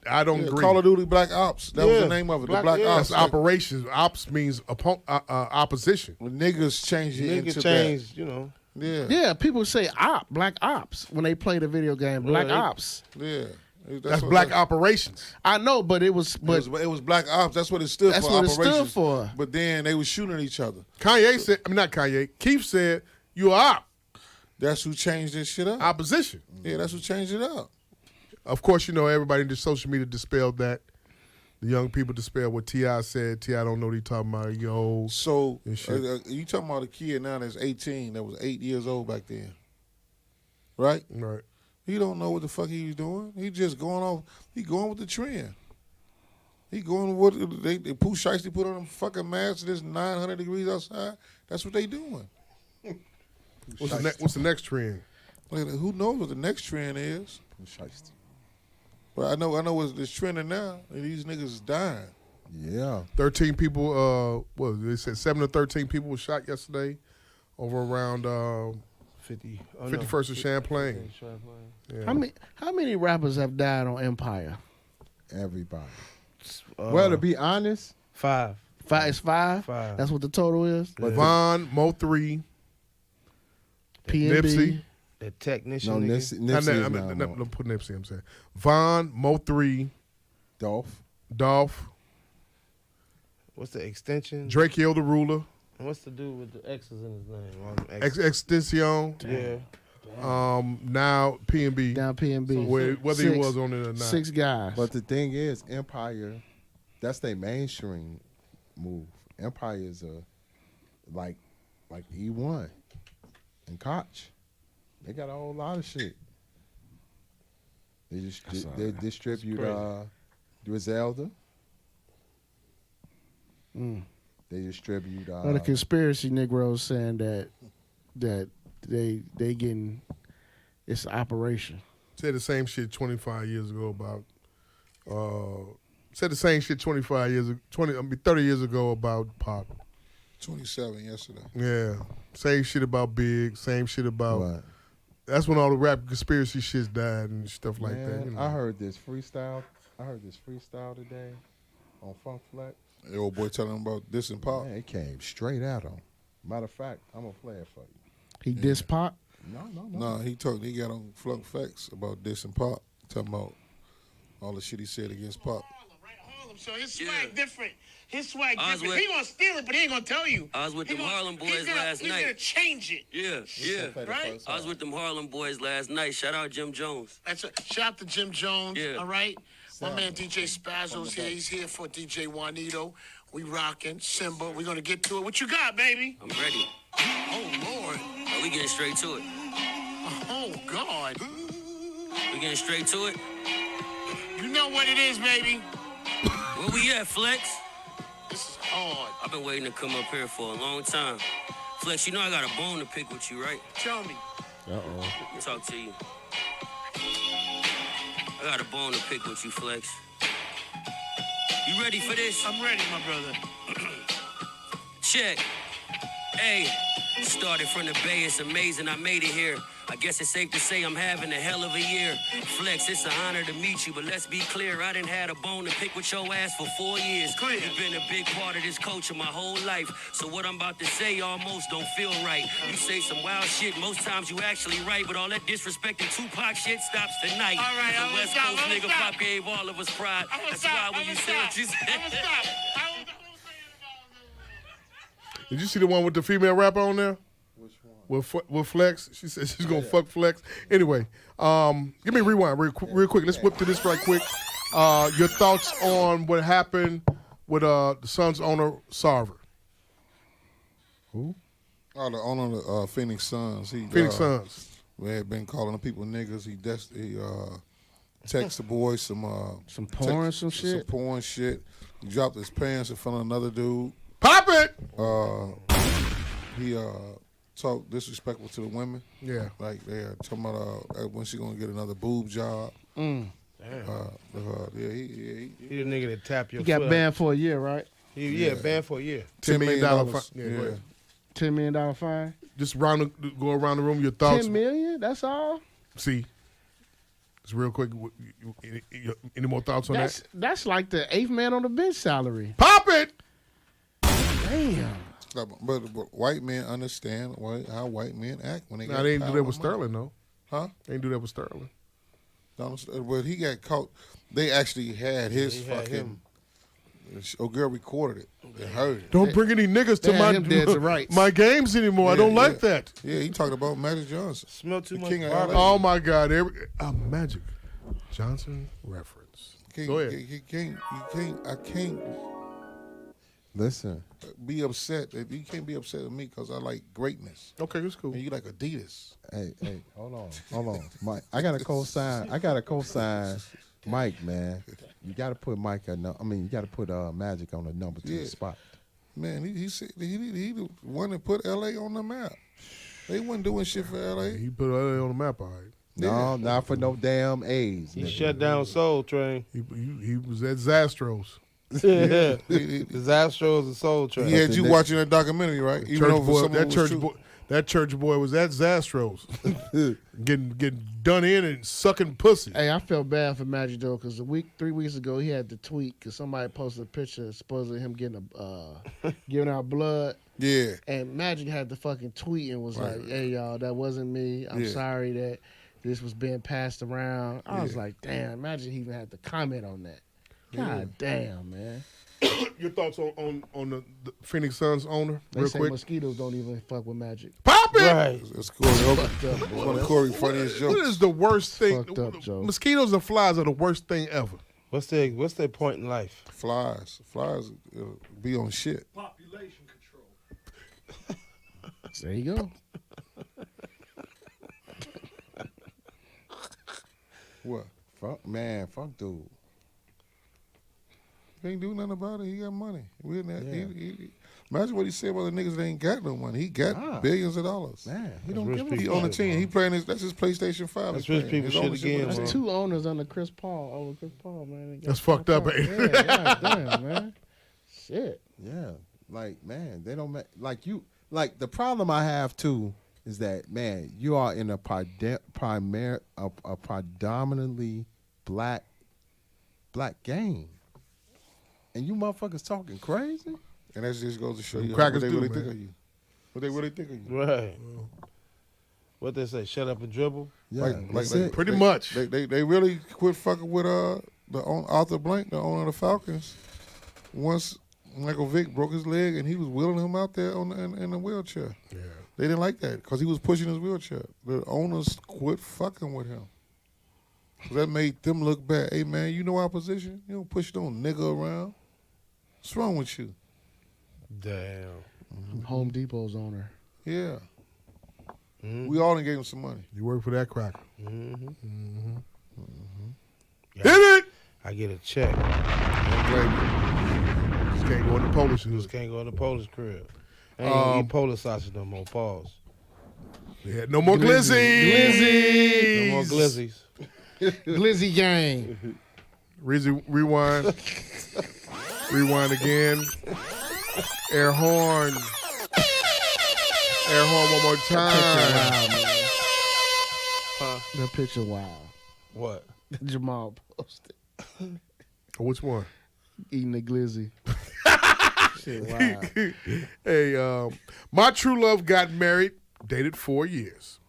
I don't Yeah, agree. Call of Duty Black Ops. That was the name of it. The Black That's Ops. operations. Ops means opposition. When niggas changed it Nigga into changed, that. Yeah. Yeah, people say Black Ops when they play the video game. Black Ops. Yeah. That's what black that- operations. I know, but it was It was Black Ops. That's what it stood That's for. what it stood operations. for. But then they was shooting at each other. Kanye said, not Kanye. Keith said, you are op. That's who changed this shit up. Opposition. Yeah, that's who changed it up. Of course, everybody in the social media dispelled that. The young people dispelled what T.I. said. T.I. don't know what he talking about. Yo. So and shit. you talking about a kid now that's 18 that was 8 years old back then, right? Right. He don't know what the fuck he was doing. He just going off. He going with the trend. He going with what they Pooh Shiesty put on them fucking masks. There's 900 degrees outside. That's what they doing. What's the next trend? Like, who knows what the next trend is? But I know what's this trending now. And these niggas is dying. Yeah. 13 people, they said 7 to 13 people were shot yesterday over around 51st of Champlain. Yeah. How many rappers have died on Empire? Everybody. Well, to be honest, 5. It's 5? 5. That's what the total is? Von, Mo3, P&B. Nipsey. The technician. No, nigga. Nipsey is not more. Don't put Nipsey. I'm saying Von, Mo3, Dolph, What's the extension? Drake Hill the Ruler, What's the dude with the X's in his name? All them X's. Extension. Yeah. Now P&B. Down P&B. Whether he was on it or not. 6 guys. But the thing is, Empire, that's their mainstream move. Empire is like E1 and Koch. They got a whole lot of shit. They distribute Griselda. They distribute. The conspiracy Negroes saying that they getting it's an operation. Said the same shit 25 years ago about. Said the same shit 25 years, 30 years ago about Pop. 27 yesterday. Yeah, same shit about Big. Same shit about. What? That's when all the rap conspiracy shits died and stuff like Man, that. You know. I heard this freestyle today on Funk Flex. The old boy telling him about this and Pop. Man, it came straight at him. Matter of fact, I'm gonna play it for you. He dissed Pop. No, he got on Funk Flex about this and Pop, talking about all the shit he said against Pop. Harlem, so his swag different. His swag I was different. with- He gonna steal it, but he ain't gonna tell you. I was with them Harlem boys last He's night. gonna change it. Yeah. Right? I was with them Harlem boys last night. Shout out Jim Jones. Shout out to Jim Jones. Yeah. All right. My man DJ Spazzo's here. He's here for DJ Juanito. We rocking. Simba. We're gonna get to it. What you got, baby? I'm ready. Oh Lord. Are we getting straight to it? Oh God. We getting straight to it? You know what it is, baby. Where we at, Flex? This is hard. I've been waiting to come up here for a long time. Flex, you know I got a bone to pick with you, right? Tell me. Let me talk to you. I got a bone to pick with you, Flex. You ready for this? I'm ready, my brother. Check. Hey, started from the Bay, it's amazing I made it here. I guess it's safe to say I'm having a hell of a year. Flex, it's an honor to meet you, but let's be clear, I done had a bone to pick with your ass for 4 years. Clear. You've been a big part of this culture my whole life, so what I'm about to say almost don't feel right. You say some wild shit, most times you actually right, but all that disrespecting Tupac shit stops tonight. All right, The I'm gonna West stop, Coast I'm gonna nigga stop. Pop gave all of us pride. I'm gonna That's stop. why when you say what you said. I'm gonna stop. Did you see the one with the female rapper on there? Which one? With Flex. She said she's gonna fuck Flex. Anyway, give me a rewind real quick. Let's whip to this right quick. Your thoughts on what happened with the Suns owner Sarver? Who? Oh, the owner of the Phoenix Suns. Phoenix Suns. We had been calling the people niggas. He text the boys some porn, some shit? Some porn shit. He dropped his pants in front of another dude. Pop it! He talked disrespectful to the women. Yeah. Like they're talking about when she gonna get another boob job. Damn. Yeah, He the nigga that tap your He got foot. banned for a year, right? Banned for a year. $10 million fine. Yeah. Go ahead. $10 million fine. Just go around the room. Your thoughts. $10 million? That's all? See, just real quick. Any more thoughts on that? That's like the 8th man on the bench salary. Pop it! Damn. But white men understand how white men act when they Nah, got they ain't do power that with and money. Sterling though. Huh? They ain't do that with Sterling. But he got caught. They actually had his he had fucking. him. A girl recorded it. They heard it. Don't bring any niggas to They had him dead to rights. my games anymore. I don't Yeah, like that. Yeah, he talked about Magic Johnson. Smell too The much king of barbecue. LA. Oh my God! Magic Johnson reference. Go ahead. I can't Listen, be upset. You can't be upset with me because I like greatness. Okay, that's cool. And you like Adidas. hey, hold on, Mike. I got to co-sign Mike, man. You got to put Mike you got to put Magic on the number 2 Yeah. spot. Man, he said he the one that put LA on the map. They wasn't doing shit for LA. He put LA on the map, all right. No, not for no damn A's. He nigga. shut down Soul Train. He was at Zastros. Yeah. The Astros and Soul Train. He had the you nigga- watching that documentary, right? Even though for some of it was true. That church boy was at Zastro's, getting done in and sucking pussy. Hey, I felt bad for Magic though, because 3 weeks ago he had the tweet because somebody posted a picture supposedly him getting giving out blood. Yeah. And Magic had the fucking tweet and was like, "Hey y'all, that wasn't me. I'm sorry that this was being passed around." I was like, "Damn!" Magic even had to comment on that. God damn, man. Your thoughts on the Phoenix Suns owner, They real say quick? mosquitoes don't even fuck with Magic. Pop it! Right. That's one of Corey's funniest jokes. What is the worst thing? Fucked up, Joe. Mosquitoes and flies are the worst thing ever. What's their point in life? Flies be on shit. Population control. There you go. What? Fuck dude. He ain't do nothing about it. He got money. Imagine what he said about the niggas that ain't got no money. He got billions of dollars. Man, he That's don't rich give a people He fuck. on the team. He playing that's his PlayStation 5. That's He's rich playing. people His shit ownership again, with That's the bro. two owners under Chris Paul. Over Chris Paul, man. They got That's fucked up, ain't it? Yeah, God damn, man. Shit. Yeah, like man, they don't like the problem I have too is that man, you are in a predominantly black game, and you motherfuckers talking crazy. And that just goes to show Them you crackers what they do, really man. think of you. What they really think of you. Right. What they say? Shut up and dribble. Yeah, that's it. Pretty much. They really quit fucking with Arthur Blank, the owner of the Falcons. Once Michael Vick broke his leg and he was wheeling him out there in a wheelchair. Yeah. They didn't like that because he was pushing his wheelchair. The owners quit fucking with him. So that made them look bad. Hey man, you know our position. You don't push no nigga around. What's wrong with you? Damn. Home Depot's owner. Yeah. We all done gave him some money. You work for that cracker. Mm-hmm. Hit it! I get a check. Don't blame me. Just can't go in the Polish Just hood. can't go in the Polish crib. I ain't gonna eat Polish sausage no more. Pause. Yeah, no more glizzy. No more glizzies. Glizzy gang. Rewind. Rewind again. Air horn. Air horn one more time. Wow, man. That picture, wow. What? Jamal posted. Which one? Eating the glizzy. Shit, wow. Hey, my true love got married, dated 4 years.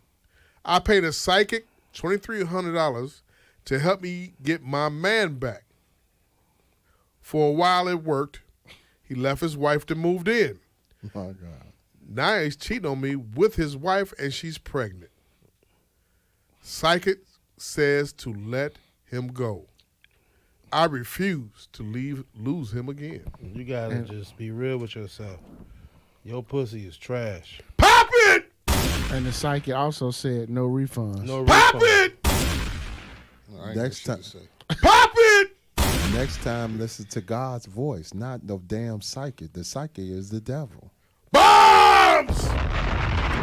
I paid a psychic $2,300 to help me get my man back. For a while it worked. He left his wife to move in. My God. Now he's cheating on me with his wife and she's pregnant. Psychic says to let him go. I refuse to lose him again. You gotta just be real with yourself. Your pussy is trash. Pop it! And the psychic also said no refunds. No Pop refund. it! I ain't Next got shit time. to say. Pop it! Next time, listen to God's voice, not no damn psychic. The psychic is the devil. Bombs!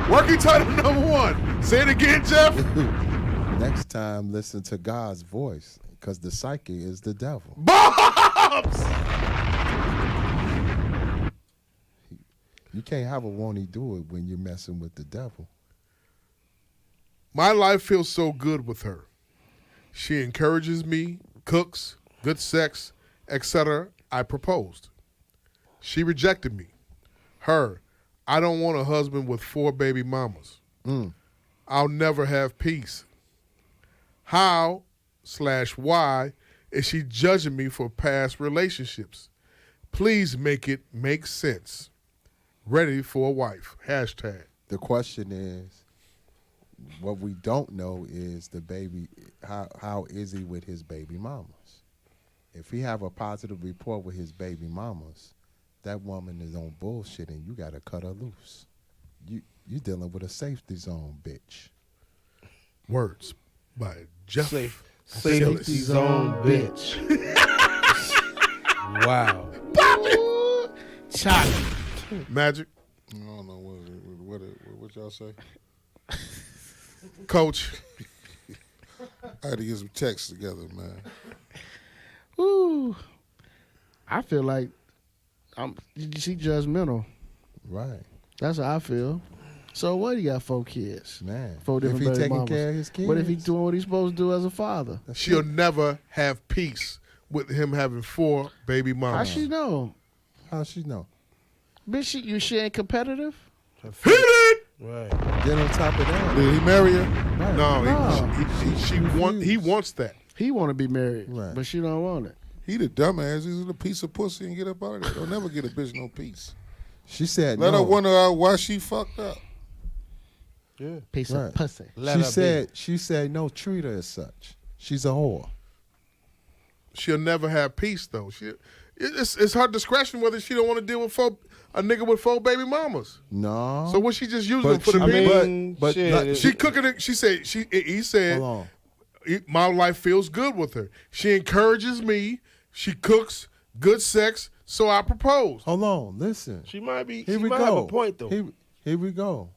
Working title number 1. Say it again, Jeff. Next time, listen to God's voice, because the psychic is the devil. Bombs! You can't have a won't he do it when you're messing with the devil. My life feels so good with her. She encourages me, cooks, good sex, etc. I proposed. She rejected me. Her, I don't want a husband with 4 baby mamas. I'll never have peace. How/why is she judging me for past relationships? Please make it make sense. Ready for a wife. Hashtag. The question is, what we don't know is the baby, how is he with his baby mamas? If he have a positive report with his baby mamas, that woman is on bullshit and you got to cut her loose. You dealing with a safety zone, bitch. Words by Jeff. Safety zone, bitch. Wow. Chocolate. Magic. I don't know what y'all say. Coach. I had to get some texts together, man. Ooh. I feel like she judgmental. Right. That's how I feel. So what? He got 4 kids. Man, 4 different if he baby taking mamas. care of his kids, What if he doing what he's supposed to do as a father? She'll never have peace with him having 4 baby How mamas. she know? How she know? Bitch, she ain't competitive? Hit it! Right. Then on top of that, Did he marry her? right, No, no. he wants that. He want to be married, Right. but she don't want it. He the dumbass. He's a piece of pussy and get up out of there. Don't never get a bitch no peace. She said Let no. her wonder out why she fucked up. Yeah. Piece Right. of pussy. Let her be. She said no, treat her as such. She's a whore. She'll never have peace though. It's her discretion whether she don't want to deal with a nigga with 4 baby mamas. No. So what she just using them But for the she- people? but shit, like, She cooking it. She said he said hold on. my life feels good with her. She encourages me. She cooks good sex. So I propose. Hold on. Listen. She might be. Here She we might go. have a point though. Here we go.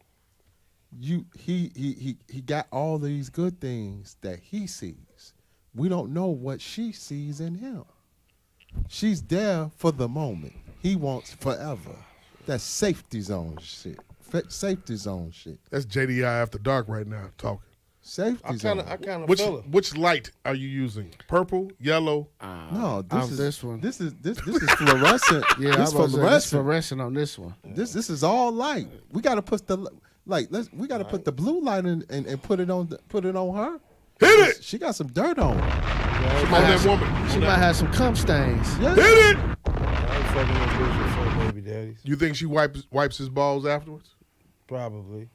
He got all these good things that he sees. We don't know what she sees in him. She's there for the moment. He wants forever. That's safety zone shit. Safety zone shit. That's JDI After Dark right now talking. Safety I zone. kind of Which feel her. which light are you using? Purple, yellow? No, this is this one. This is fluorescent. Yeah, this I was fluorescent. fluorescent on this one. This is all light. We gotta put the we gotta put the blue light in and put it on her. Hit it! She got some dirt on her. On that woman. She might have some cum stains. Yeah. Hit it! I ain't fucking with bitch with 4 baby daddies. You think she wipes his balls afterwards? Probably.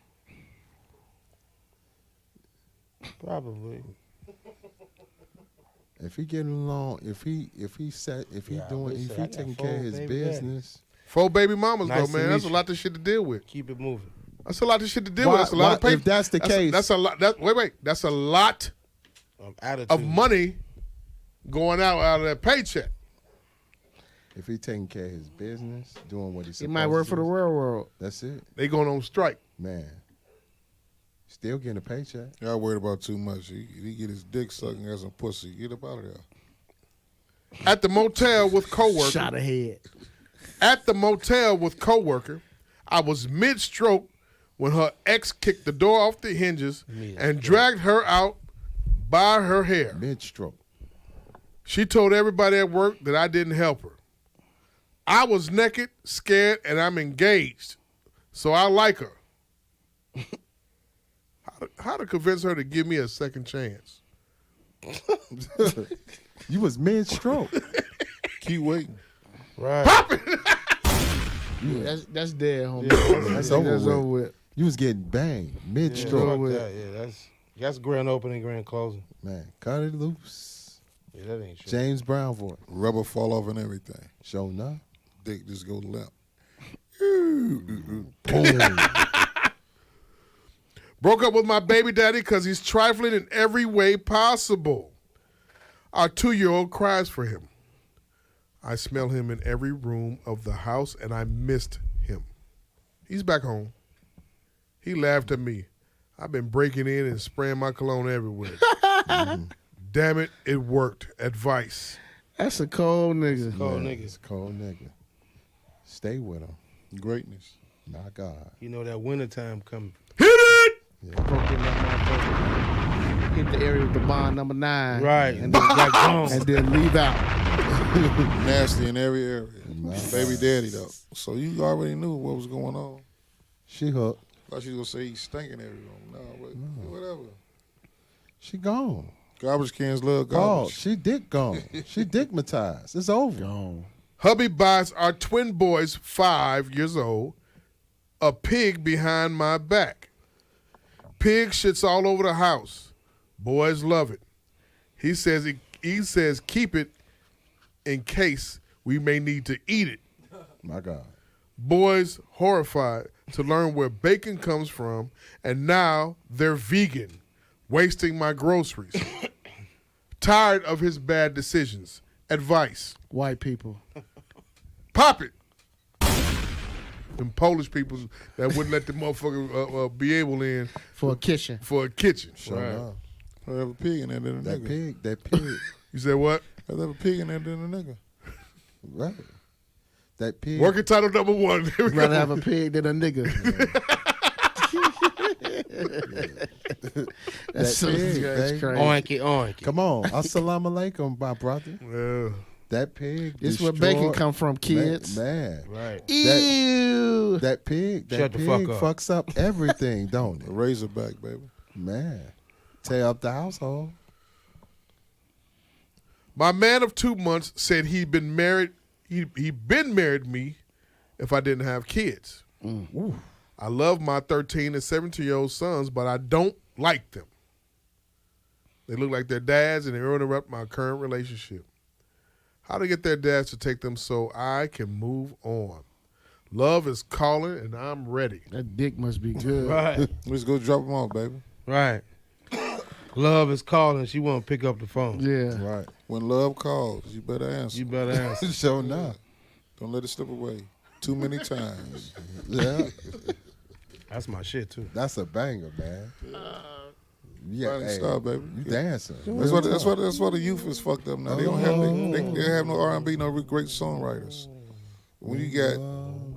If he getting along, if he taking care of his business. 4 baby mamas Nice though, to man. That's meet a you. lot of shit to deal with. Keep it moving. That's a lot of shit to deal Why- with. That's a lot of why- paper. if that's the case- that's a lot. Wait. That's a lot Attitude. of money going out of that paycheck. If he taking care of his business, doing what he's He supposed might work to for the do, railroad. That's it, They going on strike. man. Still getting a paycheck. Y'all worried about too much. He get his dick sucking as some pussy. Get up out of there. At the motel with coworker. Shot ahead. At the motel with coworker, I was mid-stroke when her ex kicked the door off the hinges and dragged her out by her hair. Mid-stroke. She told everybody at work that I didn't help her. I was naked, scared, and I'm engaged, so I like her. How to convince her to give me a second chance? You was mid-stroke. Keep waiting. Right. That's dead, homie. That's over with. over with. You was getting banged Yeah, mid-stroke. fuck that. Yeah, that's grand opening, grand closing. Man, cut it loose. Yeah, that ain't shit. James Brown voice. Rubber fall off and everything. Show enough. Dick just go limp. Boom. Broke up with my baby daddy because he's trifling in every way possible. Our 2-year-old cries for him. I smell him in every room of the house, and I missed him. He's back home. He laughed at me. I've been breaking in and spraying my cologne everywhere. Damn it, it worked. Advice. That's a cold nigga. Cold Man, nigga. it's a cold nigga. Stay with him. Greatness. My God. You know that wintertime coming. Hit it! Broke in that motherfucker. Hit the area with the bond number 9. Right. And then, Got gone. and then leave out. Nasty in every area. Baby daddy, though. So you already knew what was going on. She hooked. Thought you was going to say he's stinking every room. No, whatever. She gone. Garbage cans love Oh, garbage. she dick gone. She dickmatized. It's over. Gone. Hubby buys our twin boys, 5 years old, a pig behind my back. Pig shits all over the house. Boys love it. He says keep it in case we may need to eat it. My God. Boys horrified to learn where bacon comes from, and now they're vegan, wasting my groceries. Tired of his bad decisions. Advice. White people. Pop it. Them Polish people that wouldn't let the motherfucker be able in For a kitchen. for a kitchen. Sure enough. I'd have a pig in there than a That nigga. pig. You said what? I'd have a pig in there than a nigga. Right. That pig. Working title number 1. There we Rather go. have a pig than a nigga. That's pig, that's baby. crazy. Oinky. Come on, assalamu alaikum, my brother. Yeah. That pig. This is where bacon come from, kids. Man. Right. Ew. That pig. That Shut the pig fuck up. fucks up everything, don't it? A Razorback, baby. Man. Tear up the household. My man of 2 months said he'd been married. He'd been married to me if I didn't have kids. I love my 13 and 17-year-old sons, but I don't like them. They look like their dads, and they interrupt my current relationship. How to get their dads to take them so I can move on. Love is calling, and I'm ready. That dick must be good. Right. Let's go drop them off, baby. Right. Love is calling. She won't pick up the phone. Yeah. Right. When love calls, you better answer. You better answer. Sure not. Don't let it slip away. Too many times. Yeah. That's my shit too. That's a banger, man. Yeah, Rising star, baby. You dancing. That's why the youth is fucked up now. They don't have they have no R&B, no great songwriters. When you got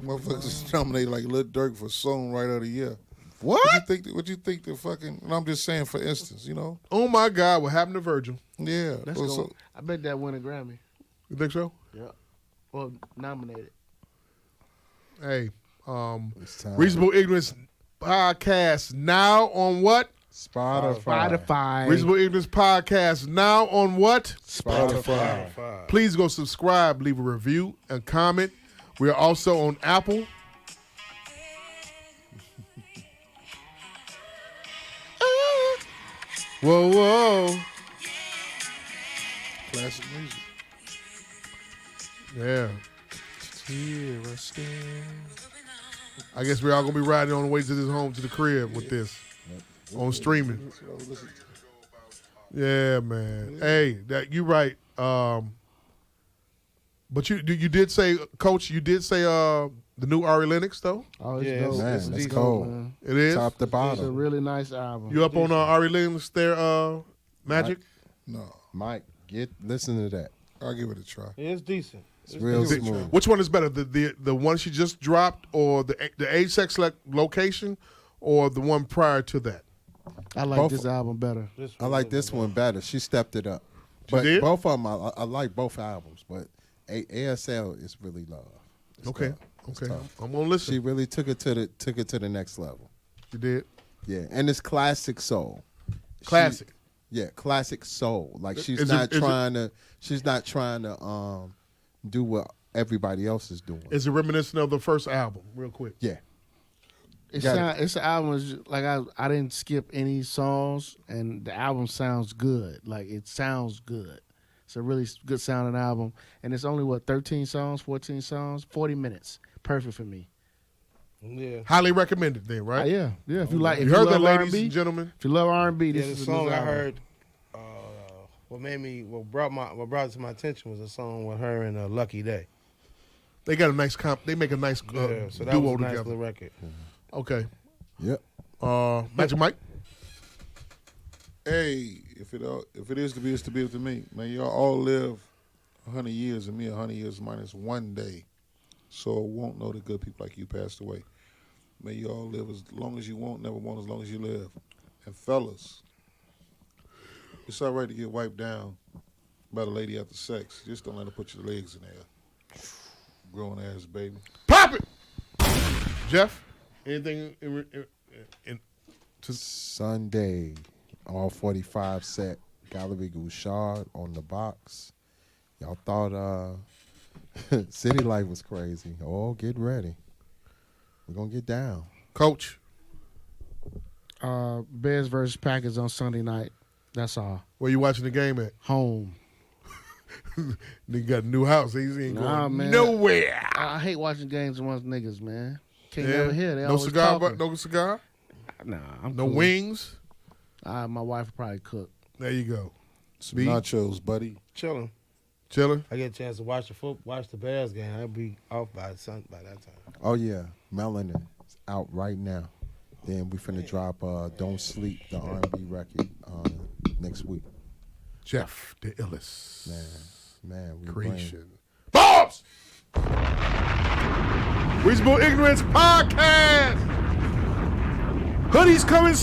motherfuckers nominated like Lil Durk for Songwriter of the Year. What? What you think the fucking? And I'm just saying, for instance, you know. Oh my God, what happened to Virgil? Yeah. That's I bet that win a Grammy. You think so? Yeah. Well, nominated. Hey, It's time. Reasonable Ignorance podcast now on what? Spotify. Reasonable Ignorance podcast now on what? Spotify. Please go subscribe, leave a review, and comment. We are also on Apple. Whoa, whoa. Classic music. Yeah. I guess we're all going to be riding on the way to this home to the crib with this on streaming. Yeah, man. Hey, that you right. But you did say, Coach, you did say the new Ari Lennox, though? Oh, it's Yeah, dope. Man, It's that's dope, cold. man. It is? Top to It's a bottom. really nice album. You up on Ari Lennox there, Magic? No, Mike, listen to that. I'll give it a try. It's decent. It's real smooth. Which one is better, the one she just dropped, or the A-Sex location, or the one prior to that? I like Both- this album better. I like this one better. She stepped it up. But did? both of them, I like both albums. But ASL is really love. It's Okay, tough. It's okay. tough. I'm gonna listen. She really took it to the next level. You did. Yeah, and it's classic soul. Classic. Yeah, classic soul. Like she's Is not it- trying to do what everybody else is doing. Is it reminiscent of the first album? Real quick. Yeah. It's Got an album is like I didn't skip any songs, and the album sounds good. Like it sounds good. It's a really good sounding album, and it's only 13 songs, 14 songs, 40 minutes. Perfect for me. Yeah. Highly recommended then, right? Yeah. If you like, You if heard you that, love ladies R&B, and gentlemen? if you love R&B, Yeah, this the is a song good I album. heard, what brought it to my attention was a song with her and Lucky Day. They got a nice they make a nice Yeah, so that duo was a nice together. little record. Okay. Yep. Magic Mike. Hey, if it is to be, it's to be up to me. Man, y'all all live 100 years, and me 100 years minus one day. So I won't know the good people like you passed away. May you all live as long as you want, never want as long as you live. And fellas, it's all right to get wiped down by the lady after sex. Just don't let her put your legs in there. Grown ass baby. Pop it. Jeff, anything in Sunday, all 45 set. Gallery Gouchard on the box. Y'all thought City Life was crazy. Oh, get ready. We're going to get down. Coach? Bears versus Packers on Sunday night. That's all. Where you watching the game at? Home. Nigga got a new house. He ain't going man. nowhere. I hate watching games amongst niggas, man. Can't Yeah. never hear. They No always cigar, talking. no cigar? Nah, I'm No cool. wings? My wife would probably cook. There you go. Some Speed? nachos, buddy. Chilling. Chilling? I get a chance to watch the Bears game. I'll be off by that time. Oh, yeah. Melanin is out right now. Then we finna drop Don't Sleep, the R&B record, next week. Jeff, the illest. Man, we Creation. Bombs! Reasonable Ignorance Podcast! Hoodies coming soon!